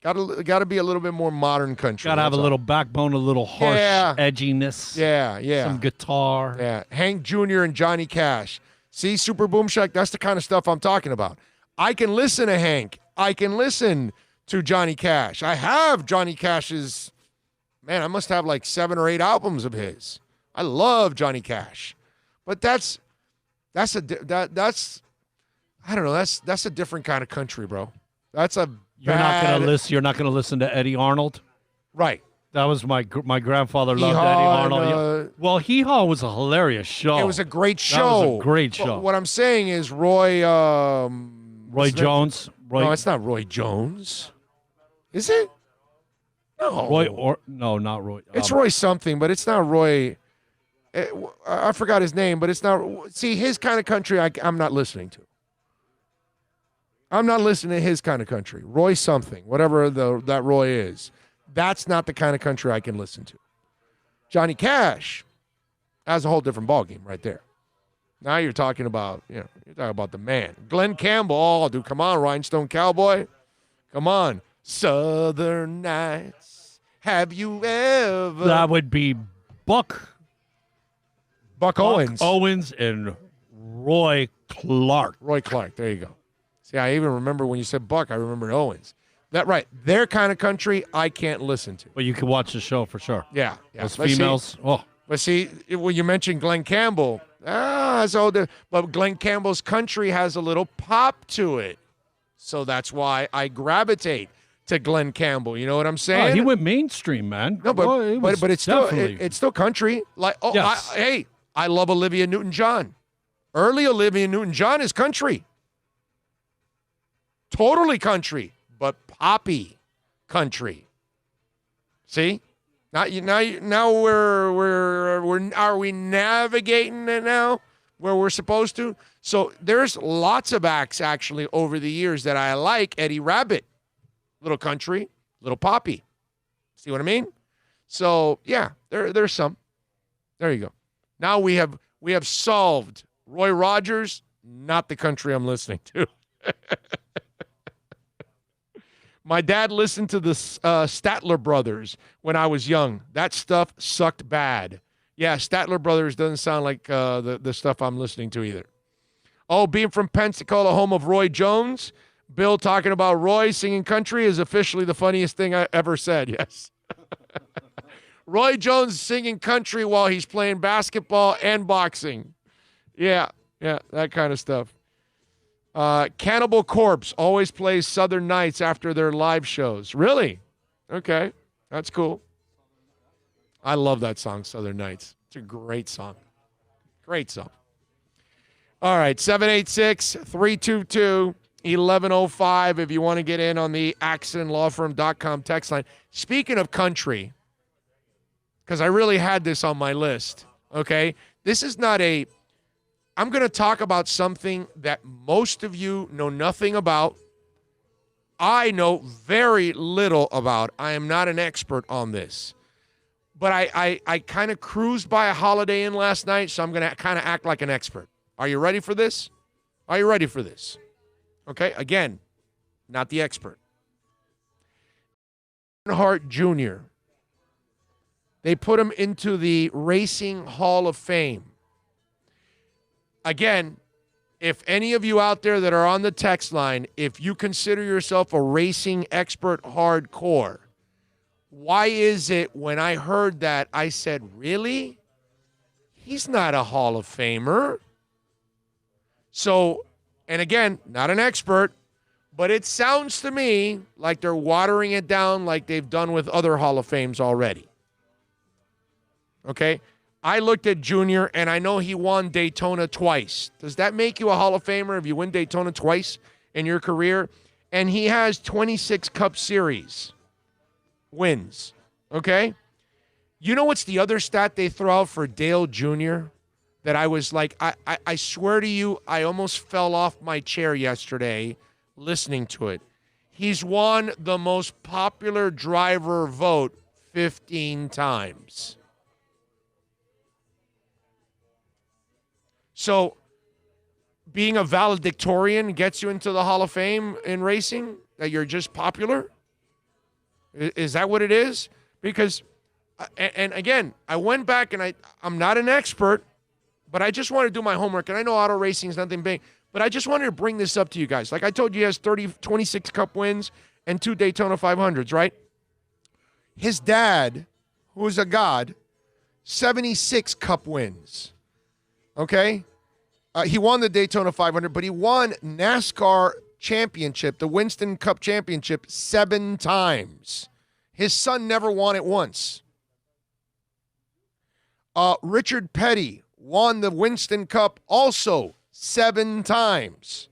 a little bit more modern country. Got to have a little backbone, a little harsh edginess. Yeah. Some guitar. Yeah. Hank Jr. and Johnny Cash. See, Super Boom Shack, that's the kind of stuff I'm talking about. I can listen to Hank. I can listen to Johnny Cash. I have Johnny Cash's, I must have like 7 or 8 albums of his. I love Johnny Cash. But that's I don't know, that's a different kind of country, bro. That's a You're not gonna listen to Eddie Arnold? Right. That was my grandfather loved Eddie Arnold. Well, Hee Haw was a hilarious show. It was a great show. That was a great show. But what I'm saying is Roy Jones. No, it's not Roy Jones. Is it? No. Not Roy. It's Roy something, but it's not Roy. I forgot his name, but it's not. See, his kind of country I'm not listening to. I'm not listening to his kind of country. Roy something, whatever that Roy is. That's not the kind of country I can listen to. Johnny Cash has a whole different ballgame right there. Now you're talking about, you're talking about the man. Glenn Campbell, oh, dude, come on, Rhinestone Cowboy. Come on. Southern Nights, have you ever? That would be Buck Owens. Owens and Roy Clark. Roy Clark, there you go. See, I even remember when you said Buck, I remembered Owens. That right. Their kind of country I can't listen to. But you can watch the show for sure. Yeah. Those females. But see, when you mentioned Glenn Campbell, but Glenn Campbell's country has a little pop to it. So that's why I gravitate to Glenn Campbell. You know what I'm saying? He went mainstream, man. No, but it's still country. Like, yes. I love Olivia Newton-John. Early Olivia Newton-John is country. Totally country. But poppy country. See? Now are we navigating it now where we're supposed to? So there's lots of acts actually over the years that I like. Eddie Rabbitt, little country, little poppy. See what I mean? So yeah, there's some. There you go. Now we have solved Roy Rogers, not the country I'm listening to. My dad listened to the Statler Brothers when I was young. That stuff sucked bad. Yeah, Statler Brothers doesn't sound like the stuff I'm listening to either. Oh, being from Pensacola, home of Roy Jones, Bill talking about Roy singing country is officially the funniest thing I ever said. Yes. Roy Jones singing country while he's playing basketball and boxing. Yeah, that kind of stuff. Cannibal Corpse always plays Southern Nights after their live shows. Really? Okay. That's cool. I love that song, Southern Nights. It's a great song. Great song. All right, 786-322-1105 if you want to get in on the accidentlawfirm.com text line. Speaking of country, because I really had this on my list, okay? This is not a – I'm going to talk about something that most of you know nothing about. I know very little about. I am not an expert on this. But I kind of cruised by a Holiday Inn last night, so I'm going to kind of act like an expert. Are you ready for this? Are you ready for this? Okay, again, not the expert. Earnhardt Jr., they put him into the Racing Hall of Fame. Again, if any of you out there that are on the text line, if you consider yourself a racing expert hardcore, why is it when I heard that, I said, really? He's not a Hall of Famer. So, and again, not an expert, but it sounds to me like they're watering it down like they've done with other Hall of Fames already. Okay? I looked at Junior, and I know he won Daytona twice. Does that make you a Hall of Famer if you win Daytona twice in your career? And he has 26 Cup Series wins. Okay? You know what's the other stat they throw out for Dale Jr.? That I was like, I swear to you, I almost fell off my chair yesterday listening to it. He's won the most popular driver vote 15 times. So being a valedictorian gets you into the Hall of Fame in racing? That you're just popular? Is that what it is? Because, and again, I went back and I'm not an expert, but I just want to do my homework, and I know auto racing is nothing big, but I just wanted to bring this up to you guys. Like I told you, he has 26 Cup wins and 2 Daytona 500s, right? His dad, who is a god, 76 Cup wins, okay? He won the Daytona 500, but he won NASCAR championship, the Winston Cup championship, 7 times. His son never won it once. Richard Petty won the Winston Cup also 7 times.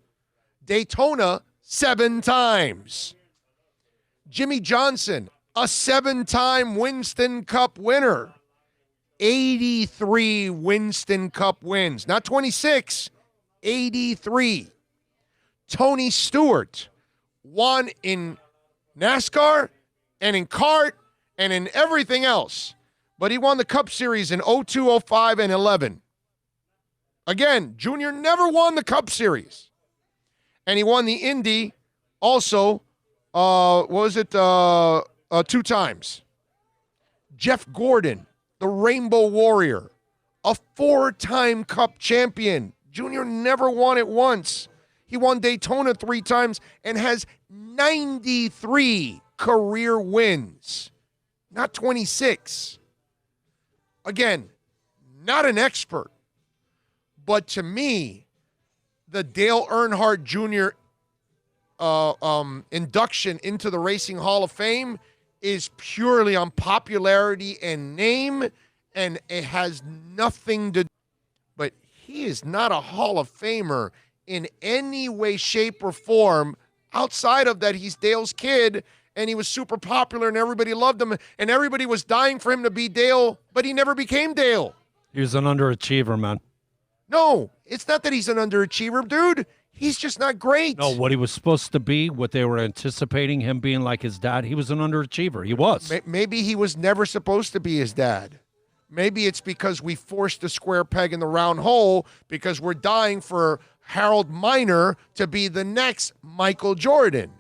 Daytona, 7 times. Jimmy Johnson, a 7-time Winston Cup winner. 83 Winston Cup wins. Not 26, 83. Tony Stewart won in NASCAR and in kart and in everything else. But he won the Cup Series in 02, 05, and 11. Again, Junior never won the Cup Series. And he won the Indy also, 2 times. Jeff Gordon, the Rainbow Warrior, a 4-time Cup champion. Junior never won it once. He won Daytona 3 times and has 93 career wins, not 26. Again, not an expert, but to me, the Dale Earnhardt Jr. Induction into the Racing Hall of Fame is purely on popularity and name, and it has nothing to do. But he is not a Hall of Famer in any way, shape, or form outside of that he's Dale's kid, and he was super popular, and everybody loved him, and everybody was dying for him to be Dale, but he never became Dale. He was an underachiever, man. No, it's not that he's an underachiever, dude. He's just not great. No, what he was supposed to be, what they were anticipating him being like his dad, he was an underachiever. He was. Maybe he was never supposed to be his dad. Maybe it's because we forced the square peg in the round hole because we're dying for Harold Miner to be the next Michael Jordan.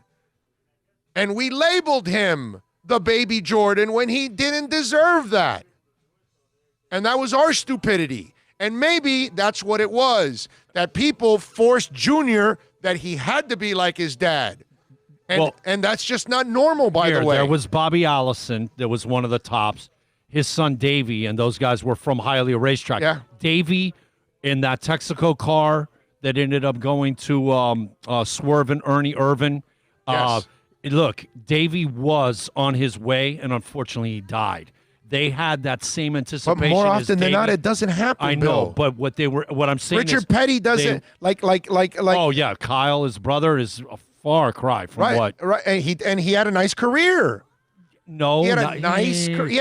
And we labeled him the baby Jordan when he didn't deserve that. And that was our stupidity. And maybe that's what it was, that people forced Junior that he had to be like his dad. And that's just not normal, by the way. There was Bobby Allison that was one of the tops. His son, Davey, and those guys were from Hialeah Racetrack. Yeah. Davey in that Texaco car that ended up going to Swerve and Ernie Irvan. Yes. Look, Davey was on his way, and unfortunately, he died. They had that same anticipation. But more as often than Davey. not, it doesn't happen. I know, Bill. but what I'm saying is Richard Petty doesn't like. Oh yeah, Kyle, his brother, is a far cry from what. Right, and he had a nice career. No, He had not-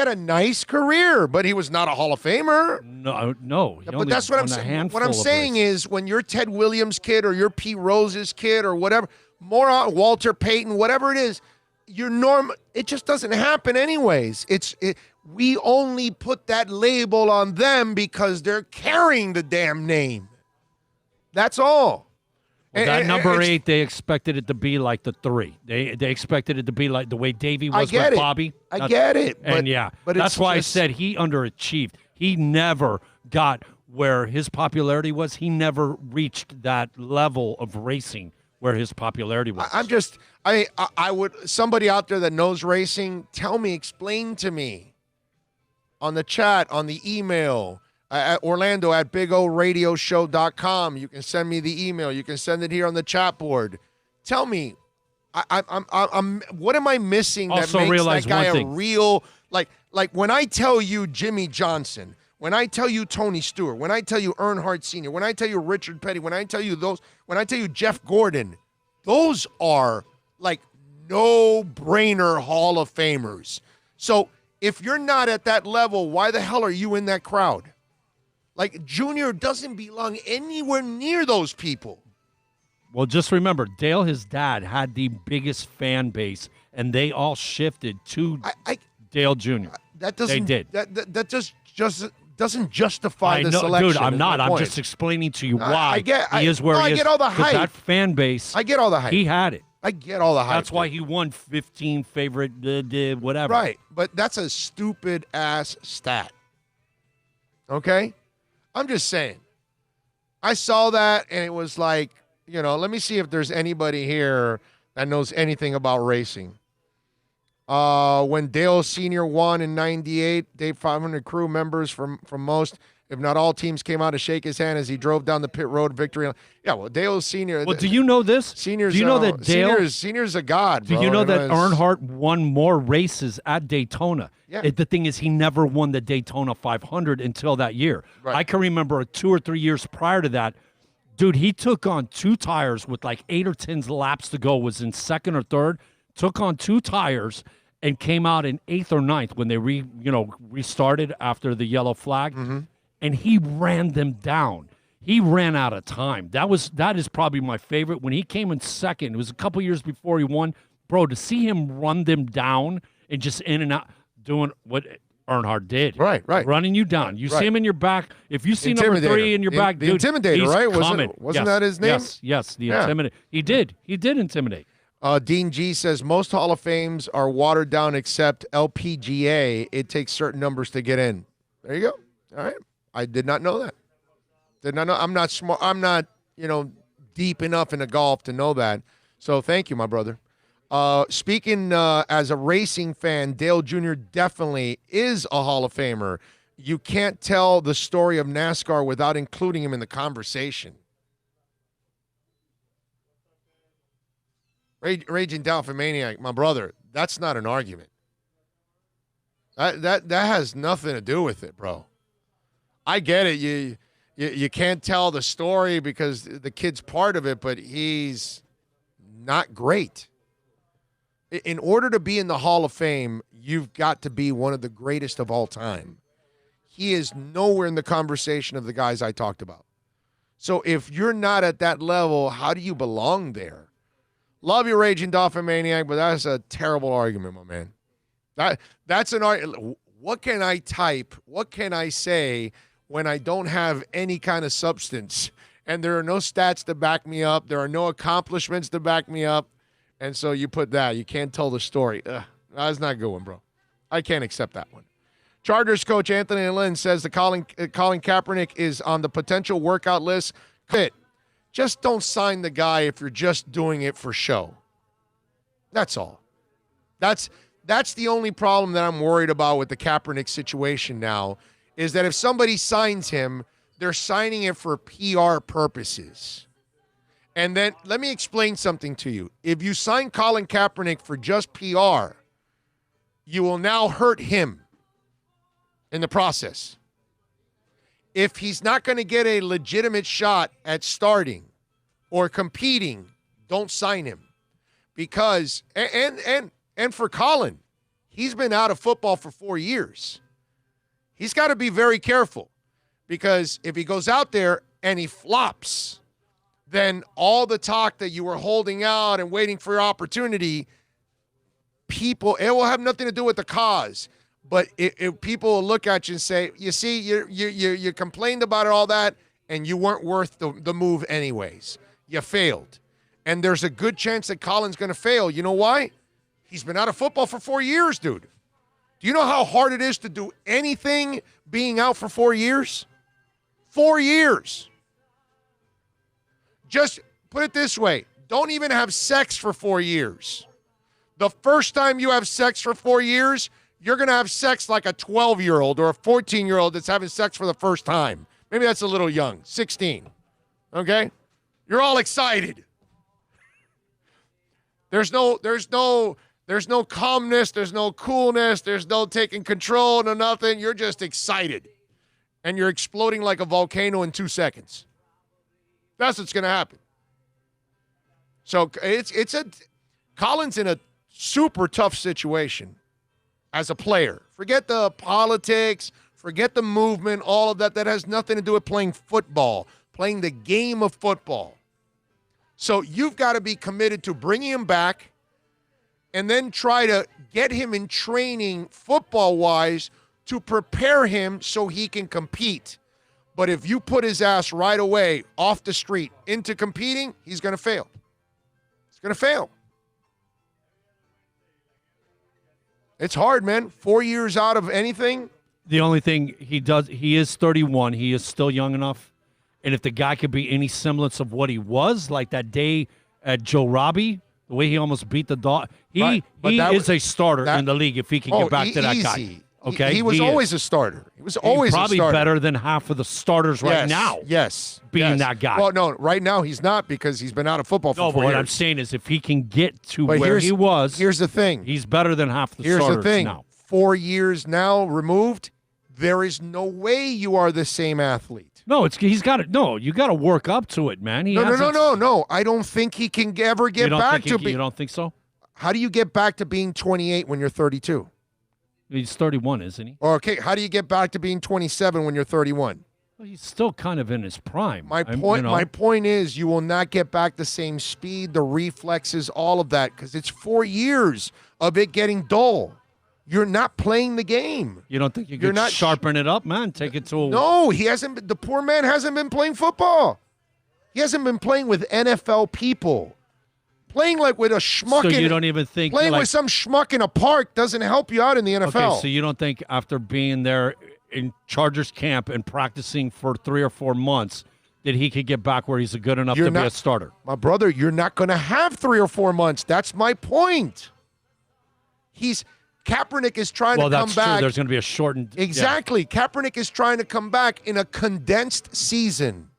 a nice career, but he was not a Hall of Famer. No. He But only that's what I'm won a saying. handful What I'm of saying races. is, when you're Ted Williams' kid or you're Pete Rose's kid or whatever, Walter Payton, whatever it is, it just doesn't happen anyways. We only put that label on them because they're carrying the damn name. That's all. Well, that And number it's- 8, they expected it to be like the 3. They expected it to be like the way Davey I was get with it. Bobby. I get it, And but that's it's why just- I said he underachieved. He never got where his popularity was. He never reached that level of racing where his popularity was. I would, somebody out there that knows racing, tell me, explain to me on the chat, on the email, at Orlando at BigORadioshow.com. You can send me the email. You can send it here on the chat board. Tell me, I'm what am I missing that Also makes realize that guy one a thing. real, like when I tell you Jimmy Johnson, when I tell you Tony Stewart, when I tell you Earnhardt Sr., when I tell you Richard Petty, when I tell you Jeff Gordon, those are like no-brainer Hall of Famers. So if you're not at that level, why the hell are you in that crowd? Like, Junior doesn't belong anywhere near those people. Well, just remember, Dale, his dad, had the biggest fan base, and they all shifted to Dale Jr. That doesn't. They did. That just doesn't justify I the know, selection. dude. I'm is not. my I'm point. just explaining to you I why get- he is where no, he I is. get all the 'Cause hype. That fan base. I get all the hype. He had it. I get all the hype. That's why he won 15 favorite whatever. Right, but that's a stupid ass stat. Okay, I'm just saying. I saw that and it was like, let me see if there's anybody here that knows anything about racing. When Dale Sr. won in '98, Dave 500 crew members from most, if not all teams, came out to shake his hand as he drove down the pit road victory. Yeah, well, Dale Sr. Well, do you know this? Senior's, do you know that Dale? Senior's a god. Do bro. you know that It's- Earnhardt won more races at Daytona? Yeah. The thing is, he never won the Daytona 500 until that year. Right. I can remember 2 or 3 years prior to that, dude, he took on 2 tires with like 8 or 10 laps to go, was in second or third, took on 2 tires, and came out in 8th or 9th when they restarted after the yellow flag, and he ran them down. He ran out of time. That is probably my favorite. When he came in second, it was a couple years before he won. Bro, to see him run them down and just in and out, doing what Earnhardt did. Right. Running you down. You Right. see him in your back. If you see number 3 in your back, The dude, Intimidator, he's right? coming. Wasn't Yes, that his name? Yes, the Yeah. Intimidator. He did intimidate. Dean G says most Hall of Fames are watered down except LPGA. It takes certain numbers to get in. There you go. All right. I did not know that. Did not know. I'm not smart. I'm not, deep enough into golf to know that. So thank you, my brother. Speaking as a racing fan, Dale Jr. definitely is a Hall of Famer. You can't tell the story of NASCAR without including him in the conversation. Raging Dolphin Maniac, my brother, that's not an argument. That has nothing to do with it, bro. I get it. You can't tell the story because the kid's part of it, but he's not great. In order to be in the Hall of Fame, you've got to be one of the greatest of all time. He is nowhere in the conversation of the guys I talked about. So if you're not at that level, how do you belong there? Love your Raging Dolphin Maniac, but that's a terrible argument, my man. That's an argument. What can I type? What can I say when I don't have any kind of substance? And there are no stats to back me up. There are no accomplishments to back me up. And so you put that. You can't tell the story. That's not a good one, bro. I can't accept that one. Chargers coach Anthony Lynn says the Colin Kaepernick is on the potential workout list. Fit. Just don't sign the guy if you're just doing it for show. That's all. That's the only problem that I'm worried about with the Kaepernick situation now, is that if somebody signs him, they're signing it for PR purposes. And then let me explain something to you. If you sign Colin Kaepernick for just PR, you will now hurt him in the process. If he's not going to get a legitimate shot at starting or competing, don't sign him. Because, and for Colin, he's been out of football for 4 years. He's got to be very careful, because if he goes out there and he flops, then all the talk that you were holding out and waiting for your opportunity, it will have nothing to do with the cause. But people will look at you and say, you see, you complained about it, all that, and you weren't worth the move anyways. You failed. And there's a good chance that Colin's going to fail. You know why? He's been out of football for 4 years, dude. Do you know how hard it is to do anything being out for 4 years? 4 years. Just put it this way. Don't even have sex for 4 years. The first time you have sex for 4 years, you're going to have sex like a 12-year-old or a 14-year-old that's having sex for the first time. Maybe that's a little young, 16. Okay? You're all excited. There's no calmness, there's no coolness, there's no taking control, no nothing. You're just excited. And you're exploding like a volcano in 2 seconds. That's what's going to happen. So Colin's in a super tough situation as a player. Forget the politics, forget the movement, all of that. That has nothing to do with playing football, playing the game of football. So you've got to be committed to bringing him back and then try to get him in training football-wise to prepare him so he can compete. But if you put his ass right away off the street into competing, he's going to fail. He's going to fail. It's hard, man. 4 years out of anything. The only thing he is 31. He is still young enough. And if the guy could be any semblance of what he was, like that day at Joe Robbie, the way he almost beat the dog, he is a starter in the league if he can get back to that guy. Okay, he was always a starter. He was always probably a starter. Better than half of the starters right now. Yes, being that guy. Well, no, right now he's not because he's been out of football for 4 years. No, but what I'm saying is if he can get to where he was, here's the thing. He's better than half the starters starters the thing. now. 4 years now removed, there is no way you are the same athlete. No, he's got it. No, you got to work up to it, man. No. I don't think he can ever get back to being. You don't think so? How do you get back to being 28 when you're 32? He's 31, isn't he? Okay, how do you get back to being 27 when you're 31? Well, he's still kind of in his prime. My point is you will not get back the same speed, the reflexes, all of that, because it's 4 years of it getting dull. You're not playing the game. You don't think you could sharpen it up, man? Take it to a... No, he hasn't. The poor man hasn't been playing football. He hasn't been playing with NFL people. Playing like with a schmuck. So you don't even think playing with some schmuck in a park doesn't help you out in the NFL. Okay, so you don't think after being there in Chargers camp and practicing for 3 or 4 months that he could get back where he's good enough to be a starter? My brother, you're not going to have 3 or 4 months. That's my point. Kaepernick is trying to come back. Well, that's true. There's going to be a shortened... Exactly. Yeah. Kaepernick is trying to come back in a condensed season,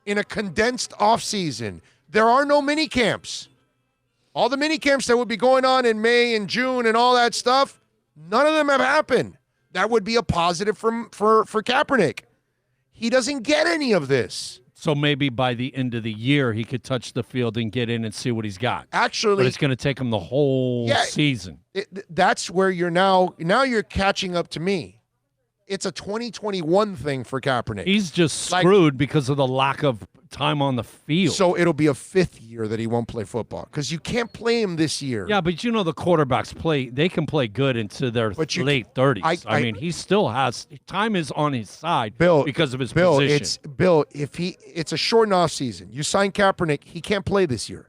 in a condensed offseason. There are no mini camps. All the mini camps that would be going on in May and June and all that stuff, none of them have happened. That would be a positive for Kaepernick. He doesn't get any of this. So maybe by the end of the year, he could touch the field and get in and see what he's got. Actually, but it's going to take him the whole season. That's where you're now you're catching up to me. It's a 2021 thing for Kaepernick. He's just screwed because of the lack of time on the field. So it'll be a 5th year that he won't play football because you can't play him this year. Yeah, but you know the quarterbacks they can play good into their late 30s. I mean, he still has time is on his side because of his position. It's a shortened off season. You sign Kaepernick, he can't play this year.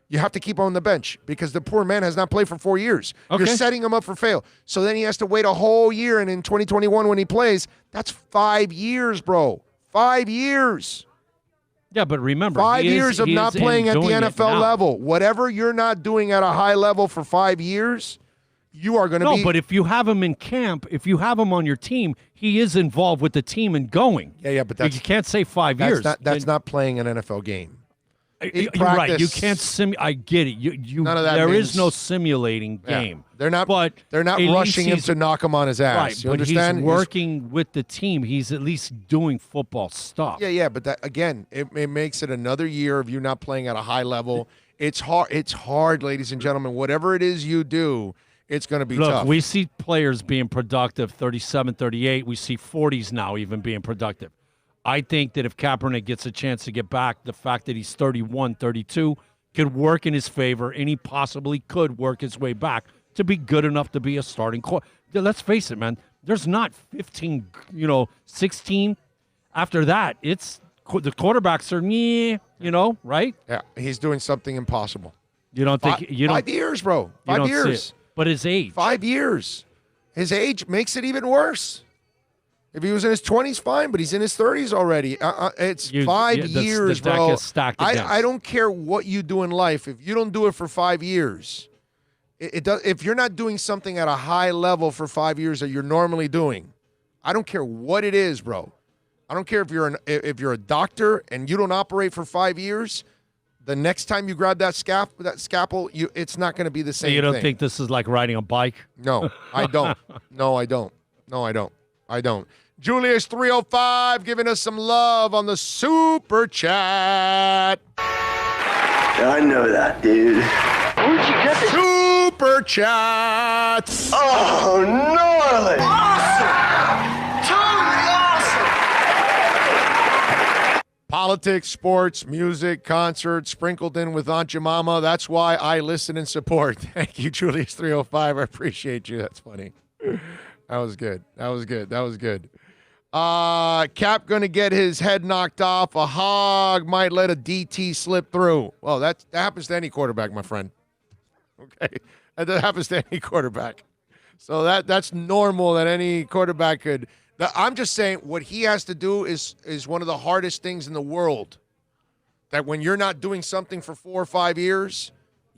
You have to keep him on the bench because the poor man has not played for 4 years. Okay. You're setting him up for fail. So then he has to wait a whole year, and in 2021 when he plays, that's 5 years, bro. 5 years. Yeah, but remember, 5 years of not playing at the NFL level. Whatever you're not doing at a high level for 5 years, you are going to be. No, but if you have him in camp, if you have him on your team, he is involved with the team and going. Yeah, but you can't say 5 years. That's not playing an NFL game. You're right. You can't I get it. None of that there means- is no simulating game. They're not. But they're not at least rushing him he's- to knock him on his ass. Right, You but understand? he's working with the team. He's at least doing football stuff. Yeah. But that again, it makes it another year of you not playing at a high level. It's hard. It's hard, ladies and gentlemen. Whatever it is you do, it's going to be Look, tough. we see players being productive, 37, 38. We see 40s now even being productive. I think that if Kaepernick gets a chance to get back, the fact that he's 31, 32 could work in his favor, and he possibly could work his way back to be good enough to be a starting quarterback. Let's face it, man. There's not 15, 16. After that, it's the quarterbacks are, right? Yeah, he's doing something impossible. You don't think 5 years, bro? 5 don't see years. it. But his age. 5 years. His age makes it even worse. If he was in his 20s, fine, but he's in his 30s already. It's 5 years, the deck bro. is stacked against. I don't care what you do in life. If you don't do it for 5 years, it does. If you're not doing something at a high level for 5 years that you're normally doing, I don't care what it is, bro. I don't care if you're a doctor and you don't operate for 5 years. The next time you grab that scalpel, it's not going to be the same. So you don't thing. think this is like riding a bike? No, I don't. No, I don't. I don't. Julius 305 giving us some love on the super chat. I know that, dude. Where'd you get this? Super chat. Oh, gnarly. Awesome. Totally awesome. Politics, sports, music, concerts, sprinkled in with Aunt Jemima. That's why I listen and support. Thank you, Julius 305. I appreciate you. That's funny. That was good. Cap going to get his head knocked off. A hog might let a DT slip through. Well, that happens to any quarterback, my friend. Okay, that happens to any quarterback. So that's normal that any quarterback could. I'm just saying what he has to do is one of the hardest things in the world. That when you're not doing something for 4 or 5 years,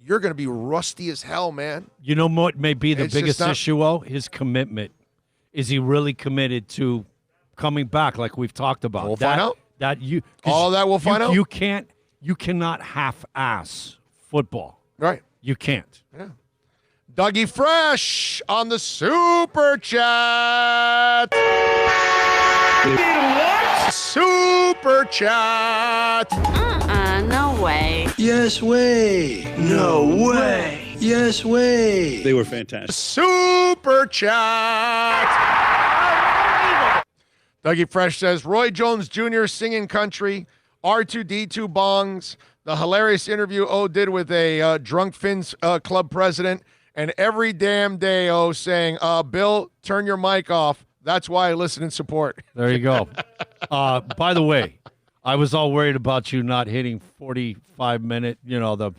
you're going to be rusty as hell, man. You know what may be the It's biggest just not- issue, though? His commitment. Is he really committed to coming back like we've talked about? We'll find out. All that we'll find out. You cannot half-ass football. Right. You can't. Yeah. Dougie Fresh on the super chat. What? Super chat. No way. Yes way. No way. Yes way. They were fantastic. Super chat. Dougie Fresh says Roy Jones Jr. singing country, R2D2 bongs, the hilarious interview O did with a drunk Finns club president, and every damn day O saying, Bill, turn your mic off. That's why I listen and support. There you go. By the way, I was all worried about you not hitting 45-minute, the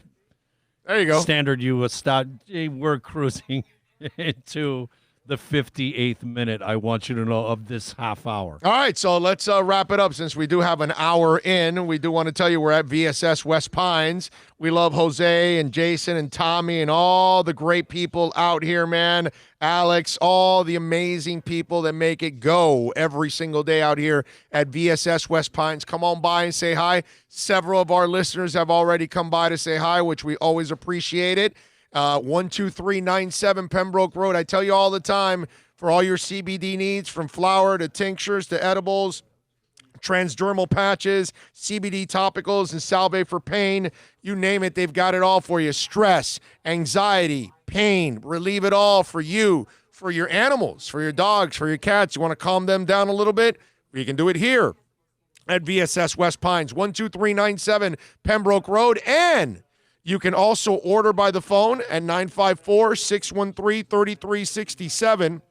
there you go. standard you we're cruising into the 58th minute, I want you to know, of this half hour. All right, so let's wrap it up since we do have an hour in. We do want to tell you we're at VSS West Pines. We love Jose and Jason and Tommy and all the great people out here, man. Alex, all the amazing people that make it go every single day out here at VSS West Pines. Come on by and say hi. Several of our listeners have already come by to say hi, which we always appreciate it. 12397 Pembroke Road. I tell you all the time, for all your CBD needs, from flour to tinctures to edibles, transdermal patches, CBD topicals, and Salve for pain, you name it, they've got it all for you. Stress, anxiety, pain, relieve it all for you, for your animals, for your dogs, for your cats. You want to calm them down a little bit? You can do it here at VSS West Pines, 12397 Pembroke Road. And you can also order by the phone at 954-613-3367.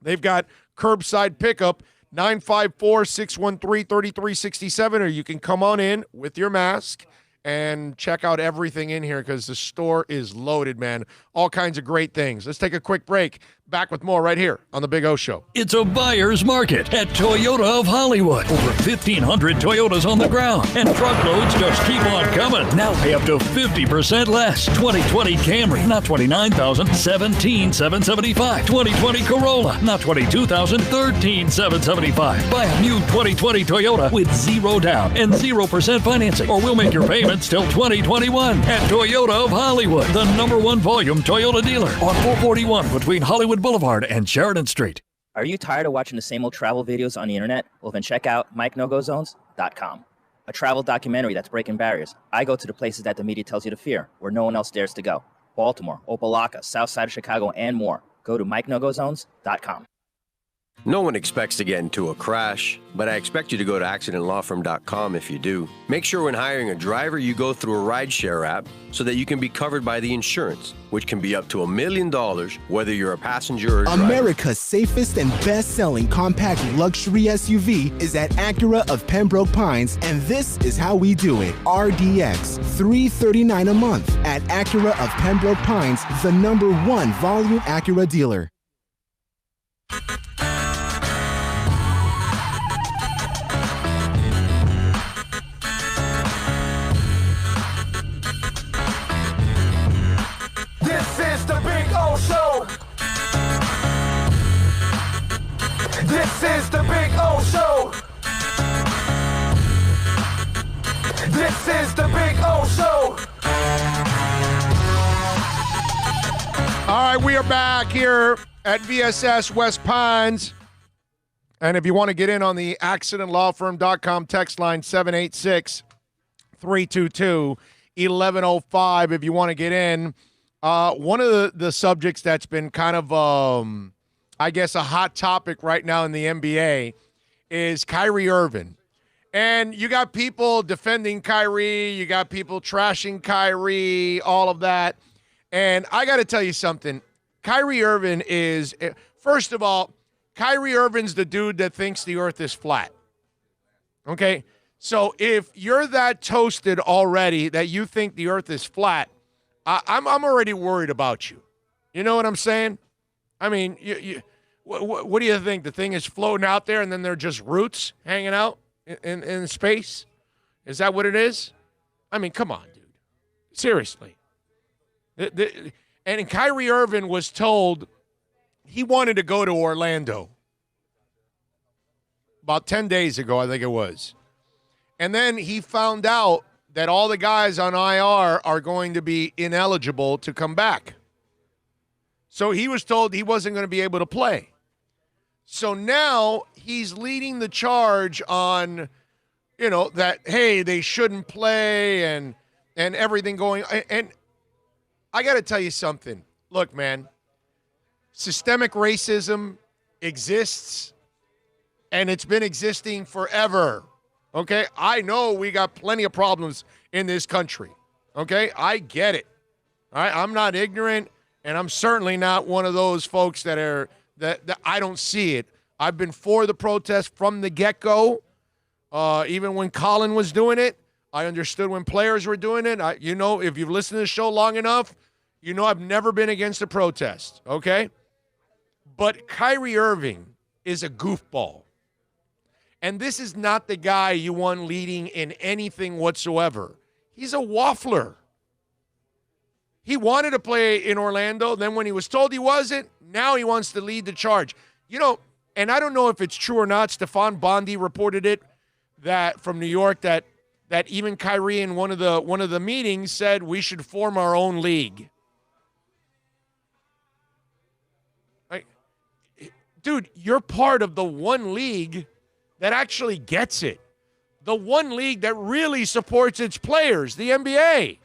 They've got curbside pickup, 954-613-3367, or you can come on in with your mask and check out everything in here because the store is loaded, man. All kinds of great things. Let's take a quick break. Back with more right here on the Big O Show. It's a buyer's market at Toyota of Hollywood. Over 1,500 Toyotas on the ground, and truckloads just keep on coming. Now pay up to 50% less. 2020 Camry, not $29,000, $17,775. 2020 Corolla, not $22,000, $13,775. Buy a new 2020 Toyota with 0 down and 0% financing, or we'll make your payments till 2021 at Toyota of Hollywood, the #1 volume Toyota dealer on 441 between Hollywood Boulevard and Sheridan Street. Are you tired of watching the same old travel videos on the internet? Well, then check out MikeNoGoZones.com, a travel documentary that's breaking barriers. I go to the places that the media tells you to fear, where no one else dares to go. Baltimore, Opelika, South Side of Chicago, and more. Go to MikeNoGoZones.com. No one expects to get into a crash, but I expect you to go to accidentlawfirm.com if you do. Make sure when hiring a driver, you go through a rideshare app so that you can be covered by the insurance, which can be up to $1 million, whether you're a passenger or a driver. America's safest and best-selling compact luxury SUV is at Acura of Pembroke Pines, and this is how we do it. RDX, $339 a month at Acura of Pembroke Pines, the #1 volume Acura dealer. This is the Big O Show. This is the Big O Show. This is the Big O Show. All right, we are back here at VSS West Pines. And if you want to get in on the accidentlawfirm.com text line, 786-322-1105 if you want to get in. One of the subjects that's been kind of, I guess, a hot topic right now in the NBA is Kyrie Irving. And you got people defending Kyrie, you got people trashing Kyrie, all of that. And I got to tell you something. Kyrie Irving is, first of all, Kyrie Irving's the dude that thinks the earth is flat. Okay? So if you're that toasted already that you think the earth is flat, I'm already worried about you. You know what I'm saying? I mean, what do you think? The thing is floating out there and then they're just roots hanging out in space? Is that what it is? I mean, come on, dude. Seriously. And Kyrie Irving was told he wanted to go to Orlando about 10 days ago, I think it was. And then he found out that all the guys on IR are going to be ineligible to come back. So he was told he wasn't going to be able to play. So now he's leading the charge on, that, hey, they shouldn't play and everything going. And I got to tell you something. Look, man, systemic racism exists, and it's been existing forever. Okay? I know we got plenty of problems in this country. Okay? I get it. All right? I'm not ignorant, and I'm certainly not one of those folks that I don't see it. I've been for the protest from the get-go. Even when Colin was doing it, I understood when players were doing it. If you've listened to the show long enough, I've never been against a protest, okay? But Kyrie Irving is a goofball. And this is not the guy you want leading in anything whatsoever. He's a waffler. He wanted to play in Orlando. Then when he was told he wasn't, now he wants to lead the charge. And I don't know if it's true or not. Stefan Bondi reported it from New York that even Kyrie in one of the meetings said we should form our own league. Dude, you're part of the one league that actually gets it. The one league that really supports its players, the NBA.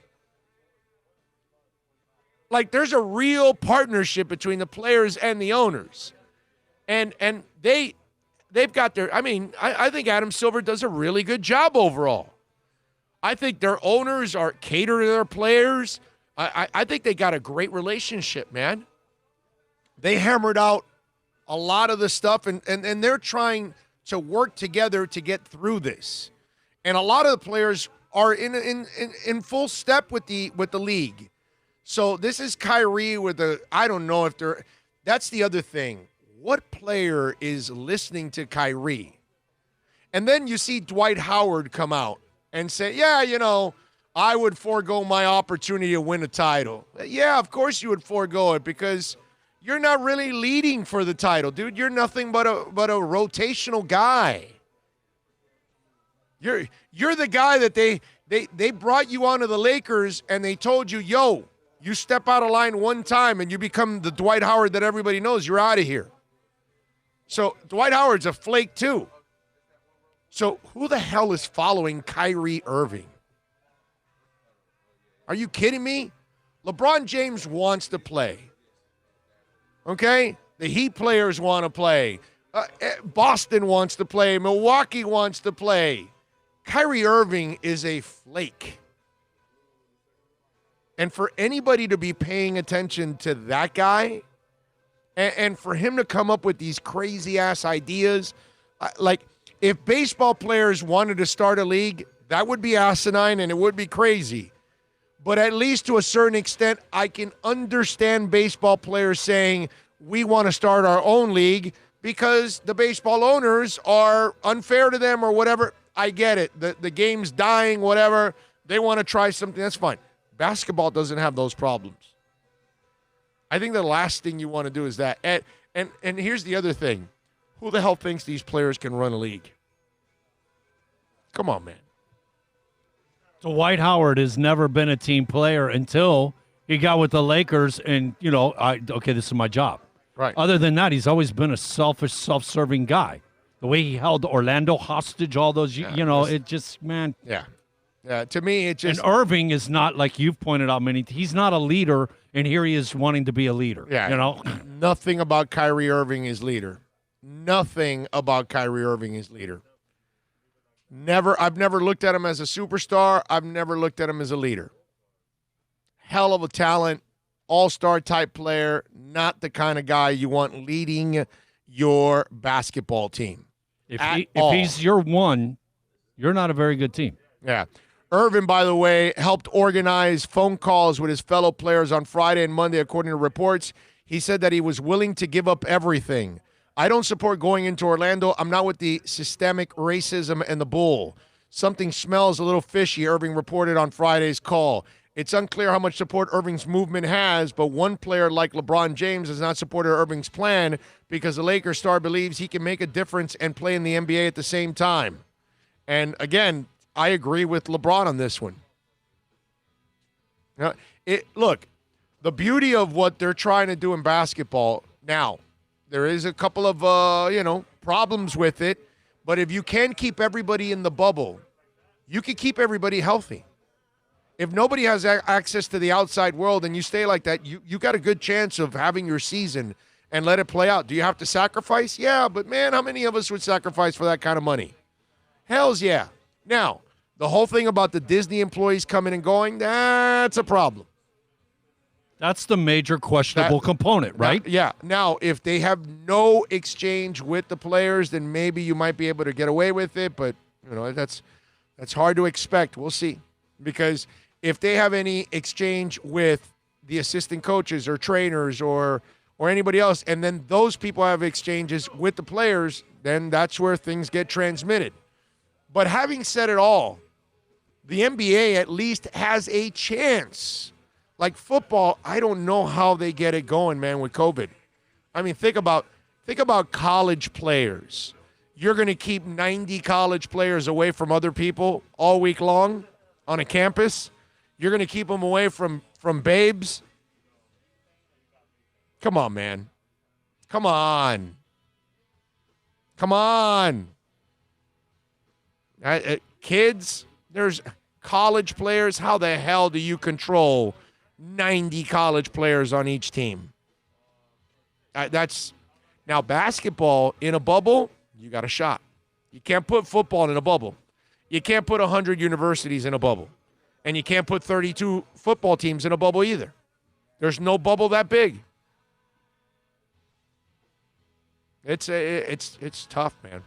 Like, there's a real partnership between the players and the owners. And they've got their, I think Adam Silver does a really good job overall. I think their owners cater to their players. I think they got a great relationship, man. They hammered out a lot of the stuff, and they're trying to work together to get through this. And a lot of the players are in full step with the league. So this is Kyrie I don't know if that's the other thing. What player is listening to Kyrie? And then you see Dwight Howard come out and say, yeah, I would forego my opportunity to win a title. Yeah, of course you would forego it because you're not really leading for the title, dude. You're nothing but a rotational guy. You're the guy that they brought you onto the Lakers and they told you, yo, you step out of line one time and you become the Dwight Howard that everybody knows. You're out of here. So Dwight Howard's a flake too. So who the hell is following Kyrie Irving? Are you kidding me? LeBron James wants to play. Okay? The Heat players want to play. Boston wants to play. Milwaukee wants to play. Kyrie Irving is a flake. And for anybody to be paying attention to that guy and for him to come up with these crazy-ass ideas, like if baseball players wanted to start a league, that would be asinine and it would be crazy. But at least to a certain extent, I can understand baseball players saying, we want to start our own league because the baseball owners are unfair to them or whatever. I get it. The game's dying, whatever. They want to try something. That's fine. Basketball doesn't have those problems. I think the last thing you want to do is that. And here's the other thing. Who the hell thinks these players can run a league? Come on, man. Dwight Howard has never been a team player until he got with the Lakers and, okay, this is my job. Right. Other than that, he's always been a selfish, self-serving guy. The way he held Orlando hostage all those, it just, man. Yeah. Yeah, to me, it just. And Irving is not, like you've pointed out he's not a leader, and here he is wanting to be a leader. Yeah. Nothing about Kyrie Irving is leader. Nothing about Kyrie Irving is leader. I've never looked at him as a superstar. I've never looked at him as a leader. Hell of a talent, all-star type player, not the kind of guy you want leading your basketball team. If he's your one, you're not a very good team. Yeah. Irvin, by the way, helped organize phone calls with his fellow players on Friday and Monday, according to reports. He said that he was willing to give up everything. I don't support going into Orlando. I'm not with the systemic racism and the bull. Something smells a little fishy, Irving reported on Friday's call. It's unclear how much support Irving's movement has, but one player like LeBron James has not supported Irving's plan because the Lakers star believes he can make a difference and play in the NBA at the same time. And again, I agree with LeBron on this one. Look, the beauty of what they're trying to do in basketball now, there is a couple of, problems with it. But if you can keep everybody in the bubble, you can keep everybody healthy. If nobody has access to the outside world and you stay like that, you got a good chance of having your season and let it play out. Do you have to sacrifice? Yeah, but man, how many of us would sacrifice for that kind of money? Hells yeah. Now, the whole thing about the Disney employees coming and going, that's a problem. That's the major questionable component, right? Yeah. Now, if they have no exchange with the players, then maybe you might be able to get away with it. But, that's hard to expect. We'll see. Because if they have any exchange with the assistant coaches or trainers or anybody else, and then those people have exchanges with the players, then that's where things get transmitted. But having said it all, the NBA at least has a chance. Like football, I don't know how they get it going, man, with COVID. I mean, think about college players. You're going to keep 90 college players away from other people all week long on a campus. You're going to keep them away from babes. Come on, man. Come on. Kids, there's college players. How the hell do you control 90 college players on each team? Now basketball in a bubble, you got a shot. You can't put football in a bubble. You can't put 100 universities in a bubble. And you can't put 32 football teams in a bubble either. There's no bubble that big. It's tough, man.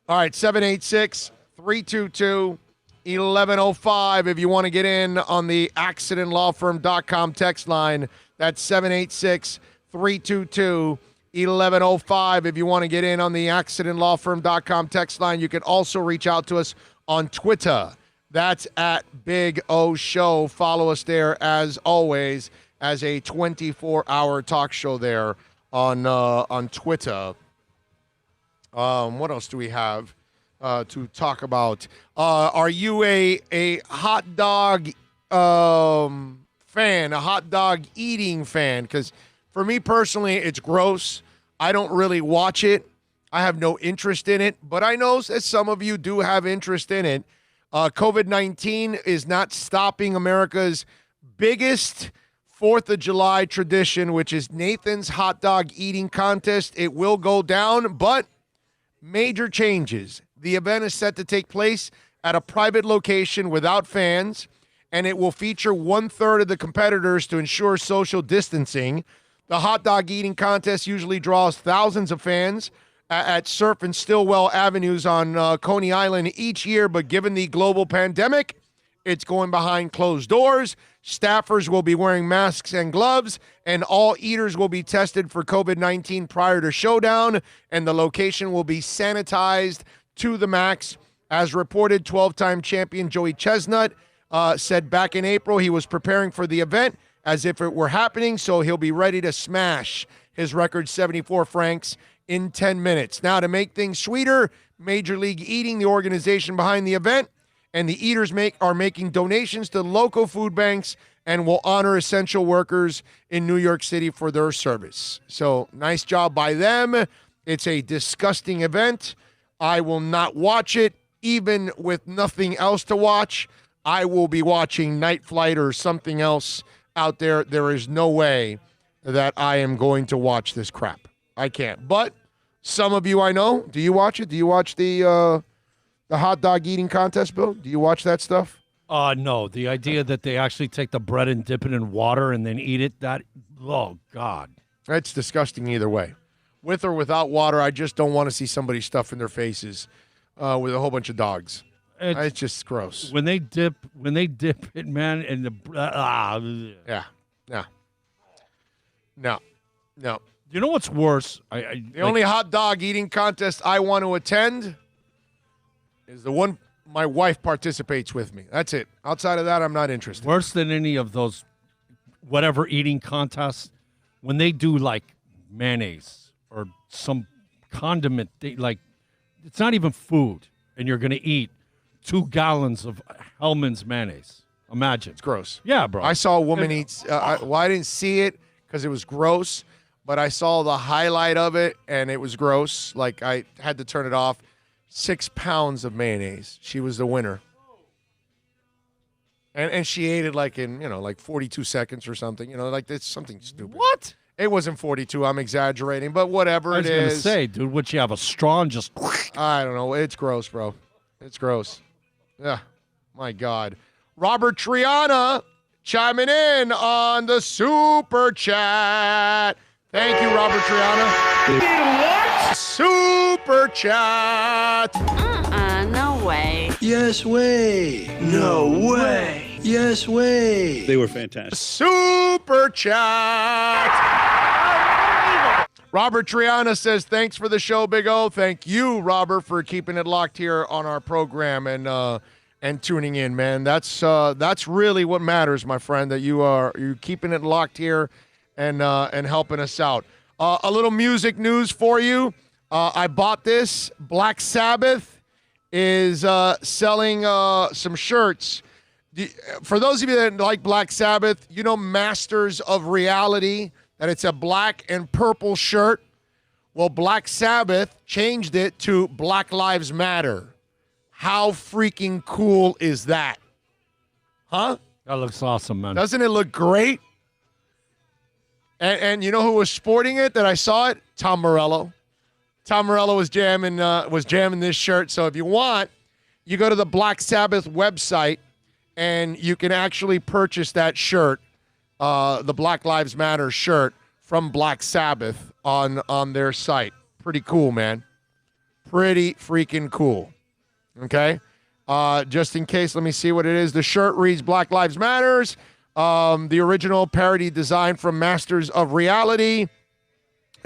All right, 786-322-1105 if you want to get in on the accidentlawfirm.com text line. That's 786-322-1105. 322-1105. If you want to get in on the accidentlawfirm.com text line, you can also reach out to us on Twitter. That's at Big O Show. Follow us there, as always, as a 24-hour talk show there on Twitter. What else do we have to talk about? Are you a hot dog fan, a hot dog eating fan? Because for me personally, it's gross. I don't really watch it. I have no interest in it, but I know that some of you do have interest in it. COVID-19 is not stopping America's biggest 4th of July tradition, which is Nathan's Hot Dog Eating Contest. It will go down, but major changes. The event is set to take place at a private location without fans, and it will feature 1/3 of the competitors to ensure social distancing. The hot dog eating contest usually draws thousands of fans at Surf and Stillwell Avenues on Coney Island each year, but given the global pandemic, it's going behind closed doors. Staffers will be wearing masks and gloves, and all eaters will be tested for COVID-19 prior to showdown, and the location will be sanitized to the max. As reported, 12-time champion Joey Chestnut said back in April he was preparing for the event as if it were happening, so he'll be ready to smash his record 74 francs in 10 minutes. Now, to make things sweeter, Major League Eating, the organization behind the event, and the eaters are making donations to local food banks and will honor essential workers in New York City for their service. So nice job by them. It's a disgusting event. I will not watch it, even with nothing else to watch. I will be watching Night Flight or something else out there. There is no way that I am going to watch this crap. I can't. But some of you I know, do you watch it? Do you watch the hot dog eating contest, Bill? Do you watch that stuff? No. The idea that they actually take the bread and dip it in water and then eat it, oh, God. That's disgusting either way. With or without water, I just don't want to see somebody stuffing their faces with a whole bunch of dogs. It's just gross. When they dip it, man, and No. You know what's worse? The only hot dog eating contest I want to attend is the one my wife participates with me. That's it. Outside of that, I'm not interested. Worse than any of those whatever eating contests, when they do like mayonnaise or some condiment, it's not even food, and you're going to eat 2 gallons of Hellman's mayonnaise. Imagine. It's gross. Yeah, bro. I saw a woman eat. I didn't see it because it was gross, but I saw the highlight of it, and it was gross. Like, I had to turn it off. 6 pounds of mayonnaise. She was the winner. And she ate it like 42 seconds or something. Like it's something stupid. What? It wasn't 42. I'm exaggerating, but whatever it is. I was going to say, dude, would you have a straw and just... I don't know. It's gross, bro. It's gross. Yeah. My God. Robert Triana chiming in on the Super Chat. Thank you, Robert Triana. What? Super Chat. No way. Yes way. No way. Yes way. They were fantastic. Super Chat. Robert Triana says, thanks for the show, Big O. Thank you, Robert, for keeping it locked here on our program and tuning in, man. That's really what matters, my friend, that you're keeping it locked here and helping us out. A little music news for you. I bought this. Black Sabbath is selling some shirts. For those of you that like Black Sabbath, Masters of Reality, that it's a black and purple shirt. Well, Black Sabbath changed it to Black Lives Matter. How freaking cool is that? Huh? That looks awesome, man. Doesn't it look great? And you know who was sporting it that I saw it? Tom Morello. Tom Morello was jamming this shirt. So if you want, you go to the Black Sabbath website and you can actually purchase that shirt, the Black Lives Matter shirt from Black Sabbath on their site. Pretty cool, man. Pretty freaking cool. Okay? Just in case, let me see what it is. The shirt reads Black Lives Matters. The original parody design from Masters of Reality.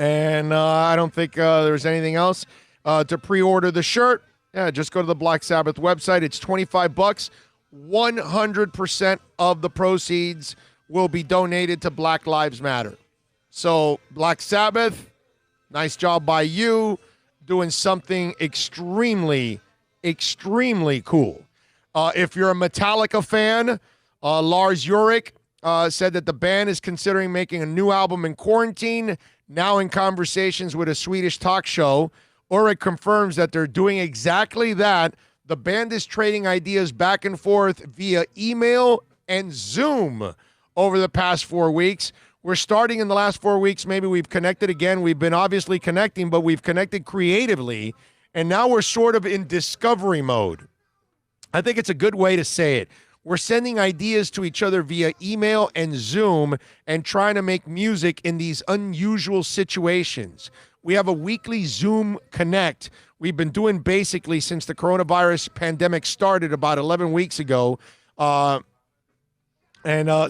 And I don't think there's anything else. To pre-order the shirt, just go to the Black Sabbath website. It's $25. 100% of the proceeds will be donated to Black Lives Matter. So Black Sabbath, nice job by you doing something extremely, extremely cool. If you're a Metallica fan, Lars Ulrich said that the band is considering making a new album in quarantine, now in conversations with a Swedish talk show. Ulrich confirms that they're doing exactly that. The band is trading ideas back and forth via email and Zoom over the past 4 weeks. We're starting in the last 4 weeks. Maybe we've connected again. We've been obviously connecting, but we've connected creatively, and now we're sort of in discovery mode. I think it's a good way to say it. We're sending ideas to each other via email and Zoom and trying to make music in these unusual situations. We have a weekly Zoom Connect. We've been doing basically since the coronavirus pandemic started about 11 weeks ago. And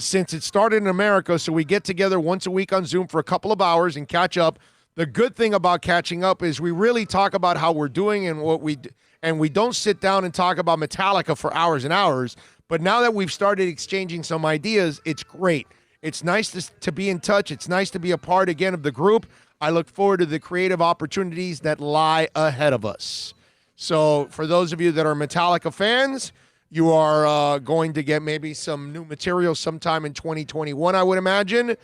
since it started in America, so we get together once a week on Zoom for a couple of hours and catch up. The good thing about catching up is we really talk about how we're doing and what we do. And we don't sit down and talk about Metallica for hours and hours. But now that we've started exchanging some ideas, it's great. It's nice to be in touch. It's nice to be a part again of the group. I look forward to the creative opportunities that lie ahead of us. So for those of you that are Metallica fans, you are going to get maybe some new material sometime in 2021, I would imagine,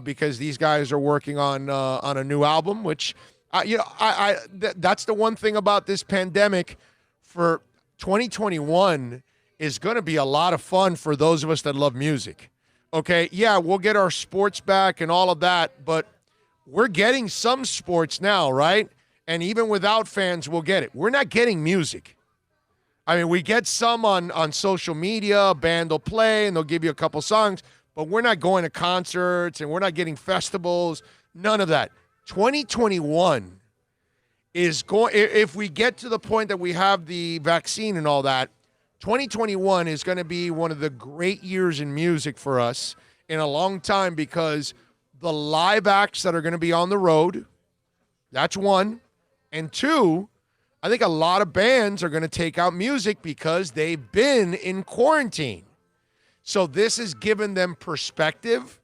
because these guys are working on a new album, which, that's the one thing about this pandemic. For 2021 is going to be a lot of fun for those of us that love music. Okay, yeah, we'll get our sports back and all of that, but we're getting some sports now, right? And even without fans, we'll get it. We're not getting music. I mean, we get some on social media. A band will play, and they'll give you a couple songs, but we're not going to concerts, and we're not getting festivals, none of that. 2021 is going, if we get to the point that we have the vaccine and all that, 2021 is going to be one of the great years in music for us in a long time, because the live acts that are going to be on the road, that's one. And two, I think a lot of bands are going to take out music because they've been in quarantine. So this has given them perspective.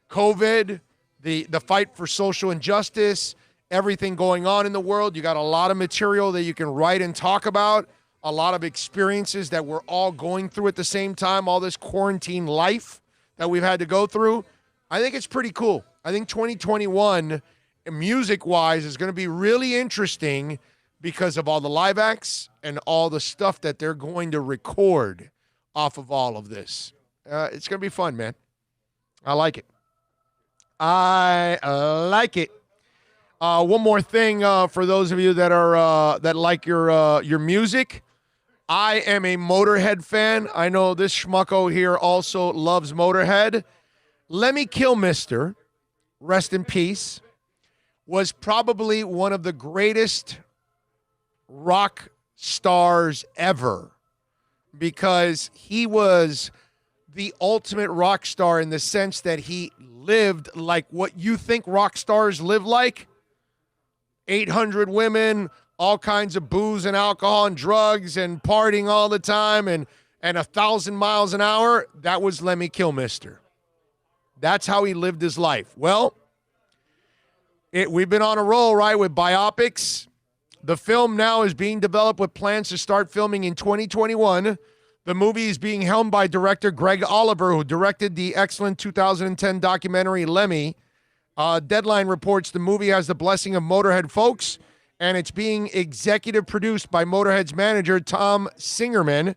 COVID, the fight for social injustice, everything going on in the world. You got a lot of material that you can write and talk about, a lot of experiences that we're all going through at the same time, all this quarantine life that we've had to go through. I think it's pretty cool. I think 2021, music-wise, is going to be really interesting because of all the live acts and all the stuff that they're going to record off of all of this. It's going to be fun, man. I like it. I like it. One more thing for those of you that are that like your music. I am a Motorhead fan. I know this schmucko here also loves Motorhead. Lemmy Kilmister, rest in peace, was probably one of the greatest rock stars ever, because he was the ultimate rock star in the sense that he lived like what you think rock stars live like. 800 women, all kinds of booze and alcohol and drugs and partying all the time and 1,000 miles an hour. That was Lemmy Kilmister. That's how he lived his life. Well, we've been on a roll, right, with biopics. The film now is being developed with plans to start filming in 2021. The movie is being helmed by director Greg Oliver, who directed the excellent 2010 documentary Lemmy. Deadline reports the movie has the blessing of Motorhead folks, and it's being executive produced by Motorhead's manager Tom Singerman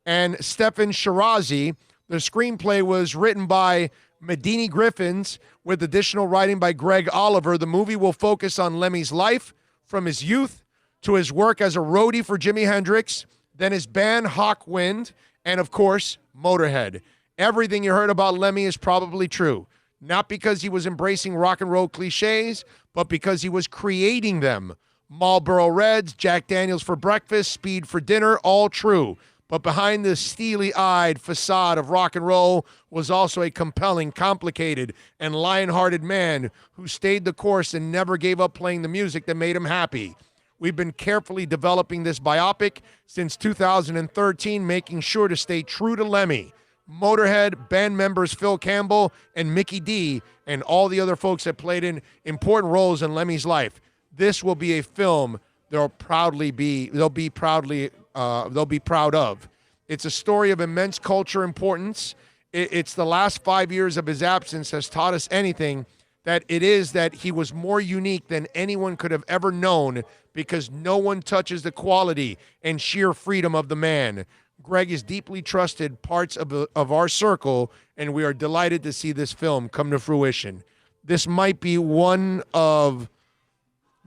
and Stefan Shirazi. The screenplay was written by Medini Griffins with additional writing by Greg Oliver. The movie will focus on Lemmy's life from his youth to his work as a roadie for Jimi Hendrix, then his band Hawkwind, and of course, Motorhead. Everything you heard about Lemmy is probably true. Not because he was embracing rock and roll cliches, but because he was creating them. Marlboro Reds, Jack Daniels for breakfast, Speed for dinner, all true. But behind this steely-eyed facade of rock and roll was also a compelling, complicated, and lion-hearted man who stayed the course and never gave up playing the music that made him happy. We've been carefully developing this biopic since 2013, making sure to stay true to Lemmy. Motorhead, band members Phil Campbell and Mickey D, and all the other folks that played in important roles in Lemmy's life. This will be a film they'll be proud of. It's a story of immense culture importance. It's the last 5 years of his absence has taught us anything, that it is that he was more unique than anyone could have ever known, because no one touches the quality and sheer freedom of the man. Greg is deeply trusted parts of our circle, and we are delighted to see this film come to fruition. This might be one of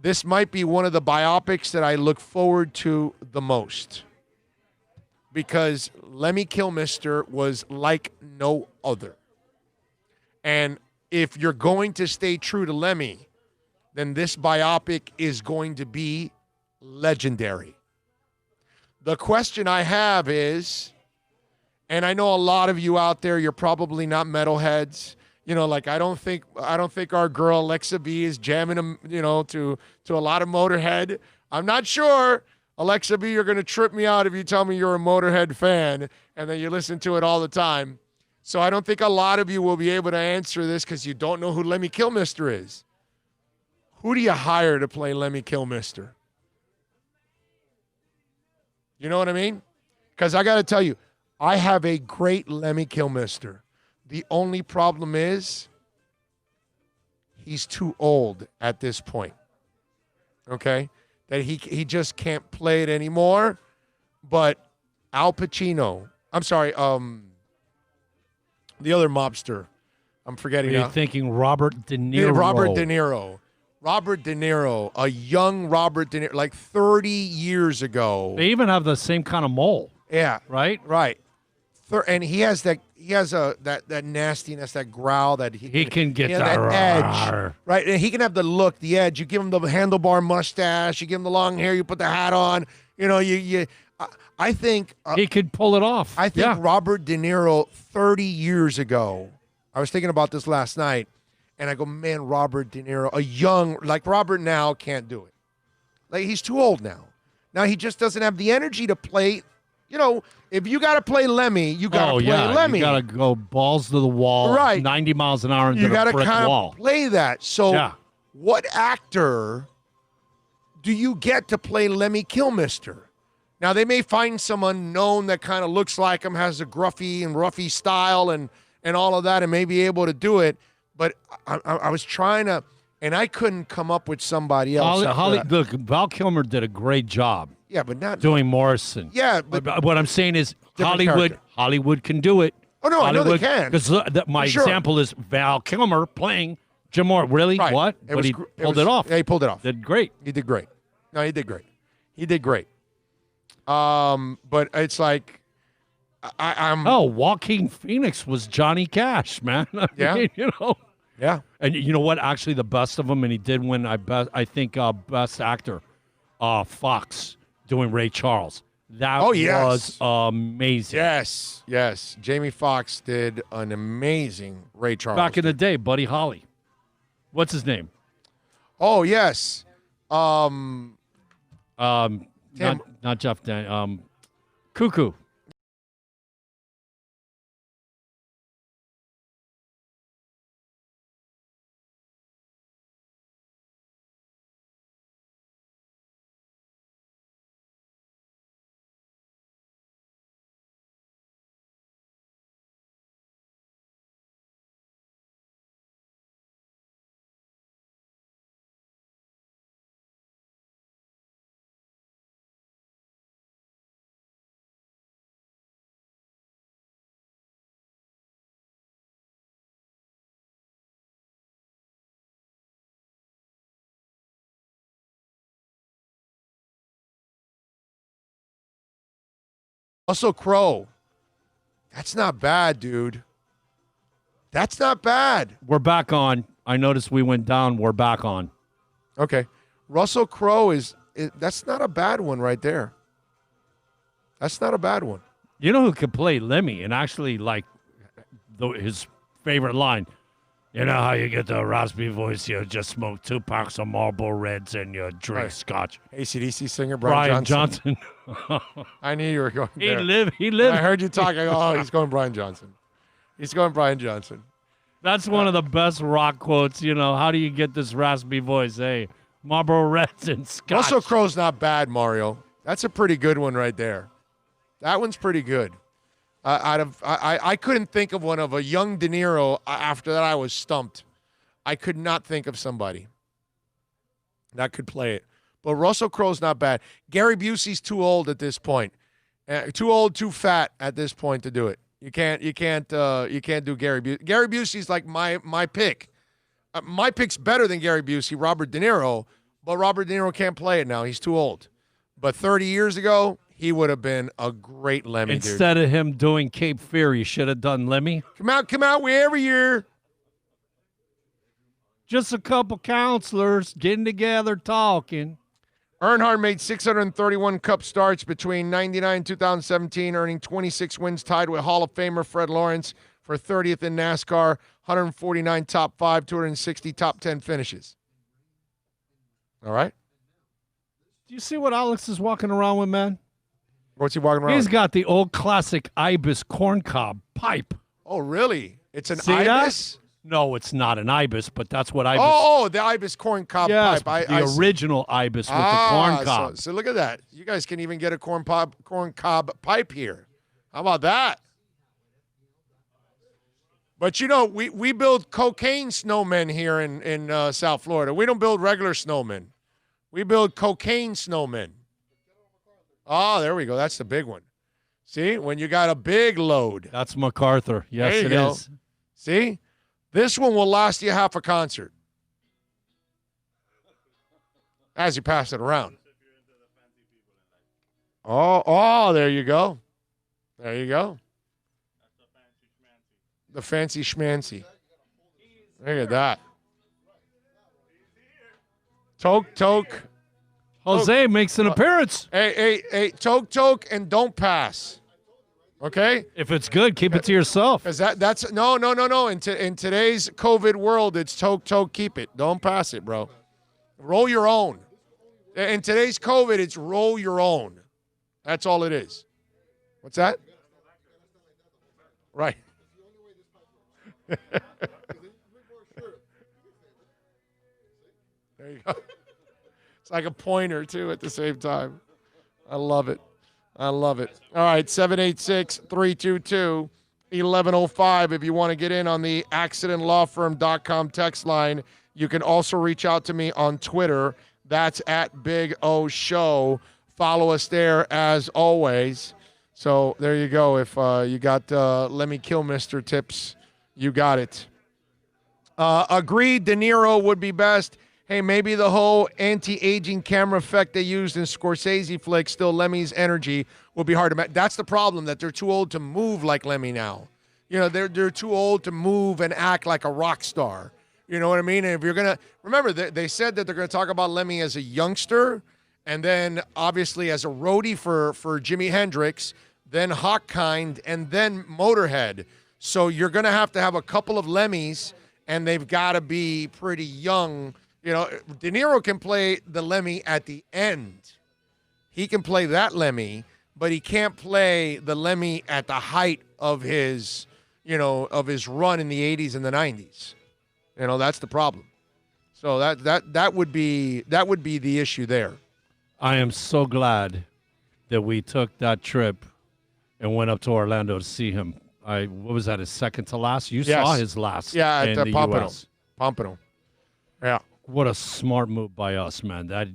the biopics that I look forward to the most, because Lemmy Kilmister was like no other. And if you're going to stay true to Lemmy, then this biopic is going to be legendary. The question I have is, and I know a lot of you out there, you're probably not metalheads. You know, like I don't think our girl Alexa B is jamming them, to a lot of Motorhead. I'm not sure. Alexa B, you're going to trip me out if you tell me you're a Motorhead fan and that you listen to it all the time. So I don't think a lot of you will be able to answer this because you don't know who Lemmy Kilmister is. Who do you hire to play Lemmy Kilmister? You know what I mean? Because I got to tell you, I have a great Lemmy Kilmister. The only problem is he's too old at this point. Okay? That he just can't play it anymore. But Al Pacino, I'm sorry, the other mobster, I'm forgetting now. You're thinking Robert De Niro. Yeah, Robert De Niro, a young Robert De Niro, like 30 years ago. They even have the same kind of mole. Yeah. Right? Right. And he has that nastiness, that growl that he can get that edge. Right. And he can have the look, the edge. You give him the handlebar mustache, you give him the long hair, you put the hat on. I think he could pull it off. I think Robert De Niro 30 years ago, I was thinking about this last night, and I go, man, Robert De Niro, a young, like Robert now can't do it. Like he's too old now. Now he just doesn't have the energy to play. If you got to play Lemmy, you got to play Lemmy. You got to go balls to the wall, right? 90 miles an hour into the brick wall. You got to kind of play that. So what actor do you get to play Lemmy Kilmister? Now, they may find someone known that kind of looks like him, has a gruffy and roughy style and all of that, and may be able to do it. But I was trying to, and I couldn't come up with somebody else. Look, Val Kilmer did a great job. Yeah, but not doing Morrison. Yeah, but what I'm saying is Hollywood can do it. Oh no, Hollywood, I know they can. Because my example is Val Kilmer playing Jim Morrison. Really? Right. What? But he pulled it off. Yeah, he pulled it off. Did great. He did great. No, he did great. He did great. But it's like I'm. Oh, Joaquin Phoenix was Johnny Cash, man. I mean, Yeah. And you know what? Actually, the best of them, and he did win. I think best actor, Fox doing Ray Charles. That was amazing. Yes. Jamie Foxx did an amazing Ray Charles. Back in the day, Buddy Holly. What's his name? Oh yes. Not Jeff Dan. Cuckoo. Russell Crowe. That's not bad, dude. That's not bad. We're back on. I noticed we went down. We're back on. Okay. Russell Crowe that's not a bad one right there. That's not a bad one. You know who could play Lemmy and actually like his favorite line? You know how you get the raspy voice? You just smoke 2 packs of Marlboro Reds and you drink scotch. AC/DC singer Brian Johnson. I knew you were going there. He lived. I heard you talking. Oh, he's going Brian Johnson. He's going Brian Johnson. That's one of the best rock quotes. You know, how do you get this raspy voice? Hey, Marlboro Reds and scotch. Russell Crowe's not bad, Mario. That's a pretty good one right there. That one's pretty good. I couldn't think of one of a young De Niro. After that, I was stumped. I could not think of somebody that could play it. But Russell Crowe's not bad. Gary Busey's too old at this point. Too old, too fat at this point to do it. You can't do Gary Busey. Gary Busey's like my pick. My pick's better than Gary Busey, Robert De Niro, but Robert De Niro can't play it now. He's too old. But 30 years ago, he would have been a great Lemmy. Instead of him doing Cape Fear, he should have done Lemmy. Come out, we're every year. Just a couple counselors getting together, talking. Earnhardt made 631 Cup starts between 99 and 2017, earning 26 wins, tied with Hall of Famer Fred Lawrence for 30th in NASCAR, 149 top 5, 260 top 10 finishes. All right? Do you see what Alex is walking around with, man? What's he walking around He's with? got the old classic Ibis corncob pipe. Oh, really? It's an See Ibis? that? No, it's not an Ibis, but that's what Ibis. Oh, the Ibis corn cob yes, pipe. the original Ibis with the corn cob. So look at that. You guys can even get a corn cob pipe here. How about that? But, you know, we build cocaine snowmen here in South Florida. We don't build regular snowmen. We build cocaine snowmen. Oh, there we go. That's the big one. See, when you got a big load. That's MacArthur. Yes, it is. See? This one will last you half a concert as you pass it around. Oh, there you go. There you go. The fancy schmancy. Look at that. Toke. Jose makes an appearance. Hey, toke, and don't pass. Okay? If it's good, keep it to yourself. That's no. In today's COVID world, it's toke, keep it. Don't pass it, bro. Roll your own. In today's COVID, it's roll your own. That's all it is. What's that? Right. There you go. It's like a pointer, too, at the same time. I love it. All right, 786-322-1105. If you want to get in on the accidentlawfirm.com text line, you can also reach out to me on Twitter. That's at Big O Show. Follow us there as always. So there you go. If you got Lemmy Kilmister tips, you got it. Agreed, De Niro would be best. Hey, maybe the whole anti-aging camera effect they used in Scorsese flicks, still Lemmy's energy will be hard to match. That's the problem, that they're too old to move like Lemmy now. You know, they're too old to move and act like a rock star. You know what I mean? And if you're going to – remember, they said that they're going to talk about Lemmy as a youngster and then obviously as a roadie for Jimi Hendrix, then Hawkkind, and then Motorhead. So you're going to have a couple of Lemmys, and they've got to be pretty young. You know, De Niro can play the Lemmy at the end. He can play that Lemmy, but he can't play the Lemmy at the height of his, of his run in the 80s and the 90s. You know, that's the problem. So that would be the issue there. I am so glad that we took that trip and went up to Orlando to see him. What was that, his second to last? You saw his last. Yeah, at the Pompano. Pompano. Yeah. What a smart move by us, man. That,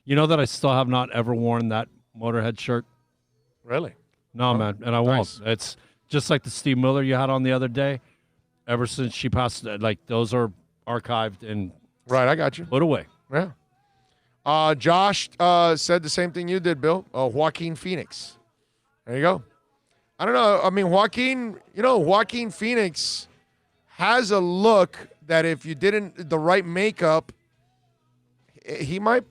you know that I still have not ever worn that Motorhead shirt? Really? No, man, and I won't. It's just like the Steve Miller you had on the other day. Ever since she passed, those are archived and right, I got you. Put away. Yeah. Josh said the same thing you did, Bill. Joaquin Phoenix. There you go. I don't know. I mean, Joaquin Phoenix has a look that if you didn't the right makeup, he might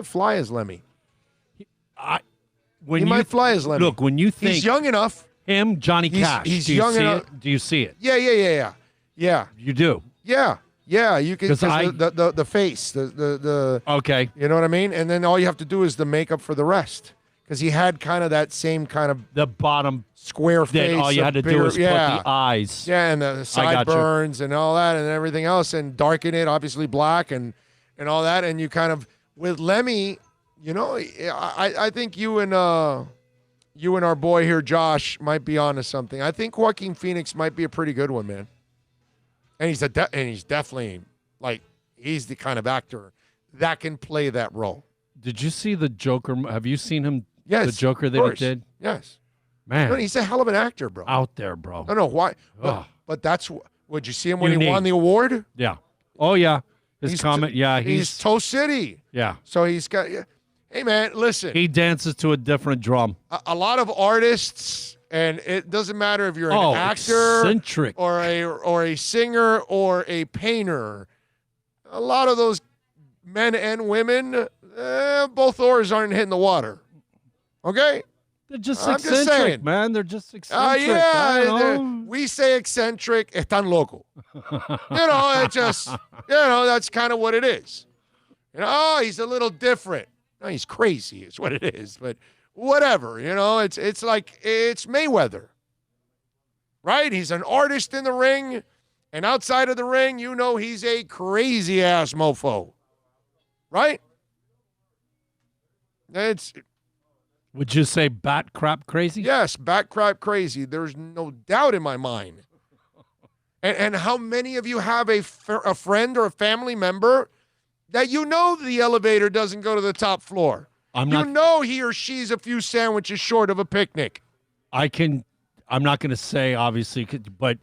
fly as Lemmy. He might fly as Lemmy. Look, when you think he's young enough. him, Johnny Cash, He's do you young see enough. it? Do you see it? Yeah. You do. Yeah. You can 'Cause the face, the Okay. You know what I mean? And then all you have to do is the makeup for the rest, because he had kind of that same kind of the bottom square Then face. all you had to do was put the eyes. Yeah, and the I got you. sideburns and all that and everything else, and darken it, obviously black and all that. And you kind of, with Lemmy, you know, I think you and our boy here, Josh, might be onto something. I think Joaquin Phoenix might be a pretty good one, man. And he's definitely, like, he's the kind of actor that can play that role. Did you see the Joker? Have you seen him? Yes, The Joker of that he course. did? Yes. Man. No, he's a hell of an actor, bro. Out there, bro. I don't know why. Ugh. But that's, would you see him when Unique. he won the award? Yeah. Oh, yeah. His He's comment. Yeah. He's Toe City. Yeah. So he's got, hey, man, listen. He dances to a different drum. A lot of artists, and it doesn't matter if you're an actor eccentric. or a singer or a painter. A lot of those men and women, both oars aren't hitting the water. Okay? They're just I'm just eccentric, saying. man. They're just eccentric. I Yeah, don't know. we say eccentric, están loco. It just, that's kind of what it is. He's a little different. No, he's crazy is what it is, but whatever, it's like, it's Mayweather, right? He's an artist in the ring, and outside of the ring, he's a crazy-ass mofo, right? Would you say bat crap crazy? Yes, bat crap crazy. There's no doubt in my mind. And how many of you have a friend or a family member that the elevator doesn't go to the top floor? I'm he or she's a few sandwiches short of a picnic. I'm not going to say, obviously, but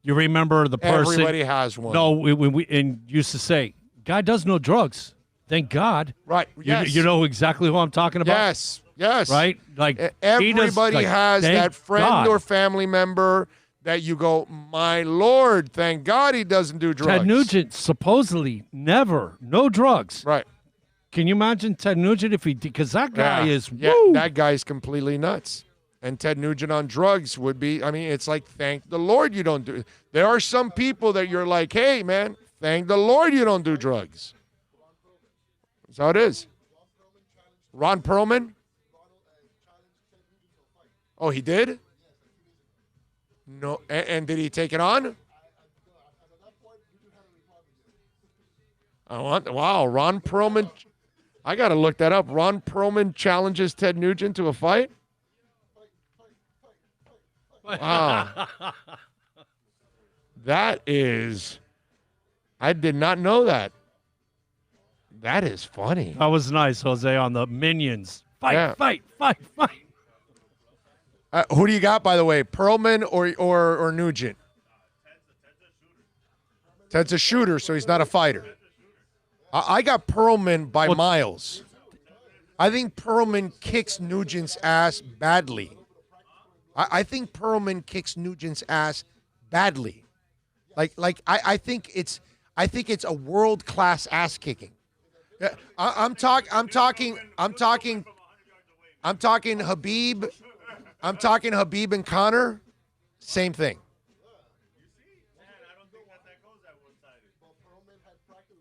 you remember the person. Everybody has one. No, we used to say, guy does no drugs. Thank God. Right. Yes. You know exactly who I'm talking about? Yes. Right? Like everybody has thank that friend God. or family member that you go, my Lord, thank God he doesn't do drugs. Ted Nugent, supposedly, no drugs. Right. Can you imagine Ted Nugent if he did? Because that guy is, that guy's completely nuts. And Ted Nugent on drugs would be, it's like, thank the Lord you don't do it. There are some people that you're like, hey, man, thank the Lord you don't do drugs. That's how it is. Ron Perlman? Oh, he did? No. And did he take it on? Wow, Ron Perlman. I got to look that up. Ron Perlman challenges Ted Nugent to a fight? Wow. I did not know that. That is funny. That was nice, Jose, on the Minions. Fight. Who do you got, by the way? Perlman or Nugent? Ted's a shooter, so he's not a fighter. I got Perlman by miles. I think Perlman kicks Nugent's ass badly. I think Perlman kicks Nugent's ass badly. I think it's a world-class ass kicking. I'm talking Habib. I'm talking Habib and Conor. Same thing.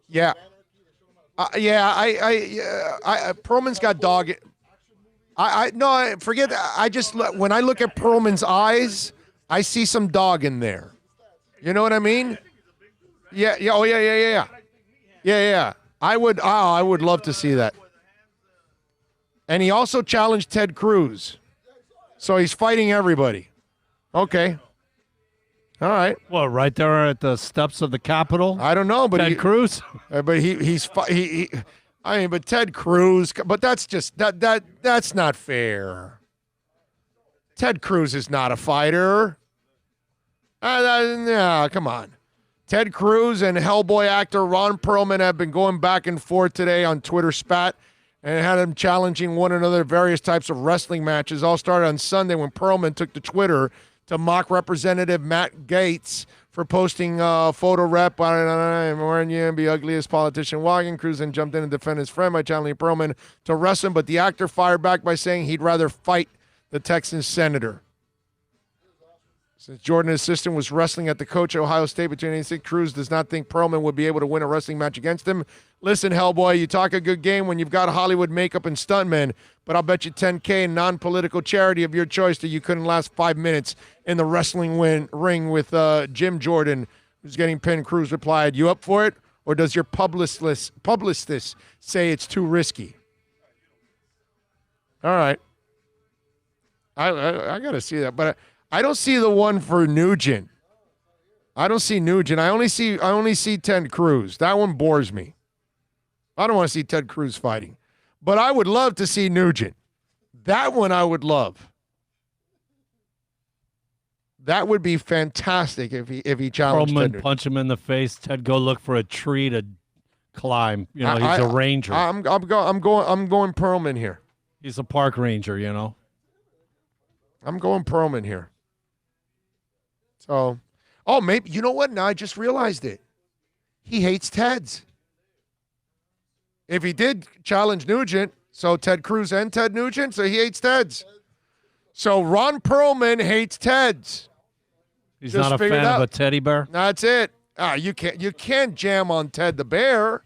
Yeah. Perlman's got dog. Forget that. When I look at Perlman's eyes, I see some dog in there. You know what I mean? Yeah. Oh, yeah. I would love to see that. And he also challenged Ted Cruz. So he's fighting everybody. Okay. All right. Well, right there at the steps of the Capitol. I don't know, but Ted Cruz. But but Ted Cruz. But that's just that's not fair. Ted Cruz is not a fighter. Come on. Ted Cruz and Hellboy actor Ron Perlman have been going back and forth today on Twitter Spat and had them challenging one another various types of wrestling matches. All started on Sunday when Perlman took to Twitter to mock Representative Matt Gaetz for posting photo rep on wearing the ugliest politician walking. Cruz then jumped in and defended his friend by challenging Perlman to wrestle him, but the actor fired back by saying he'd rather fight the Texan senator. Since Jordan's assistant was wrestling at the coach at Ohio State between 86, Cruz does not think Perlman would be able to win a wrestling match against him. Listen, Hellboy, you talk a good game when you've got Hollywood makeup and stuntmen, but I'll bet you $10K in non-political charity of your choice that you couldn't last 5 minutes in the wrestling ring with Jim Jordan, who's getting pinned. Cruz replied, you up for it? Or does your publicist say it's too risky? All right. I got to see that, but I don't see the one for Nugent. I don't see Nugent. I only see Ted Cruz. That one bores me. I don't want to see Ted Cruz fighting. But I would love to see Nugent. That one I would love. That would be fantastic if he challenged Perlman Ted. punch him in the face. Ted go look for a tree to climb. You know, he's a ranger. I'm going Perlman here. He's a park ranger, you know. I'm going Perlman here. So, maybe, you know what? Now I just realized it. He hates Ted's. If he did challenge Nugent, so Ted Cruz and Ted Nugent, so he hates Ted's. So Ron Perlman hates Ted's. He's just not a fan of a teddy bear? That's it. You can't jam on Ted the bear.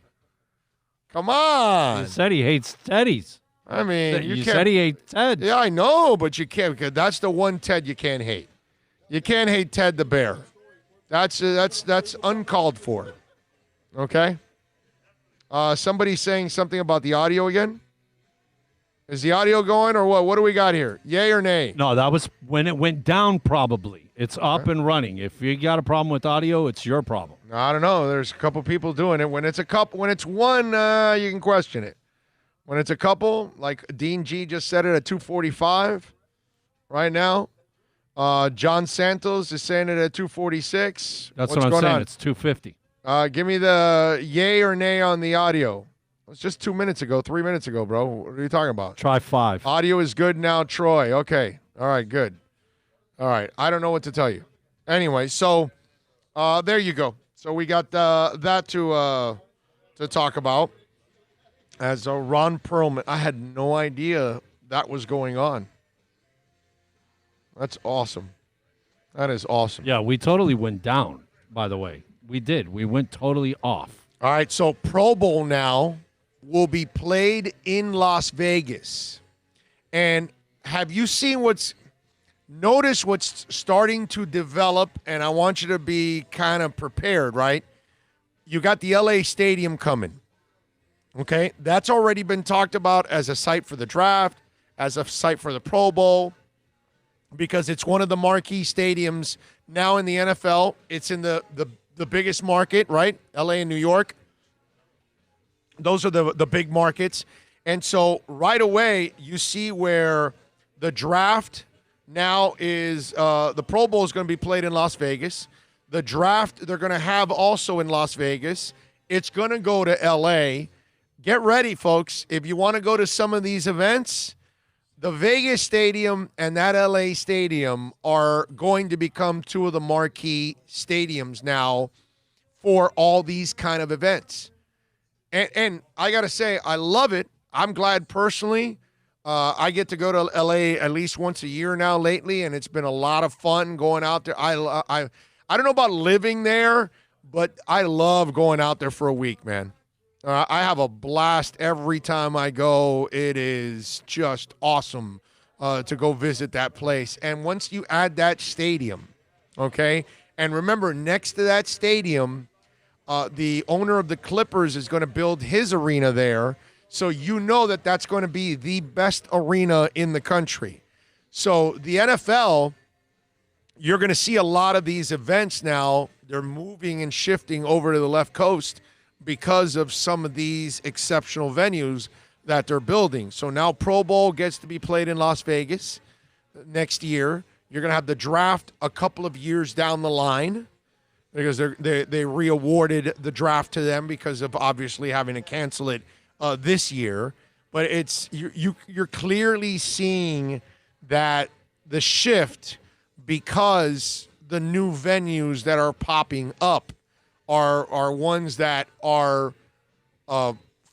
Come on. He said he hates teddies. I mean, you said he hates Ted. Yeah, I know, but you can't, because that's the one Ted you can't hate. You can't hate Ted the bear. That's uncalled for. Okay? Somebody saying something about the audio again? Is the audio going or what? What do we got here? Yay or nay? No, that was when it went down probably. It's up and running. If you got a problem with audio, it's your problem. I don't know. There's a couple people doing it. When it's one, you can question it. When it's a couple, like Dean G just said it at 245 right now. John Santos is saying it at 246. That's What's what I'm going saying. on? It's 250. Give me the yay or nay on the audio. It was just 3 minutes ago, bro. What are you talking about? Try 5. Audio is good now, Troy. Okay. All right, good. All right. I don't know what to tell you. Anyway, so there you go. So we got that to talk about. As Ron Perlman, I had no idea that was going on. That's awesome. That is awesome. Yeah, we totally went down, by the way. We did. We went totally off. All right, so Pro Bowl now will be played in Las Vegas. And have you seen notice what's starting to develop, and I want you to be kind of prepared, right? You got the LA Stadium coming. Okay, that's already been talked about as a site for the draft, as a site for the Pro Bowl, because it's one of the marquee stadiums now in the NFL. It's in the biggest market, right? LA and New York. Those are the big markets. And so right away, you see where the draft now is, the Pro Bowl is going to be played in Las Vegas. The draft they're going to have also in Las Vegas. It's going to go to LA. Get ready, folks. If you want to go to some of these events, the Vegas Stadium and that LA Stadium are going to become two of the marquee stadiums now for all these kind of events. And I got to say, I love it. I'm glad personally. I get to go to LA at least once a year now lately, and it's been a lot of fun going out there. I don't know about living there, but I love going out there for a week, man. I have a blast every time I go. It is just awesome to go visit that place. And once you add that stadium, okay, and remember, next to that stadium, the owner of the Clippers is going to build his arena there. So you know that that's going to be the best arena in the country. So the NFL, you're going to see a lot of these events now. They're moving and shifting over to the left coast because of some of these exceptional venues that they're building. So now Pro Bowl gets to be played in Las Vegas next year. You're going to have the draft a couple of years down the line because they re-awarded the draft to them because of obviously having to cancel it this year. But it's you're clearly seeing that the shift because the new venues that are popping up are ones that are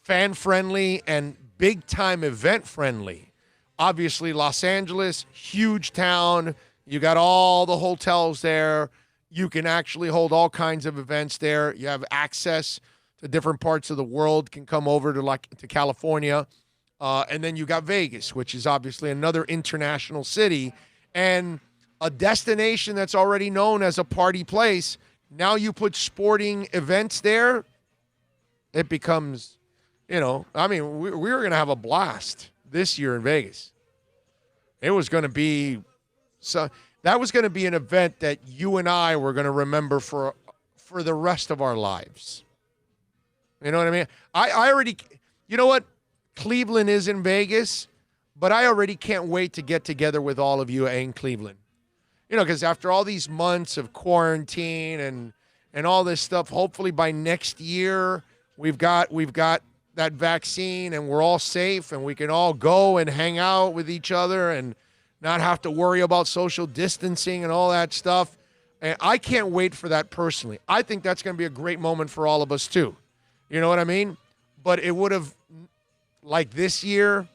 fan friendly and big time event friendly. Obviously, Los Angeles, huge town. You got all the hotels there. You can actually hold all kinds of events there. You have access to different parts of the world. Can come over to California, and then you got Vegas, which is obviously another international city and a destination that's already known as a party place. Now you put sporting events there, it becomes, we were going to have a blast this year in Vegas. It was going to be that was going to be an event that you and I were going to remember for the rest of our lives. You know what I mean? I already, you know what? Cleveland is in Vegas, but I already can't wait to get together with all of you in Cleveland. Because after all these months of quarantine and all this stuff, hopefully by next year we've got that vaccine and we're all safe and we can all go and hang out with each other and not have to worry about social distancing and all that stuff. And I can't wait for that personally. I think that's going to be a great moment for all of us too. You know what I mean? But it would have, like this year,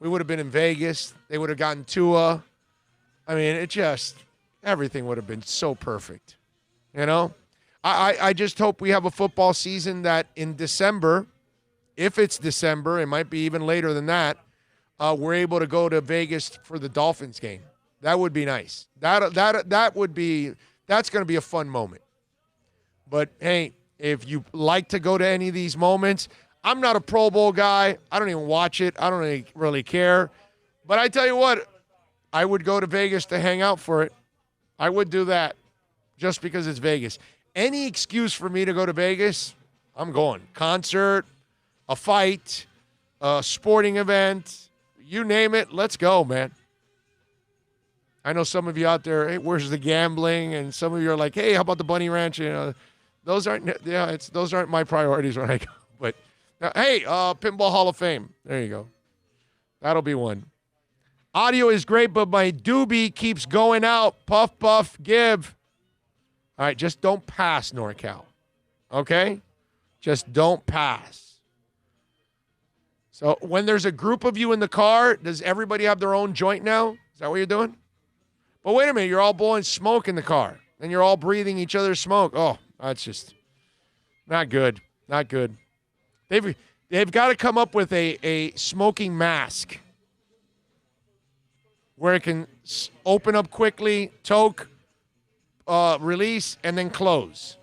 we would have been in Vegas. They would have gotten Tua. I mean, everything would have been so perfect. I just hope we have a football season that in December, if it's December, it might be even later than that, we're able to go to Vegas for the Dolphins game. That would be nice. That's going to be a fun moment. But hey, if you like to go to any of these moments, I'm not a Pro Bowl guy. I don't even watch it. I don't really care. But I tell you what, I would go to Vegas to hang out for it. I would do that just because it's Vegas. Any excuse for me to go to Vegas, I'm going. Concert, a fight, a sporting event, you name it, let's go, man. I know some of you out there, hey, where's the gambling? And some of you are like, hey, how about the Bunny Ranch? Those aren't my priorities when I go. But hey, Pinball Hall of Fame. There you go. That'll be one. Audio is great, but my doobie keeps going out. Puff, puff, give. All right, just don't pass, NorCal. Okay? Just don't pass. So when there's a group of you in the car, does everybody have their own joint now? Is that what you're doing? But wait a minute, you're all blowing smoke in the car, and you're all breathing each other's smoke. Oh, that's just not good. Not good. They've got to come up with a smoking mask where it can open up quickly, toke, release, and then close.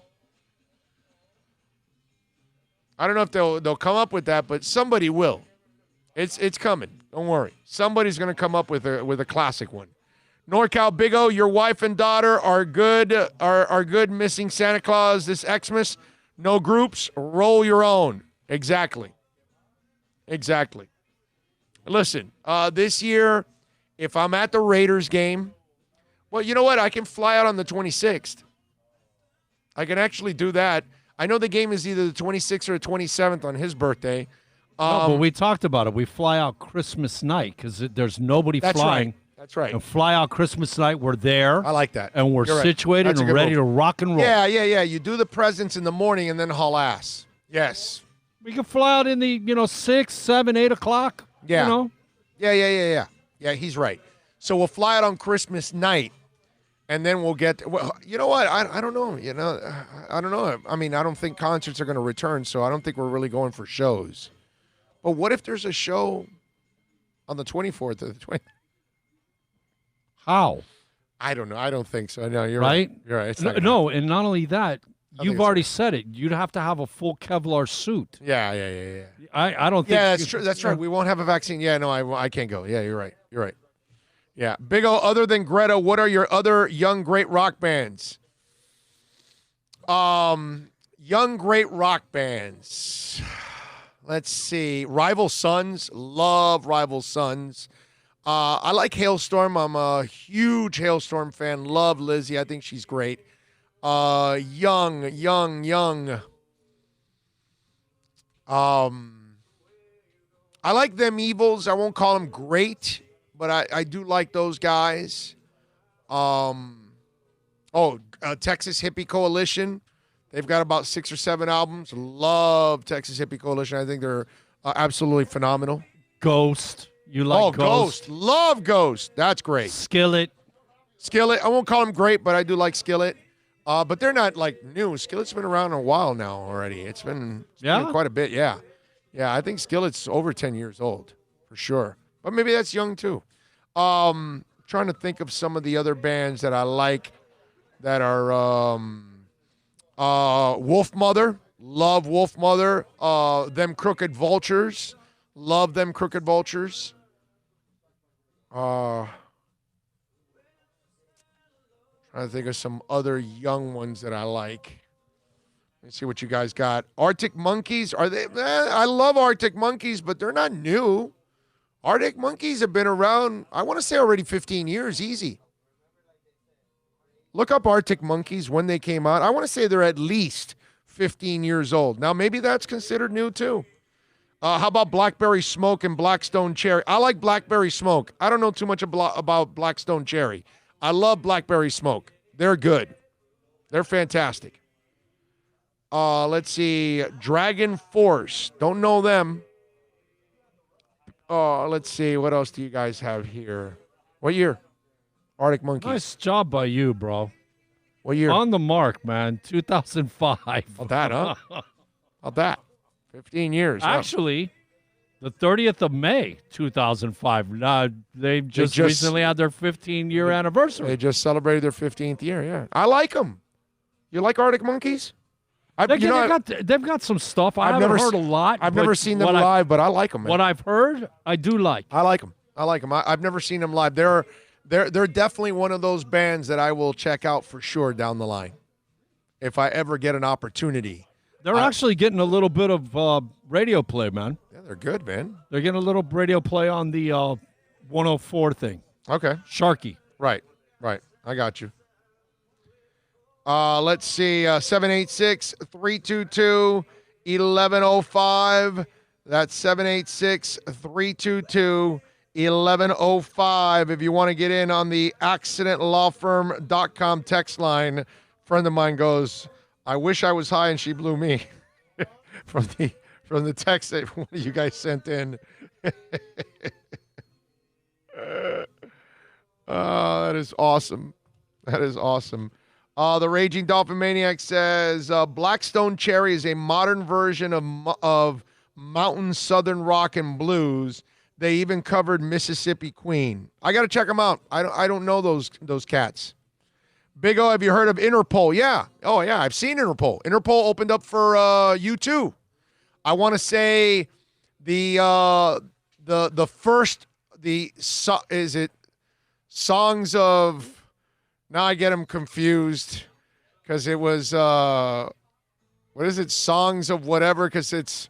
I don't know if they'll come up with that, but somebody will. It's coming. Don't worry. Somebody's going to come up with a classic one. NorCal Big O, your wife and daughter are good. Are good missing Santa Claus this Xmas. No groups. Roll your own. Exactly. Listen, this year, if I'm at the Raiders game, well, you know what? I can fly out on the 26th. I can actually do that. I know the game is either the 26th or the 27th on his birthday. No, but we talked about it. We fly out Christmas night because there's nobody flying. Right. That's right. And fly out Christmas night. We're there. I like that. And we're situated and ready to rock and roll. Yeah. You do the presents in the morning and then haul ass. Yes. We can fly out in the 6, 7, 8 o'clock. Yeah. Yeah. Yeah, he's right. So we'll fly out on Christmas night, and then we'll get. Well, you know what? I don't know. I don't know. I mean, I don't think concerts are going to return, so I don't think we're really going for shows. But what if there's a show on the 24th or the 20th? How? I don't know. I don't think so. No, you're right. You're right. It's No, and not only that, you've already said it. You'd have to have a full Kevlar suit. Yeah. I don't think. Yeah, that's true. That's right. We won't have a vaccine. Yeah, no, I can't go. Yeah, you're right. Yeah. Big O, other than Greta, what are your other young great rock bands? Young great rock bands. Let's see. Rival Sons. Love Rival Sons. I like Hailstorm. I'm a huge Hailstorm fan. Love Lizzie. I think she's great. Young. I like them Evils. I won't call them great, but I do like those guys. Texas Hippie Coalition. They've got about 6 or 7 albums. Love Texas Hippie Coalition. I think they're absolutely phenomenal. Ghost. You like Ghost? Love Ghost. That's great. Skillet. I won't call them great, but I do like Skillet. But they're not like new. Skillet's been around a while now already. It's been quite a bit. Yeah. Yeah, I think Skillet's over 10 years old for sure. But maybe that's young too. Trying to think of some of the other bands that I like that are Wolf Mother. Love Wolf Mother. Them Crooked Vultures. Love Them Crooked Vultures. Trying to think of some other young ones that I like. Let's see what you guys got. Arctic Monkeys. Are they? I love Arctic Monkeys, but they're not new. Arctic Monkeys have been around, I want to say already 15 years, easy. Look up Arctic Monkeys when they came out. I want to say they're at least 15 years old. Now, maybe that's considered new too. How about Blackberry Smoke and Blackstone Cherry? I like Blackberry Smoke. I don't know too much about Blackstone Cherry. I love Blackberry Smoke. They're good. They're fantastic. Let's see. Dragon Force. Don't know them. Let's see. What else do you guys have here? What year? Arctic Monkeys. Nice job by you, bro. What year? On the mark, man. 2005. About that, huh? About that. 15 years. Actually, the 30th of May, 2005. They just recently had their 15-year anniversary. They just celebrated their 15th year, yeah. I like them. You like Arctic Monkeys? They've got some stuff. I haven't heard a lot. I've never seen them live, but I like them, man. What I've heard, I do like. I like them. I've never seen them live. They're definitely one of those bands that I will check out for sure down the line if I ever get an opportunity. They're actually getting a little bit of radio play, man. Yeah, they're good, man. They're getting a little radio play on the 104 thing. Okay. Sharky. Right. I got you. Let's see. 786-322-1105. That's 786-322-1105. If you want to get in on the accidentlawfirm.com text line, a friend of mine goes, I wish I was high and she blew me from the text that one of you guys sent in. That is awesome. That is awesome. The Raging Dolphin Maniac says Blackstone Cherry is a modern version of mountain southern rock and blues. They even covered Mississippi Queen. I got to check them out. I don't know those cats. Big O, have you heard of Interpol? Yeah. Oh, yeah, I've seen Interpol. Interpol opened up for U2. I want to say the first, is it Songs of, now I get them confused because it was, what is it, Songs of whatever, because it's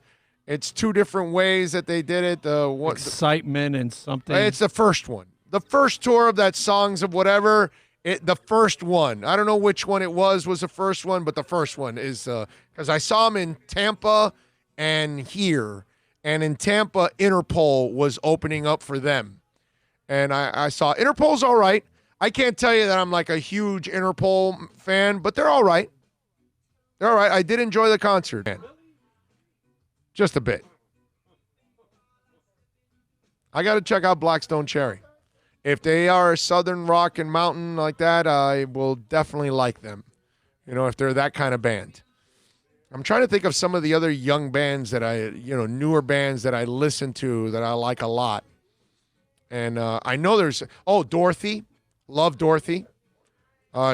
two different ways that they did it. Excitement and something. It's the first one. The first tour of that Songs of whatever. The first one. I don't know which one it was the first one, but the first one is because I saw him in Tampa and here. And in Tampa, Interpol was opening up for them. And I saw Interpol's all right. I can't tell you that I'm like a huge Interpol fan, but they're all right. They're all right. I did enjoy the concert, man. Just a bit. I got to check out Blackstone Cherry. If they are Southern rock and mountain like that, I will definitely like them. You know, if they're that kind of band. I'm trying to think of some of the other young bands that newer bands that I listen to that I like a lot. And I know there's, Dorothy. Love Dorothy.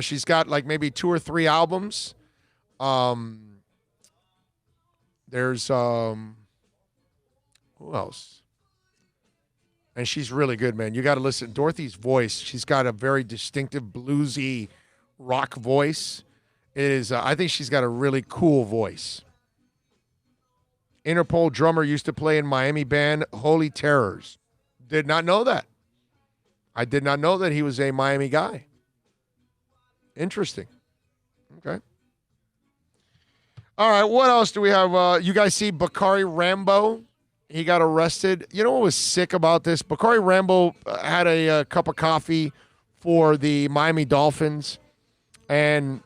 She's got like maybe 2 or 3 albums. There's, who else? And she's really good, man. You got to listen. Dorothy's voice, she's got a very distinctive bluesy rock voice. It is, I think she's got a really cool voice. Interpol drummer used to play in Miami band Holy Terrors. Did not know that. I did not know that he was a Miami guy. Interesting. Okay. All right, what else do we have? You guys see Bakari Rambo? He got arrested. You know what was sick about this? Bakari Rambo had a cup of coffee for the Miami Dolphins. And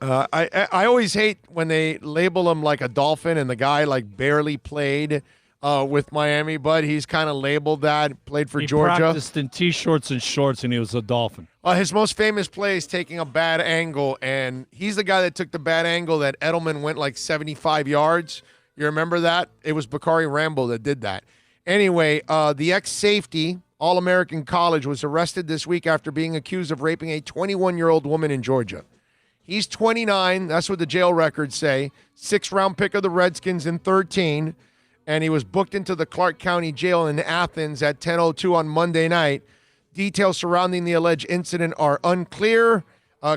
I always hate when they label him like a Dolphin and the guy like barely played with Miami, but he's kind of labeled that, played for Georgia. He practiced in T-shirts and shorts, and he was a Dolphin. His most famous play is taking a bad angle, and he's the guy that took the bad angle that Edelman went like 75 yards. You remember that? It was Bakari Rambo that did that. Anyway, the ex-safety, All-American College, was arrested this week after being accused of raping a 21-year-old woman in Georgia. He's 29. That's what the jail records say. 6th-round pick of the Redskins in 2013. And he was booked into the Clark County Jail in Athens at 10:02 on Monday night. Details surrounding the alleged incident are unclear.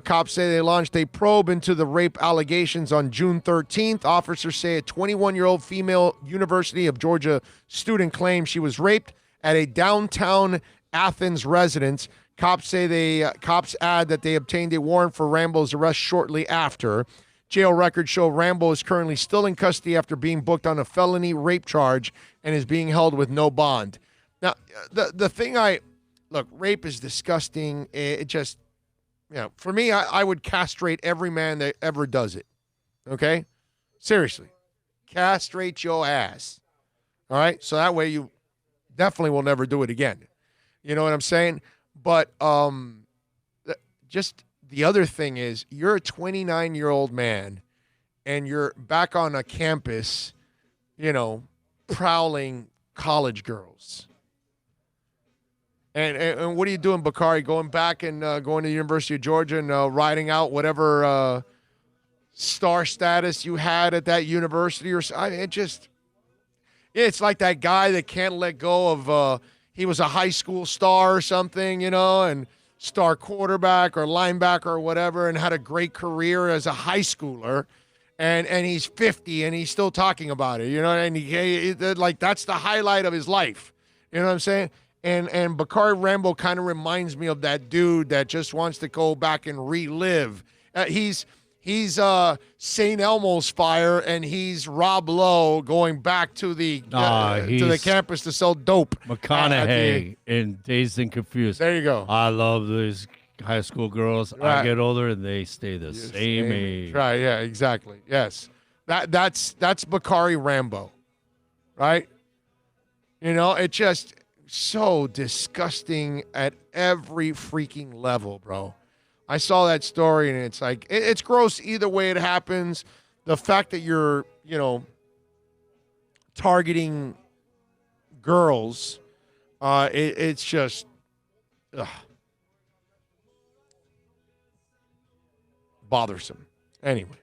Cops say they launched a probe into the rape allegations on June 13th. Officers say a 21-year-old female University of Georgia student claims she was raped at a downtown Athens residence. Cops add that they obtained a warrant for Rambo's arrest shortly after. Jail records show Rambo is currently still in custody after being booked on a felony rape charge and is being held with no bond. Now, the thing look, rape is disgusting. It just, for me, I would castrate every man that ever does it. Okay? Seriously. Castrate your ass. All right? So that way you definitely will never do it again. You know what I'm saying? But just the other thing is, you're a 29-year-old man, and you're back on a campus, prowling college girls. And what are you doing, Bakari? Going back and going to the University of Georgia and riding out whatever star status you had at that university? It's like that guy that can't let go of he was a high school star or something, and star quarterback or linebacker or whatever, and had a great career as a high schooler, and he's 50 and he's still talking about it, and he like that's the highlight of his life. You know what I'm saying? And Bakari Rambo kind of reminds me of that dude that just wants to go back and relive. He's St. Elmo's Fire, and he's Rob Lowe going back to the campus to sell dope. McConaughey in Dazed and Confused. There you go. I love these high school girls. Right. I get older and they stay the same age. Right? Yeah, exactly. Yes, that's Bakari Rambo, right? It's just so disgusting at every freaking level, bro. I saw that story, and it's like, it's gross either way it happens. The fact that you're, targeting girls, it's just bothersome. Anyway,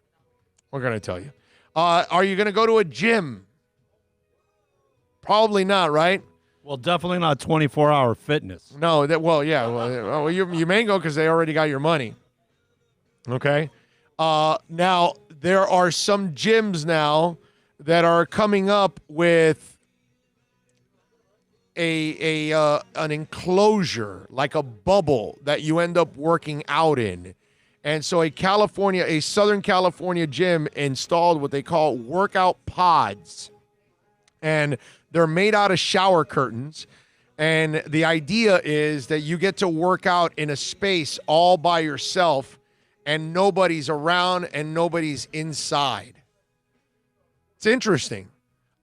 we're going to tell you. Are you going to go to a gym? Probably not, right? Well, definitely not 24-hour fitness. No, you may go because they already got your money. Okay? Now, there are some gyms now that are coming up with an enclosure, like a bubble that you end up working out in. And so a Southern California gym installed what they call workout pods. And they're made out of shower curtains. And the idea is that you get to work out in a space all by yourself, and nobody's around and nobody's inside. It's interesting.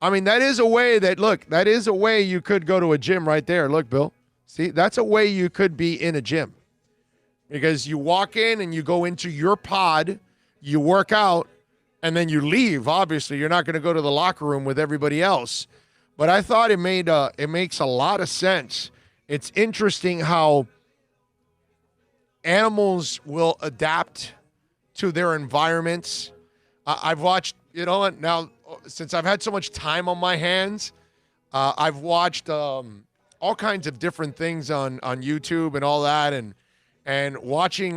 I mean, that is a way you could go to a gym right there. Look, Bill. See, that's a way you could be in a gym. Because you walk in and you go into your pod, you work out, and then you leave. Obviously, you're not going to go to the locker room with everybody else. But I thought it makes a lot of sense. It's interesting how animals will adapt to their environments. I've watched, now since I've had so much time on my hands, I've watched all kinds of different things on YouTube and all that, and watching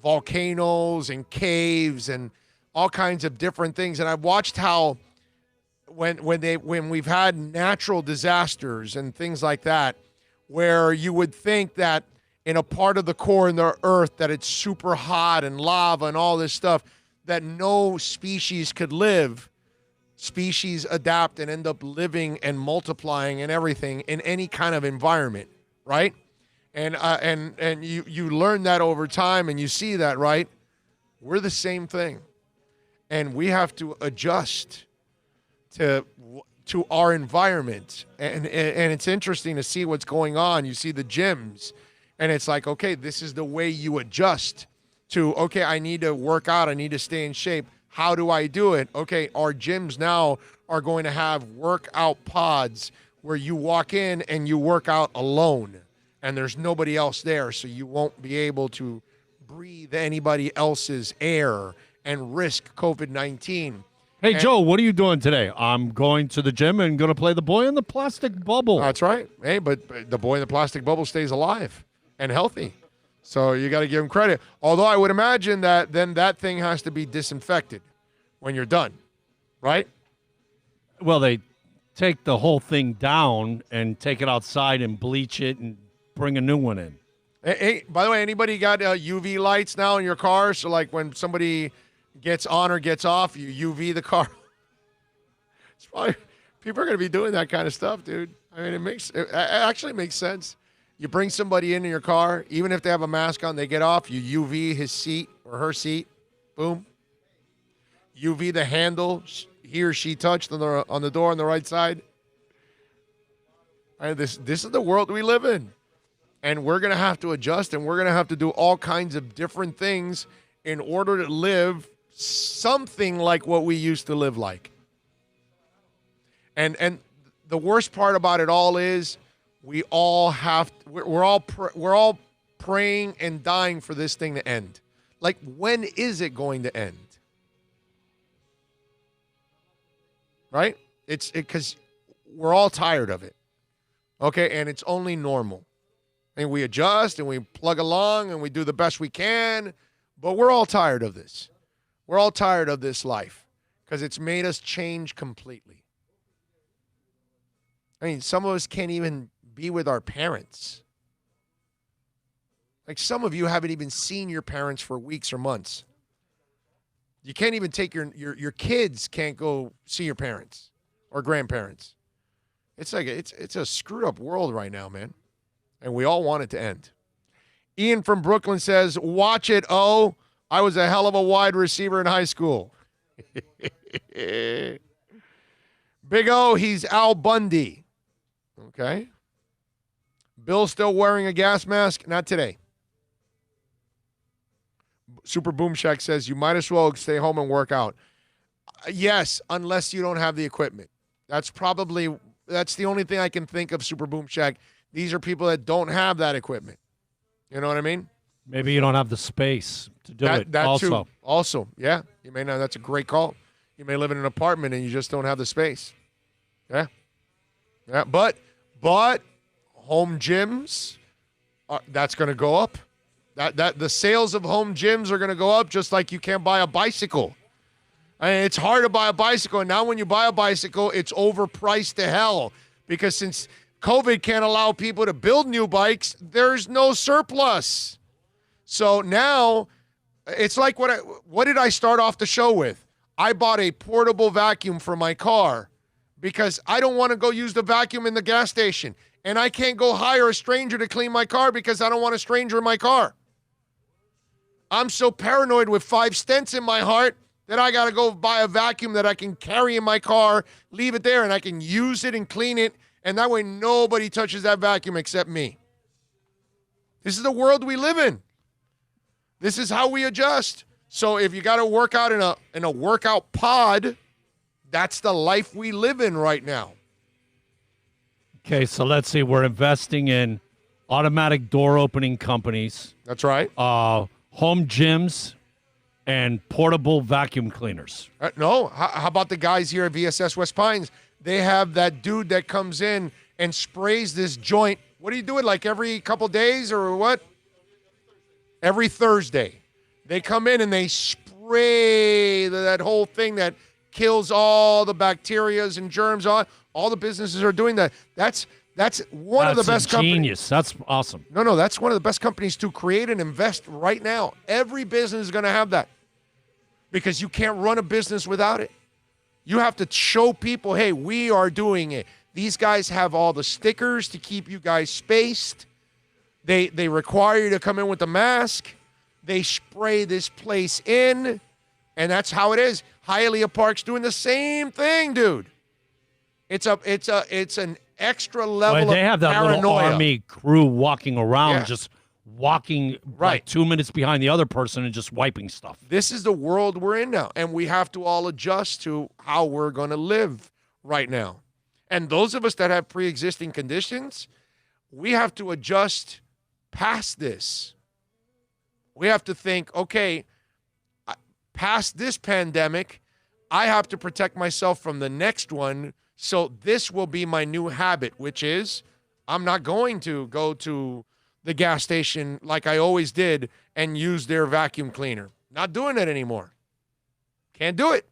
volcanoes and caves and all kinds of different things. And I've watched how when we've had natural disasters and things like that, where you would think that in a part of the core in the earth that it's super hot and lava and all this stuff, that no species could live, species adapt and end up living and multiplying and everything in any kind of environment, right? And you learn that over time, and you see that, right? We're the same thing, and we have to adjust to our environment. And it's interesting to see what's going on. You see the gyms, and it's like, okay, this is the way you adjust to, okay, I need to work out, I need to stay in shape. How do I do it? Okay, our gyms now are going to have workout pods where you walk in and you work out alone, and there's nobody else there, so you won't be able to breathe anybody else's air and risk COVID-19. Hey, Joe, what are you doing today? I'm going to the gym and going to play the boy in the plastic bubble. That's right. Hey, but the boy in the plastic bubble stays alive and healthy. So you got to give him credit. Although I would imagine that then that thing has to be disinfected when you're done, right? Well, they take the whole thing down and take it outside and bleach it and bring a new one in. Hey, by the way, anybody got UV lights now in your car? So like when somebody gets on or gets off, you UV the car. It's probably, people are going to be doing that kind of stuff, dude. I mean, it actually makes sense. You bring somebody into your car, even if they have a mask on, they get off, you UV his seat or her seat, boom. UV the handle he or she touched on the door on the right side. Right, this is the world we live in. And we're going to have to adjust, and we're going to have to do all kinds of different things in order to live something like what we used to live like. And the worst part about it all is we're all praying and dying for this thing to end. Like, when is it going to end? Right? It's because we're all tired of it. Okay, and it's only normal. And we adjust and we plug along and we do the best we can, but we're all tired of this. We're all tired of this life because it's made us change completely. I mean, some of us can't even be with our parents. Like, some of you haven't even seen your parents for weeks or months. You can't even take your kids can't go see your parents or grandparents. It's like it's a screwed up world right now, man. And we all want it to end. Ian from Brooklyn says, watch it, oh. I was a hell of a wide receiver in high school. Big O, he's Al Bundy. Okay. Bill still wearing a gas mask? Not today. Super Boom Shack says, you might as well stay home and work out. Yes, unless you don't have the equipment. That's the only thing I can think of, Super Boom Shack. These are people that don't have that equipment. You know what I mean? Maybe you don't have the space to do it. That also. too. Also, yeah. You may not. That's a great call. You may live in an apartment and you just don't have the space. Yeah. Yeah. But home gyms, that's going to go up. That the sales of home gyms are going to go up, just like you can't buy a bicycle. I mean, it's hard to buy a bicycle, and now when you buy a bicycle, it's overpriced to hell because since COVID can't allow people to build new bikes, there's no surplus. So now it's like what did I start off the show with? I bought a portable vacuum for my car because I don't want to go use the vacuum in the gas station. And I can't go hire a stranger to clean my car because I don't want a stranger in my car. I'm so paranoid with 5 stents in my heart that I got to go buy a vacuum that I can carry in my car, leave it there, and I can use it and clean it. And that way nobody touches that vacuum except me. This is the world we live in. This is how we adjust. So if you got to work out in a workout pod, that's the life we live in right now. Okay, so let's see. We're investing in automatic door opening companies. That's right. Home gyms and portable vacuum cleaners. No. How about the guys here at VSS West Pines? They have that dude that comes in and sprays this joint. What do you do it like every couple days or what? Every Thursday. They come in and they spray that whole thing that kills all the bacterias and germs. All the businesses are doing that. That's one of the best companies. Genius. That's awesome. No, that's one of the best companies to create and invest right now. Every business is going to have that because you can't run a business without it. You have to show people, hey, we are doing it. These guys have all the stickers to keep you guys spaced. They require you to come in with a mask. They spray this place in, and that's how it is. Hialeah Park's doing the same thing, dude. It's an extra level of they have that paranoia. little army crew walking around, Yeah. just walking like 2 minutes behind the other person and just wiping stuff. This is the world we're in now, and we have to all adjust to how we're going to live right now. And those of us that have pre-existing conditions, we have to adjust past this. We have to think, okay, past this pandemic, I have to protect myself from the next one. So this will be my new habit, which is I'm not going to go to the gas station like I always did and use their vacuum cleaner. Not doing it anymore. Can't do it.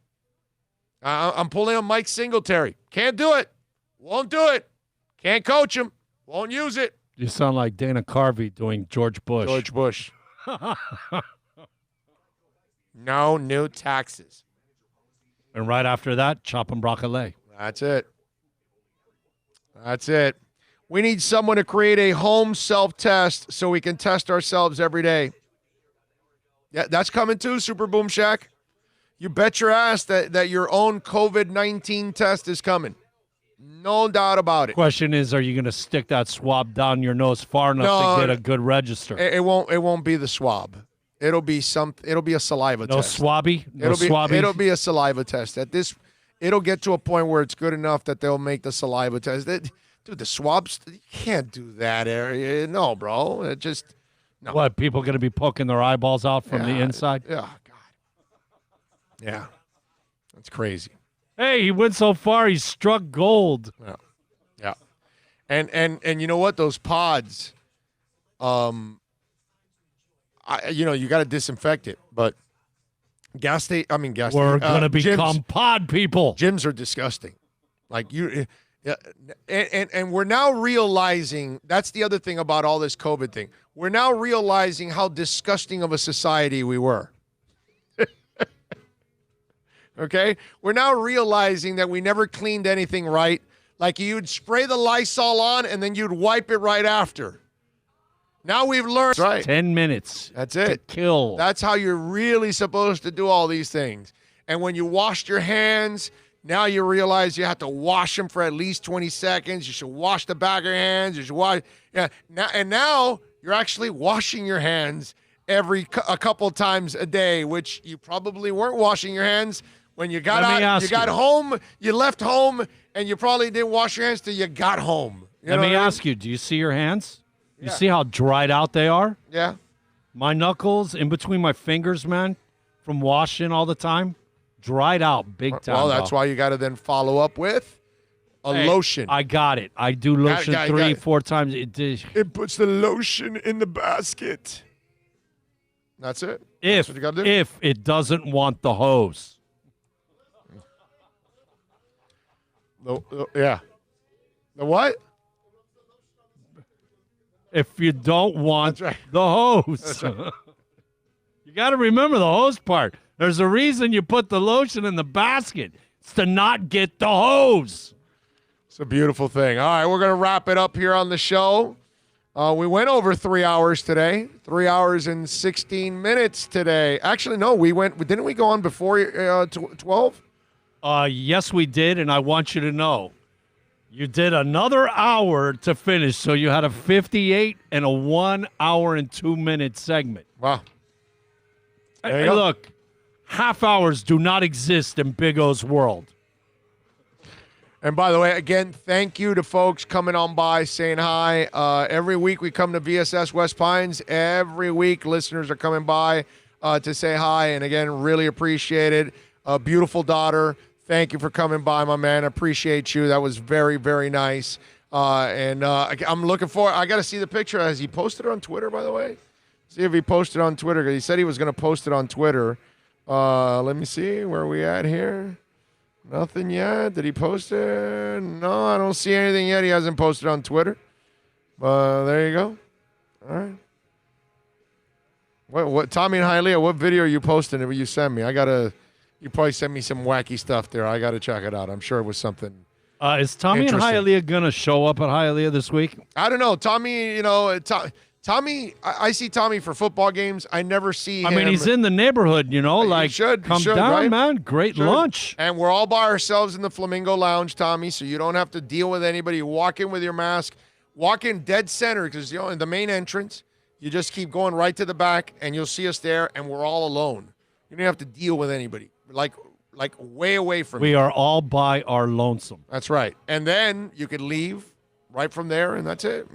I'm pulling on Mike Singletary. Can't do it. Won't do it. Can't coach him. Won't use it. You sound like Dana Carvey doing George Bush. George Bush. No new taxes. And right after that, chop and broccoli. That's it. That's it. We need someone to create a home self-test so we can test ourselves every day. Yeah, that's coming too, Super Boom Shack. You bet your ass that your own COVID-19 test is coming. No doubt about it. Question is, are you going to stick that swab down your nose far enough to get a good register? It won't be the swab. It'll be a saliva test. No swabby? It'll be a saliva test. It'll get to a point where it's good enough that they'll make the saliva test. Dude, the swabs, you can't do that area. No, bro. It just no. What, people going to be poking their eyeballs out from the inside? Yeah, God. Yeah. That's crazy. Hey, he went so far, he struck gold. Yeah. And you know what? Those pods, you got to disinfect it, but we're going to become pod people. Gyms are disgusting. Like and we're now realizing, that's the other thing about all this COVID thing. We're now realizing how disgusting of a society we were. Okay? We're now realizing that we never cleaned anything right. Like you'd spray the Lysol on and then you'd wipe it right after. Now we've learned. Right. 10 minutes. That's it. To kill. That's how you're really supposed to do all these things. And when you washed your hands, now you realize you have to wash them for at least 20 seconds. You should wash the back of your hands. You should wash. Yeah. Now you're actually washing your hands a couple times a day, which you probably weren't washing your hands when you got out. You got home. You left home, and you probably didn't wash your hands till you got home. Let me ask you: do you see your hands? You see how dried out they are? Yeah. My knuckles in between my fingers, man, from washing all the time, dried out big time. Well, that's why you got to then follow up with a lotion. I got it. I do lotion 3-4 times. It puts the lotion in the basket. That's it. If it doesn't want the hose. Yeah. The what? If you don't want the hose. That's right. You got to remember the hose part. There's a reason you put the lotion in the basket. It's to not get the hose. It's a beautiful thing. All right, we're going to wrap it up here on the show. We went over 3 hours today. 3 hours and 16 minutes today. Actually, no, didn't we go on before 12? Yes, we did, and I want you to know. You did another hour to finish, so you had a 58 and a 1 hour and 2 minute segment. Wow. Hey, look, half hours do not exist in Big O's world. And by the way, again, thank you to folks coming on by, saying hi. Every week we come to VSS West Pines. Every week listeners are coming by to say hi. And again, really appreciate it. Beautiful daughter. Thank you for coming by, my man. I appreciate you. That was very, very nice. I'm looking forward. I got to see the picture. Has he posted it on Twitter, by the way? See if he posted on Twitter. He said he was going to post it on Twitter. Let me see. Where are we at here? Nothing yet. Did he post it? No, I don't see anything yet. He hasn't posted on Twitter. But there you go. All right. What Tommy and Hialeah, what video are you posting that you send me? You probably sent me some wacky stuff there. I got to check it out. I'm sure it was something. Is Tommy and Hialeah going to show up at Hialeah this week? I don't know. Tommy, Tommy, I see Tommy for football games. I never see him. I mean, he's in the neighborhood, like, come down, right? man. Great lunch. And we're all by ourselves in the Flamingo Lounge, Tommy, so you don't have to deal with anybody. You walk in with your mask, walk in dead center, because, in the main entrance, you just keep going right to the back, and you'll see us there, and we're all alone. You don't have to deal with anybody, like way away from We you. are all by our lonesome. That's right. And then you could leave right from there, and that's it.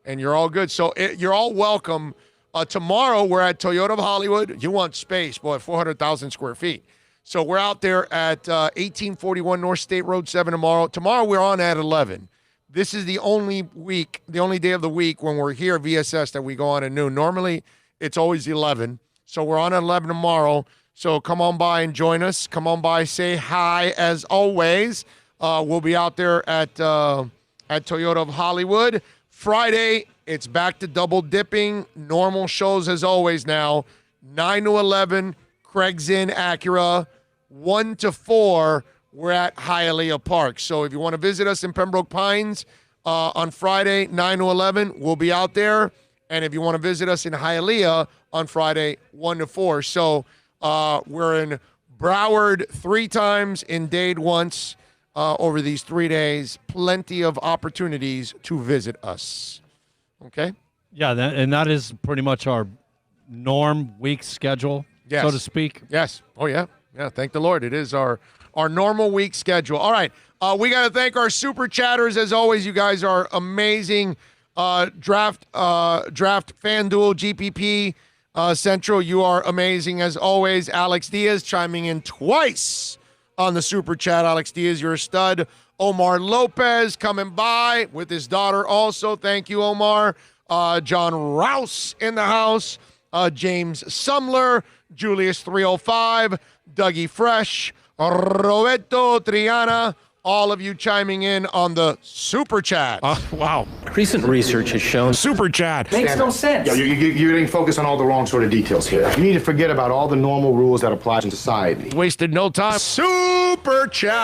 And you're all good. So you're all welcome. Tomorrow, we're at Toyota of Hollywood. You want space, boy, 400,000 square feet. So we're out there at 1841 North State Road 7 tomorrow. Tomorrow, we're on at 11. This is the only day of the week when we're here at VSS that we go on at noon. Normally, it's always 11. So we're on at 11 tomorrow. So come on by and join us. Come on by, say hi as always. We'll be out there at Toyota of Hollywood. Friday, it's back to double dipping. Normal shows as always now. 9 to 11, Craig's Inn Acura. 1 to 4, we're at Hialeah Park. So if you want to visit us in Pembroke Pines on Friday, 9 to 11, we'll be out there. And if you want to visit us in Hialeah on Friday, 1 to 4. So we're in Broward 3 times, in Dade once. Over these 3 days, plenty of opportunities to visit us. Okay? Yeah, and that is pretty much our norm week schedule, so to speak. Yes. Oh, yeah. Yeah, thank the Lord. It is our normal week schedule. All right. We got to thank our super chatters. As always, you guys are amazing. Draft FanDuel, GPP Central, you are amazing as always. Alex Diaz chiming in twice on the super chat. Alex Diaz, you're a stud. Omar Lopez coming by with his daughter also. Thank you, Omar. John Rouse in the house. James Sumler. Julius 305. Dougie Fresh. Roberto Triana. All of you chiming in on the super chat. Wow. Recent research has shown super chat. makes no sense. Yeah, you're getting focused on all the wrong sort of details here. You need to forget about all the normal rules that apply in society. Wasted no time. Super chat.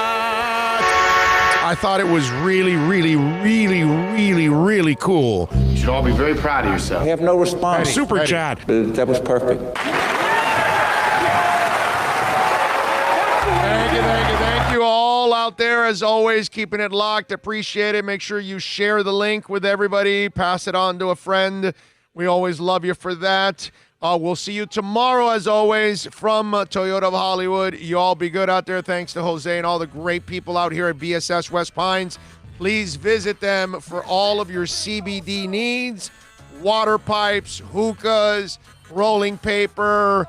I thought it was really, really, really, really, really cool. You should all be very proud of yourself. I have no response. Super chat. That was perfect. Thank you all out there, as always, keeping it locked. Appreciate it. Make sure you share the link with everybody. Pass it on to a friend. We always love you for that. We'll see you tomorrow, as always, from Toyota of Hollywood. You all be good out there. Thanks to Jose and all the great people out here at BSS West Pines. Please visit them for all of your CBD needs. Water pipes, hookahs, rolling paper,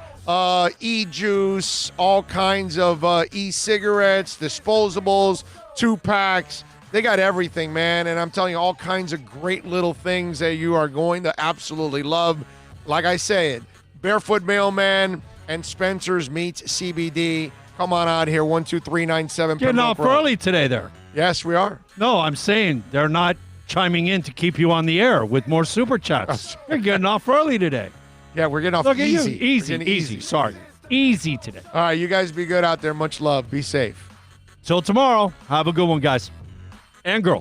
e-juice, all kinds of e-cigarettes, disposables, 2-packs. They got everything, man. And I'm telling you, all kinds of great little things that you are going to absolutely love. Like I said, Barefoot Mailman and Spencer's Meets CBD. Come on out here, 12397 Getting off early today there. Yes, we are. No, I'm saying they're not chiming in to keep you on the air with more super chats. You're getting off early today. Yeah, we're getting off Look easy. At you. Easy. Sorry. Easy today. All right, you guys be good out there. Much love. Be safe. Till tomorrow. Have a good one, guys and girls.